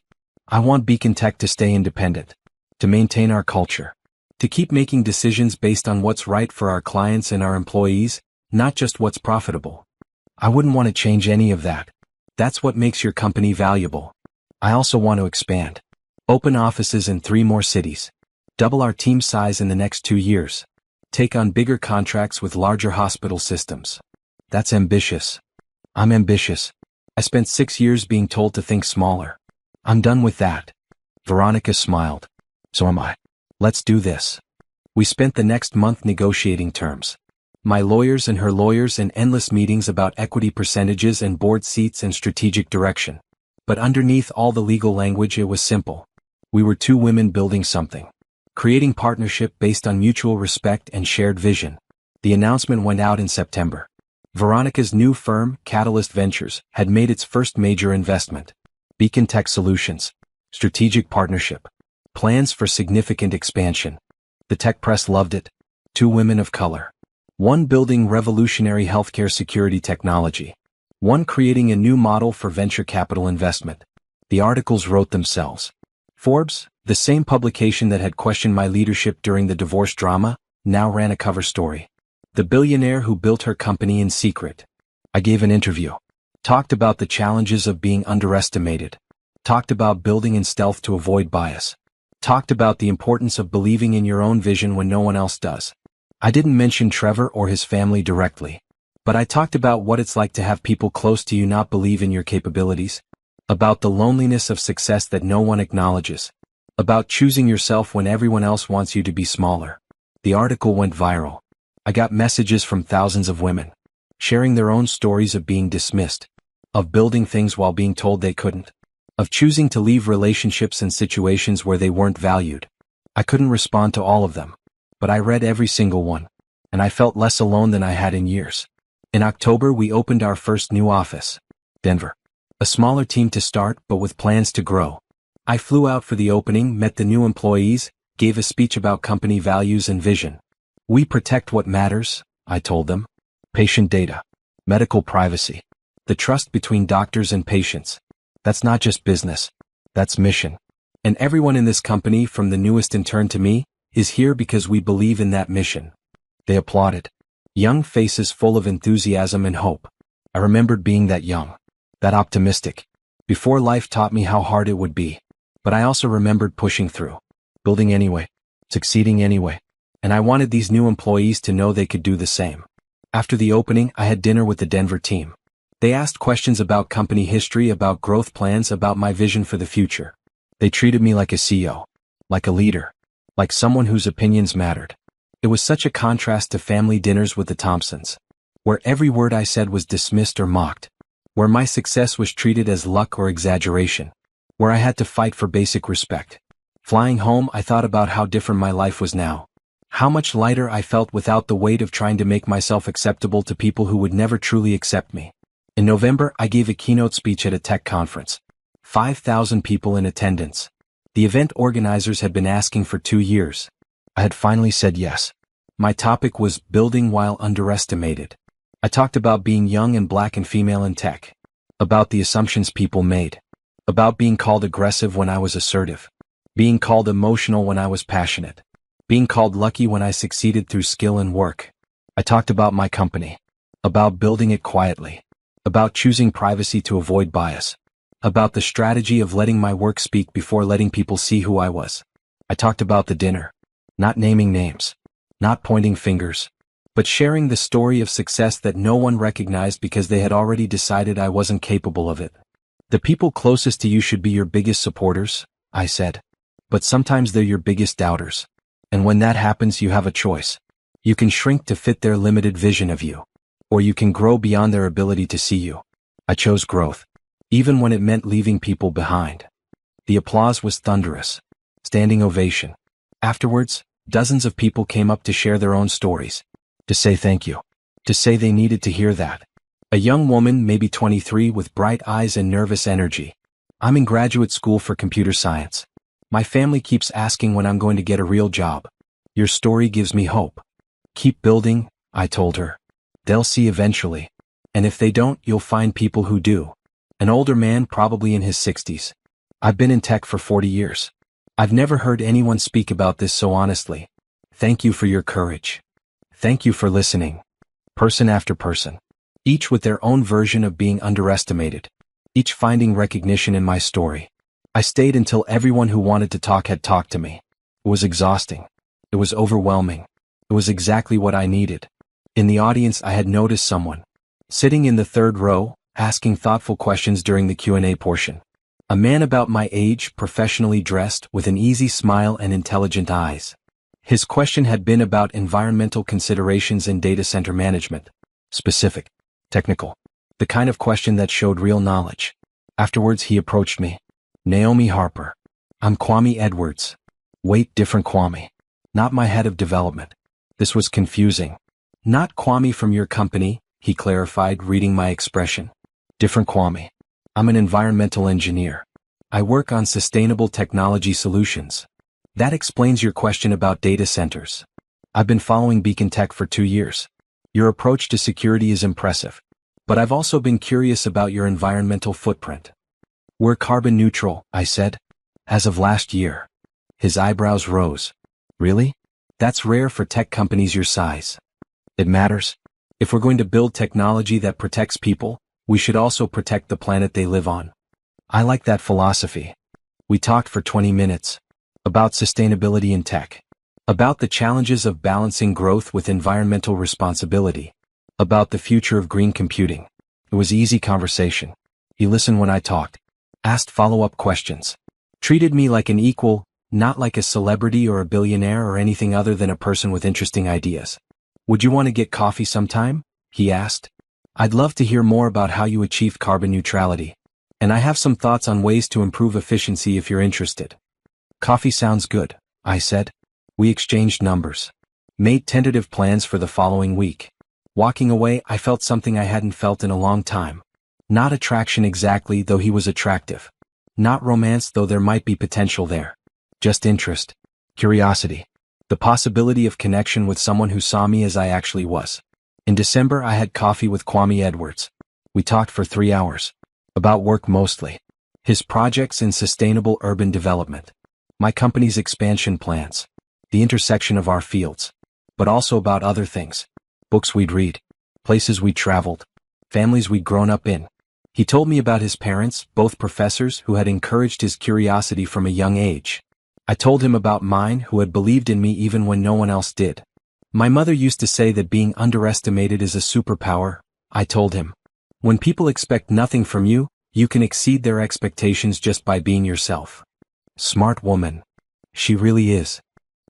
I want Beacon Tech to stay independent, to maintain our culture, to keep making decisions based on what's right for our clients and our employees, not just what's profitable. I wouldn't want to change any of that. That's what makes your company valuable. I also want to expand. Open offices in 3 more cities. Double our team size in the next 2 years. Take on bigger contracts with larger hospital systems. That's ambitious. I'm ambitious. I spent 6 years being told to think smaller. I'm done with that. Veronica smiled. So am I. Let's do this. We spent the next month negotiating terms. My lawyers and her lawyers and endless meetings about equity percentages and board seats and strategic direction. But underneath all the legal language it was simple. We were 2 women building something. Creating partnership based on mutual respect and shared vision. The announcement went out in September. Veronica's new firm, Catalyst Ventures, had made its first major investment. Beacon Tech Solutions. Strategic partnership. Plans for significant expansion. The tech press loved it. 2 women of color. 1 building revolutionary healthcare security technology. 1 creating a new model for venture capital investment. The articles wrote themselves. Forbes, the same publication that had questioned my leadership during the divorce drama, now ran a cover story. The billionaire who built her company in secret. I gave an interview. Talked about the challenges of being underestimated. Talked about building in stealth to avoid bias. Talked about the importance of believing in your own vision when no one else does. I didn't mention Trevor or his family directly. But I talked about what it's like to have people close to you not believe in your capabilities. About the loneliness of success that no one acknowledges. About choosing yourself when everyone else wants you to be smaller. The article went viral. I got messages from thousands of women, sharing their own stories of being dismissed, of building things while being told they couldn't, of choosing to leave relationships and situations where they weren't valued. I couldn't respond to all of them, but I read every single one, and I felt less alone than I had in years. In October, we opened our first new office, Denver. A smaller team to start, but with plans to grow. I flew out for the opening, met the new employees, gave a speech about company values and vision. We protect what matters, I told them. Patient data. Medical privacy. The trust between doctors and patients. That's not just business. That's mission. And everyone in this company, from the newest intern to me, is here because we believe in that mission. They applauded. Young faces full of enthusiasm and hope. I remembered being that young, that optimistic, before life taught me how hard it would be. But I also remembered pushing through, building anyway, succeeding anyway. And I wanted these new employees to know they could do the same. After the opening, I had dinner with the Denver team. They asked questions about company history, about growth plans, about my vision for the future. They treated me like a CEO, like a leader, like someone whose opinions mattered. It was such a contrast to family dinners with the Thompsons, where every word I said was dismissed or mocked, where my success was treated as luck or exaggeration, where I had to fight for basic respect. Flying home, I thought about how different my life was now, how much lighter I felt without the weight of trying to make myself acceptable to people who would never truly accept me. In November, I gave a keynote speech at a tech conference. 5,000 people in attendance. The event organizers had been asking for 2 years. I had finally said yes. My topic was building while underestimated. I talked about being young and black and female in tech. About the assumptions people made. About being called aggressive when I was assertive. Being called emotional when I was passionate. Being called lucky when I succeeded through skill and work. I talked about my company. About building it quietly. About choosing privacy to avoid bias. About the strategy of letting my work speak before letting people see who I was. I talked about the dinner. Not naming names. Not pointing fingers. But sharing the story of success that no one recognized because they had already decided I wasn't capable of it. The people closest to you should be your biggest supporters, I said. But sometimes they're your biggest doubters. And when that happens, you have a choice. You can shrink to fit their limited vision of you. Or you can grow beyond their ability to see you. I chose growth, even when it meant leaving people behind. The applause was thunderous. Standing ovation. Afterwards, dozens of people came up to share their own stories. To say thank you. To say they needed to hear that. A young woman, maybe 23, with bright eyes and nervous energy. I'm in graduate school for computer science. My family keeps asking when I'm going to get a real job. Your story gives me hope. Keep building, I told her. They'll see eventually. And if they don't, you'll find people who do. An older man, probably in his 60s. I've been in tech for 40 years. I've never heard anyone speak about this so honestly. Thank you for your courage. Thank you for listening. Person after person. Each with their own version of being underestimated. Each finding recognition in my story. I stayed until everyone who wanted to talk had talked to me. It was exhausting. It was overwhelming. It was exactly what I needed. In the audience, I had noticed someone. Sitting in the third row, asking thoughtful questions during the Q&A portion. A man about my age, professionally dressed, with an easy smile and intelligent eyes. His question had been about environmental considerations in data center management. Specific. Technical. The kind of question that showed real knowledge. Afterwards he approached me. Naomi Harper. I'm Kwame Edwards. Wait, different Kwame. Not my head of development. This was confusing. Not Kwame from your company, he clarified, reading my expression. Different Kwame. I'm an environmental engineer. I work on sustainable technology solutions. That explains your question about data centers. I've been following Beacon Tech for 2 years. Your approach to security is impressive. But I've also been curious about your environmental footprint. We're carbon neutral, I said. As of last year. His eyebrows rose. Really? That's rare for tech companies your size. It matters. If we're going to build technology that protects people, we should also protect the planet they live on. I like that philosophy. We talked for 20 minutes. About sustainability in tech. About the challenges of balancing growth with environmental responsibility. About the future of green computing. It was easy conversation. He listened when I talked. Asked follow-up questions. Treated me like an equal, not like a celebrity or a billionaire or anything other than a person with interesting ideas. Would you want to get coffee sometime? He asked. I'd love to hear more about how you achieved carbon neutrality. And I have some thoughts on ways to improve efficiency if you're interested. Coffee sounds good, I said. We exchanged numbers. Made tentative plans for the following week. Walking away, I felt something I hadn't felt in a long time. Not attraction exactly, though he was attractive. Not romance, though there might be potential there. Just interest. Curiosity. The possibility of connection with someone who saw me as I actually was. In December, I had coffee with Kwame Edwards. We talked for 3 hours. About work mostly. His projects in sustainable urban development. My company's expansion plans. The intersection of our fields. But also about other things. Books we'd read. Places we'd traveled. Families we'd grown up in. He told me about his parents, both professors who had encouraged his curiosity from a young age. I told him about mine, who had believed in me even when no one else did. My mother used to say that being underestimated is a superpower, I told him. When people expect nothing from you, you can exceed their expectations just by being yourself. Smart woman. She really is.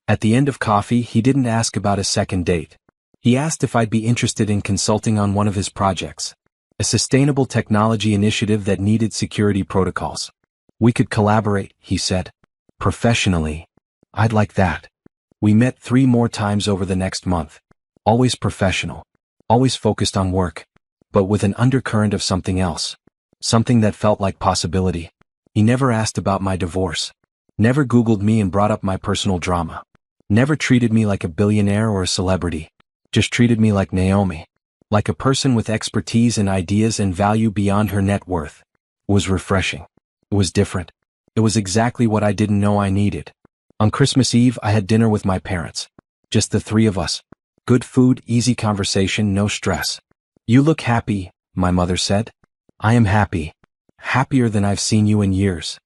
At the end of coffee, he didn't ask about a second date. He asked if I'd be interested in consulting on one of his projects. A sustainable technology initiative that needed security protocols. We could collaborate, he said. Professionally. I'd like that. We met 3 more times over the next month. Always professional. Always focused on work. But with an undercurrent of something else. Something that felt like possibility. He never asked about my divorce. Never Googled me and brought up my personal drama. Never treated me like a billionaire or a celebrity. Just treated me like Naomi. Like a person with expertise and ideas and value beyond her net worth. It was refreshing. It was different. It was exactly what I didn't know I needed. On Christmas Eve, I had dinner with my parents. Just the 3 of us. Good food, easy conversation, no stress. You look happy, my mother said. I am happy. Happier than I've seen you in years.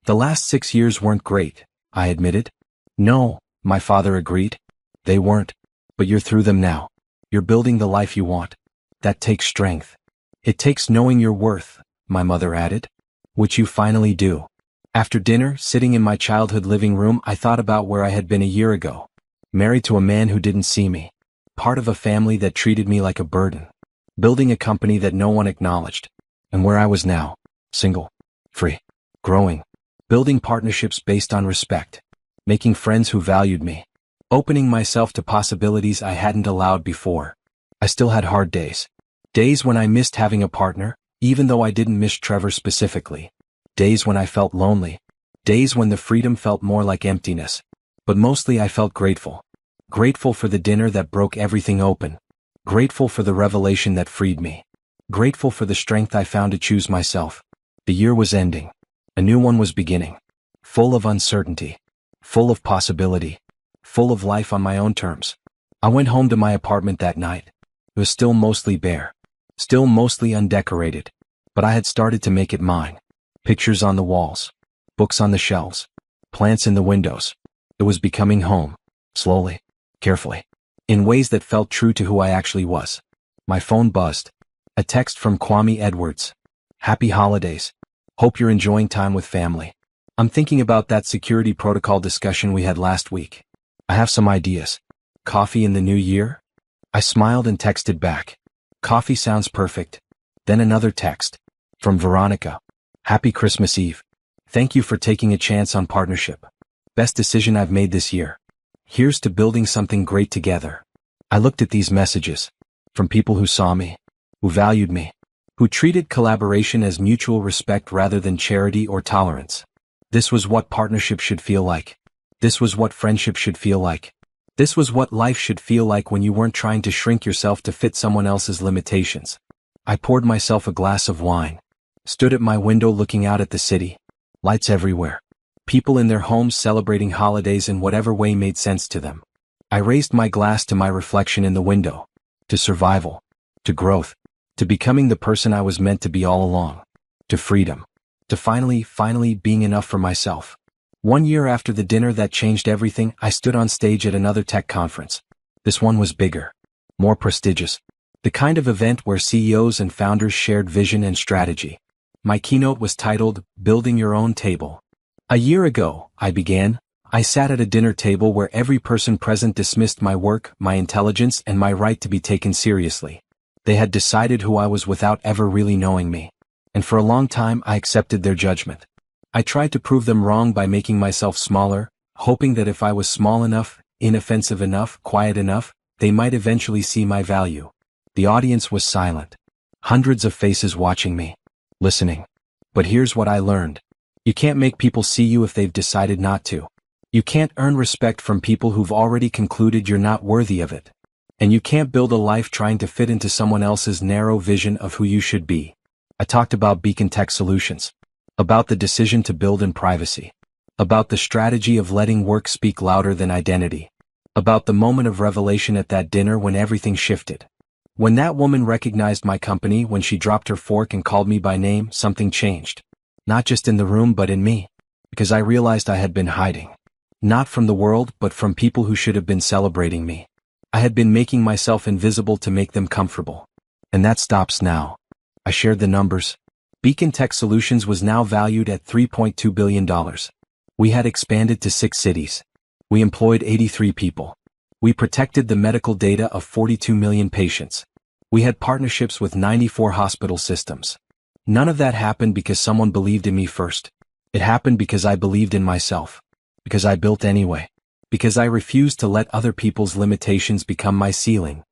The last 6 years weren't great, I admitted. No, my father agreed. They weren't. But you're through them now. You're building the life you want. That takes strength. It takes knowing your worth, my mother added. Which you finally do. After dinner, sitting in my childhood living room, I thought about where I had been a year ago. Married to a man who didn't see me. Part of a family that treated me like a burden. Building a company that no one acknowledged. And where I was now. Single. Free. Growing. Building partnerships based on respect. Making friends who valued me. Opening myself to possibilities I hadn't allowed before. I still had hard days. Days when I missed having a partner, even though I didn't miss Trevor specifically. Days when I felt lonely. Days when the freedom felt more like emptiness. But mostly I felt grateful. Grateful for the dinner that broke everything open. Grateful for the revelation that freed me. Grateful for the strength I found to choose myself. The year was ending. A new one was beginning. Full of uncertainty. Full of possibility. Full of life on my own terms. I went home to my apartment that night. It was still mostly bare. Still mostly undecorated. But I had started to make it mine. Pictures on the walls. Books on the shelves. Plants in the windows. It was becoming home. Slowly. Carefully. In ways that felt true to who I actually was. My phone buzzed. A text from Kwame Edwards. Happy holidays. Hope you're enjoying time with family. I'm thinking about that security protocol discussion we had last week. I have some ideas. Coffee in the new year? I smiled and texted back. Coffee sounds perfect. Then another text. From Veronica. Happy Christmas Eve. Thank you for taking a chance on partnership. Best decision I've made this year. Here's to building something great together. I looked at these messages. From people who saw me. Who valued me. Who treated collaboration as mutual respect rather than charity or tolerance. This was what partnership should feel like. This was what friendship should feel like. This was what life should feel like when you weren't trying to shrink yourself to fit someone else's limitations. I poured myself a glass of wine. Stood at my window looking out at the city. Lights everywhere. People in their homes celebrating holidays in whatever way made sense to them. I raised my glass to my reflection in the window. To survival. To growth. To becoming the person I was meant to be all along. To freedom. To finally being enough for myself. 1 year after the dinner that changed everything, I stood on stage at another tech conference. This one was bigger. More prestigious. The kind of event where CEOs and founders shared vision and strategy. My keynote was titled, Building Your Own Table. A year ago, I sat at a dinner table where every person present dismissed my work, my intelligence, and my right to be taken seriously. They had decided who I was without ever really knowing me. And for a long time I accepted their judgment. I tried to prove them wrong by making myself smaller, hoping that if I was small enough, inoffensive enough, quiet enough, they might eventually see my value. The audience was silent. Hundreds of faces watching me. Listening. But here's what I learned. You can't make people see you if they've decided not to. You can't earn respect from people who've already concluded you're not worthy of it. And you can't build a life trying to fit into someone else's narrow vision of who you should be. I talked about Beacon Tech Solutions. About the decision to build in privacy. About the strategy of letting work speak louder than identity. About the moment of revelation at that dinner when everything shifted. When that woman recognized my company, when she dropped her fork and called me by name, something changed. Not just in the room but in me. Because I realized I had been hiding. Not from the world but from people who should have been celebrating me. I had been making myself invisible to make them comfortable. And that stops now. I shared the numbers. Beacon Tech Solutions was now valued at $3.2 billion. We had expanded to 6 cities. We employed 83 people. We protected the medical data of 42 million patients. We had partnerships with 94 hospital systems. None of that happened because someone believed in me first. It happened because I believed in myself. Because I built anyway. Because I refused to let other people's limitations become my ceiling.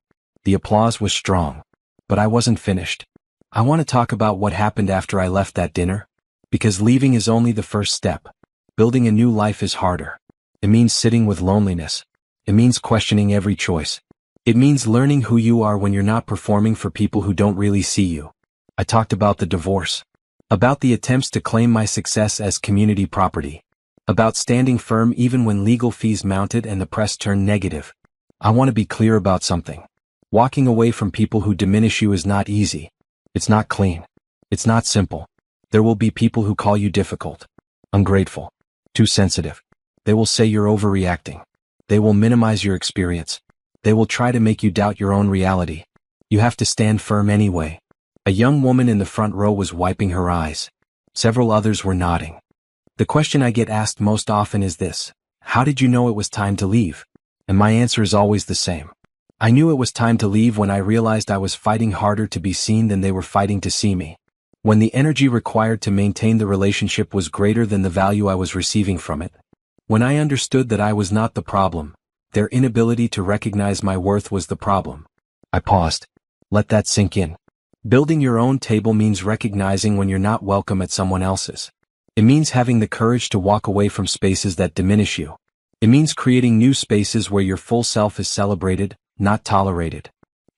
The applause was strong. But I wasn't finished. I want to talk about what happened after I left that dinner. Because leaving is only the first step. Building a new life is harder. It means sitting with loneliness. It means questioning every choice. It means learning who you are when you're not performing for people who don't really see you. I talked about the divorce. About the attempts to claim my success as community property. About standing firm even when legal fees mounted and the press turned negative. I want to be clear about something. Walking away from people who diminish you is not easy. It's not clean. It's not simple. There will be people who call you difficult, ungrateful, too sensitive. They will say you're overreacting. They will minimize your experience. They will try to make you doubt your own reality. You have to stand firm anyway. A young woman in the front row was wiping her eyes. Several others were nodding. The question I get asked most often is this: how did you know it was time to leave? And my answer is always the same. I knew it was time to leave when I realized I was fighting harder to be seen than they were fighting to see me. When the energy required to maintain the relationship was greater than the value I was receiving from it. When I understood that I was not the problem, their inability to recognize my worth was the problem. I paused. Let that sink in. Building your own table means recognizing when you're not welcome at someone else's. It means having the courage to walk away from spaces that diminish you. It means creating new spaces where your full self is celebrated, not tolerated.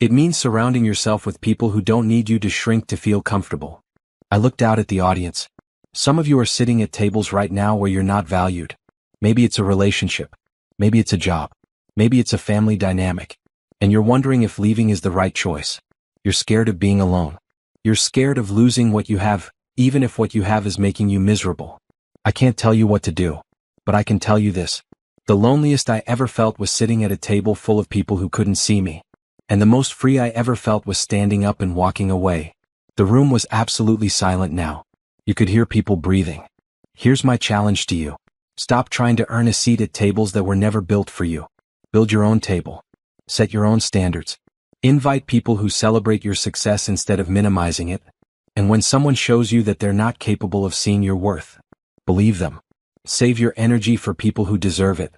It means surrounding yourself with people who don't need you to shrink to feel comfortable. I looked out at the audience. Some of you are sitting at tables right now where you're not valued. Maybe it's a relationship. Maybe it's a job. Maybe it's a family dynamic. And you're wondering if leaving is the right choice. You're scared of being alone. You're scared of losing what you have, even if what you have is making you miserable. I can't tell you what to do, but I can tell you this. The loneliest I ever felt was sitting at a table full of people who couldn't see me. And the most free I ever felt was standing up and walking away. The room was absolutely silent now. You could hear people breathing. Here's my challenge to you. Stop trying to earn a seat at tables that were never built for you. Build your own table. Set your own standards. Invite people who celebrate your success instead of minimizing it. And when someone shows you that they're not capable of seeing your worth, believe them. Save your energy for people who deserve it.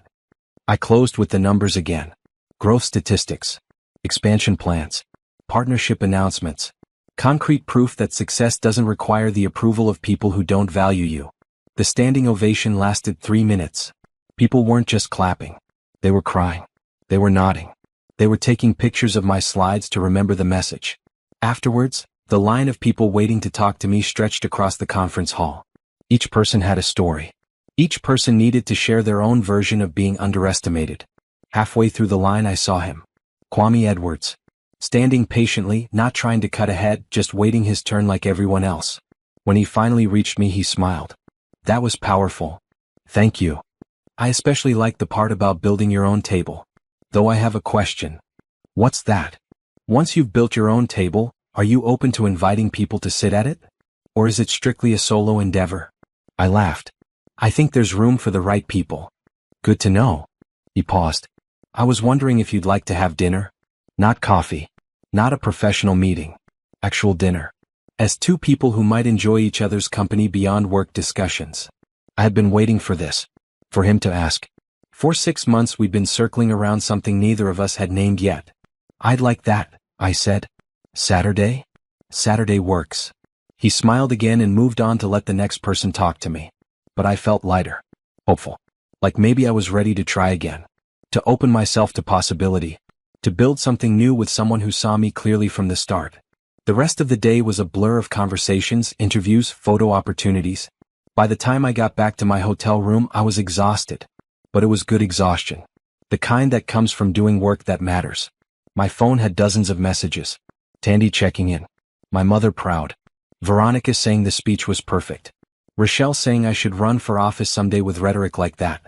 I closed with the numbers again. Growth statistics. Expansion plans. Partnership announcements. Concrete proof that success doesn't require the approval of people who don't value you. The standing ovation lasted 3 minutes. People weren't just clapping. They were crying. They were nodding. They were taking pictures of my slides to remember the message. Afterwards, the line of people waiting to talk to me stretched across the conference hall. Each person had a story. Each person needed to share their own version of being underestimated. Halfway through the line I saw him. Kwame Edwards. Standing patiently, not trying to cut ahead, just waiting his turn like everyone else. When he finally reached me, he smiled. That was powerful. Thank you. I especially like the part about building your own table. Though I have a question. What's that? Once you've built your own table, are you open to inviting people to sit at it? Or is it strictly a solo endeavor? I laughed. I think there's room for the right people. Good to know. He paused. I was wondering if you'd like to have dinner. Not coffee. Not a professional meeting. Actual dinner. As two people who might enjoy each other's company beyond work discussions. I had been waiting for this. For him to ask. For 6 months we'd been circling around something neither of us had named yet. I'd like that, I said. Saturday? Saturday works. He smiled again and moved on to let the next person talk to me. But I felt lighter. Hopeful. Like maybe I was ready to try again. To open myself to possibility. To build something new with someone who saw me clearly from the start. The rest of the day was a blur of conversations, interviews, photo opportunities. By the time I got back to my hotel room, I was exhausted. But it was good exhaustion. The kind that comes from doing work that matters. My phone had dozens of messages. Tandy checking in. My mother proud. Veronica saying the speech was perfect. Rochelle saying I should run for office someday with rhetoric like that.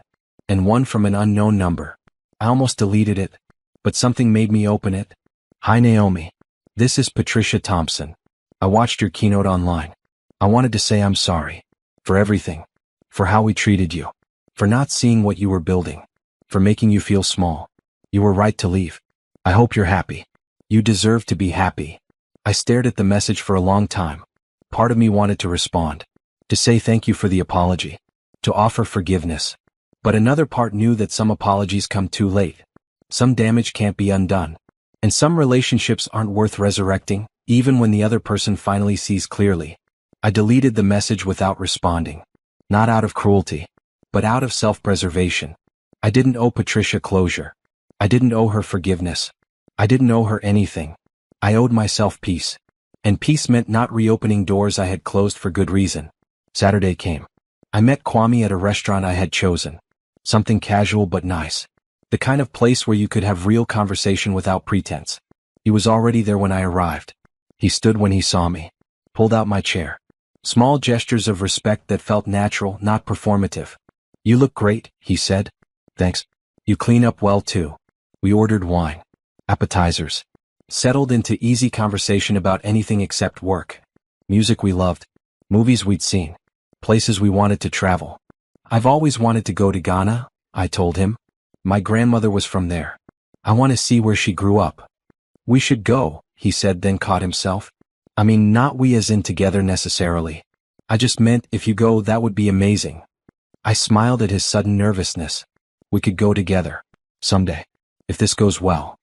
And one from an unknown number. I almost deleted it. But something made me open it. Hi Naomi. This is Patricia Thompson. I watched your keynote online. I wanted to say I'm sorry. For everything. For how we treated you. For not seeing what you were building. For making you feel small. You were right to leave. I hope you're happy. You deserve to be happy. I stared at the message for a long time. Part of me wanted to respond. To say thank you for the apology. To offer forgiveness. But another part knew that some apologies come too late. Some damage can't be undone. And some relationships aren't worth resurrecting, even when the other person finally sees clearly. I deleted the message without responding. Not out of cruelty, but out of self-preservation. I didn't owe Patricia closure. I didn't owe her forgiveness. I didn't owe her anything. I owed myself peace. And peace meant not reopening doors I had closed for good reason. Saturday came. I met Kwame at a restaurant I had chosen. Something casual but nice. The kind of place where you could have real conversation without pretense. He was already there when I arrived. He stood when he saw me. Pulled out my chair. Small gestures of respect that felt natural, not performative. You look great, he said. Thanks. You clean up well too. We ordered wine. Appetizers. Settled into easy conversation about anything except work. Music we loved. Movies we'd seen. Places we wanted to travel. I've always wanted to go to Ghana, I told him. My grandmother was from there. I want to see where she grew up. We should go, he said, then caught himself. I mean, not we as in together necessarily. I just meant if you go, that would be amazing. I smiled at his sudden nervousness. We could go together. Someday. If this goes well.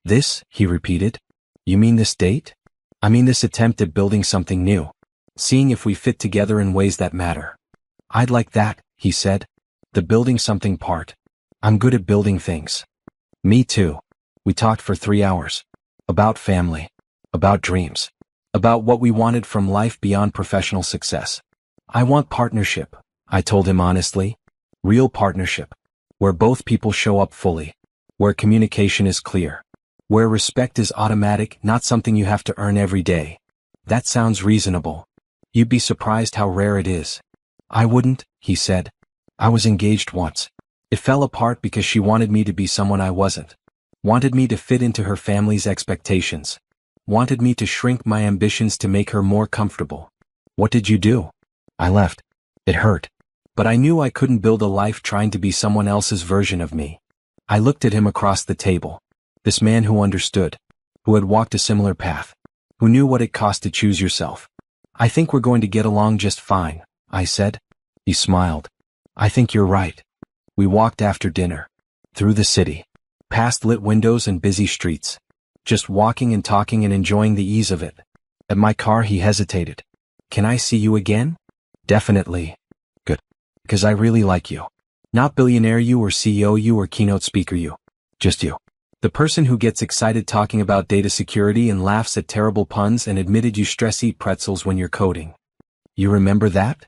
This, he repeated. You mean this date? I mean this attempt at building something new. Seeing if we fit together in ways that matter. I'd like that, he said. The building something part. I'm good at building things. Me too. We talked for 3 hours. About family. About dreams. About what we wanted from life beyond professional success. I want partnership, I told him honestly. Real partnership. Where both people show up fully. Where communication is clear. Where respect is automatic, not something you have to earn every day. That sounds reasonable. You'd be surprised how rare it is. I wouldn't, he said. I was engaged once. It fell apart because she wanted me to be someone I wasn't. Wanted me to fit into her family's expectations. Wanted me to shrink my ambitions to make her more comfortable. What did you do? I left. It hurt. But I knew I couldn't build a life trying to be someone else's version of me. I looked at him across the table. This man who understood. Who had walked a similar path. Who knew what it cost to choose yourself. I think we're going to get along just fine, I said. He smiled. I think you're right. We walked after dinner. Through the city. Past lit windows and busy streets. Just walking and talking and enjoying the ease of it. At my car he hesitated. Can I see you again? Definitely. Good. Because I really like you. Not billionaire you or CEO you or keynote speaker you. Just you. The person who gets excited talking about data security and laughs at terrible puns and admitted you stress eat pretzels when you're coding. You remember that?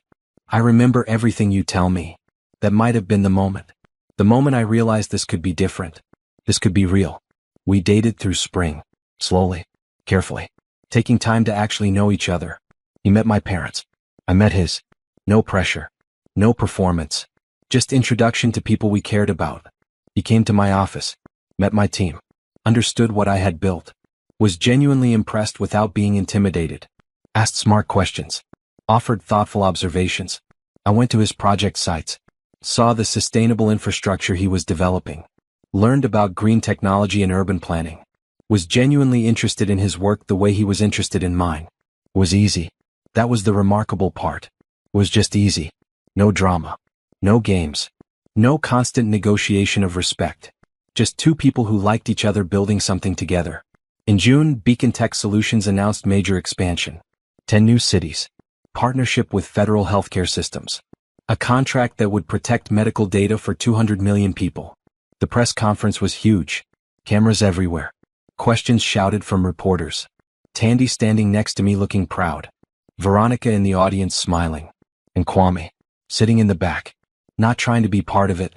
I remember everything you tell me. That might have been the moment. The moment I realized this could be different. This could be real. We dated through spring. Slowly. Carefully. Taking time to actually know each other. He met my parents. I met his. No pressure. No performance. Just introduction to people we cared about. He came to my office. Met my team. Understood what I had built. Was genuinely impressed without being intimidated. Asked smart questions. Offered thoughtful observations. I went to his project sites. Saw the sustainable infrastructure he was developing. Learned about green technology and urban planning. Was genuinely interested in his work the way he was interested in mine. Was easy. That was the remarkable part. Was just easy. No drama. No games. No constant negotiation of respect. Just two people who liked each other building something together. In June, Beacon Tech Solutions announced major expansion. 10 new cities. Partnership with federal healthcare systems. A contract that would protect medical data for 200 million people. The press conference was huge. Cameras everywhere. Questions shouted from reporters. Tandy standing next to me looking proud. Veronica in the audience smiling. And Kwame, sitting in the back. Not trying to be part of it.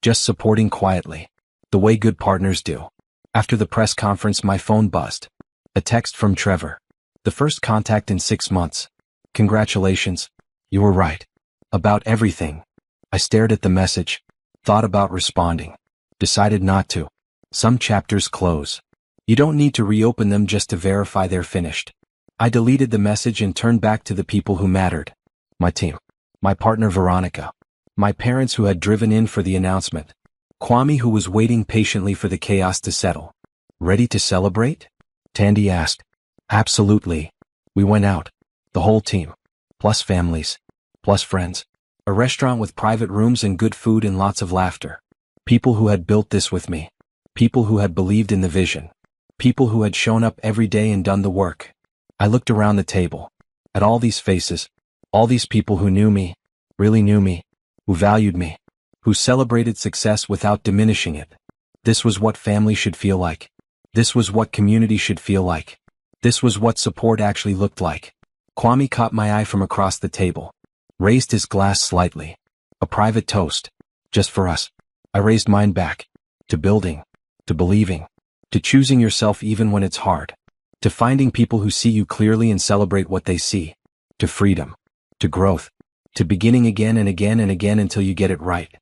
Just supporting quietly. The way good partners do. After the press conference my phone buzzed. A text from Trevor. The first contact in 6 months. Congratulations. You were right. About everything. I stared at the message. Thought about responding. Decided not to. Some chapters close. You don't need to reopen them just to verify they're finished. I deleted the message and turned back to the people who mattered. My team. My partner Veronica. My parents who had driven in for the announcement. Kwame who was waiting patiently for the chaos to settle. Ready to celebrate? Tandy asked. Absolutely. We went out. The whole team. Plus families. Plus friends. A restaurant with private rooms and good food and lots of laughter. People who had built this with me. People who had believed in the vision. People who had shown up every day and done the work. I looked around the table. At all these faces. All these people who knew me. Really knew me. Who valued me. Who celebrated success without diminishing it. This was what family should feel like. This was what community should feel like. This was what support actually looked like. Kwame caught my eye from across the table. Raised his glass slightly. A private toast. Just for us. I raised mine back. To building. To believing. To choosing yourself even when it's hard. To finding people who see you clearly and celebrate what they see. To freedom. To growth. To beginning again and again and again until you get it right.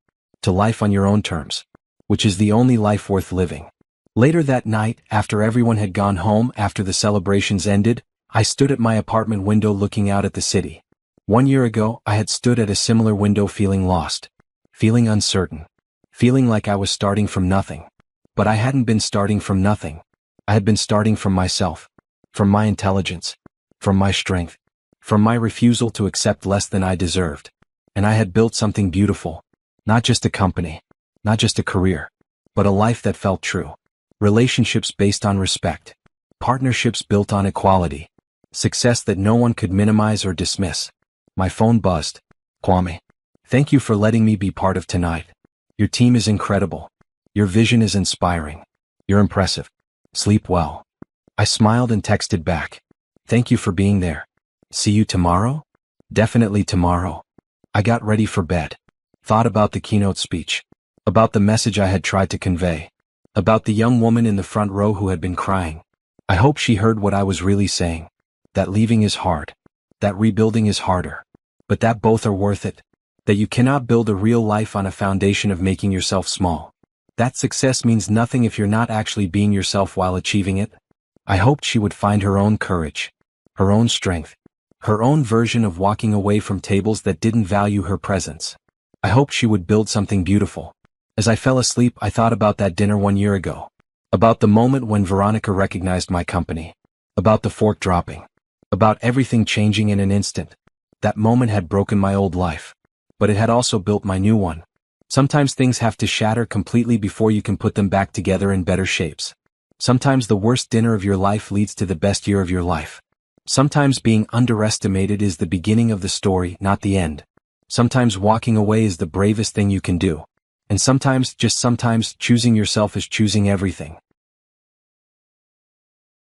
To life on your own terms. Which is the only life worth living. Later that night, after everyone had gone home after the celebrations ended, I stood at my apartment window looking out at the city. 1 year ago, I had stood at a similar window feeling lost. Feeling uncertain. Feeling like I was starting from nothing. But I hadn't been starting from nothing. I had been starting from myself. From my intelligence. From my strength. From my refusal to accept less than I deserved. And I had built something beautiful. Not just a company. Not just a career. But a life that felt true. Relationships based on respect. Partnerships built on equality. Success that no one could minimize or dismiss. My phone buzzed. Kwame. Thank you for letting me be part of tonight. Your team is incredible. Your vision is inspiring. You're impressive. Sleep well. I smiled and texted back. Thank you for being there. See you tomorrow? Definitely tomorrow. I got ready for bed. Thought about the keynote speech. About the message I had tried to convey. About the young woman in the front row who had been crying. I hope she heard what I was really saying. That leaving is hard. That rebuilding is harder. But that both are worth it. That you cannot build a real life on a foundation of making yourself small. That success means nothing if you're not actually being yourself while achieving it. I hoped she would find her own courage, her own strength, her own version of walking away from tables that didn't value her presence. I hoped she would build something beautiful. As I fell asleep, I thought about that dinner 1 year ago. About the moment when Veronica recognized my company. About the fork dropping. About everything changing in an instant. That moment had broken my old life. But it had also built my new one. Sometimes things have to shatter completely before you can put them back together in better shapes. Sometimes the worst dinner of your life leads to the best year of your life. Sometimes being underestimated is the beginning of the story, not the end. Sometimes walking away is the bravest thing you can do. And sometimes, just sometimes, choosing yourself is choosing everything.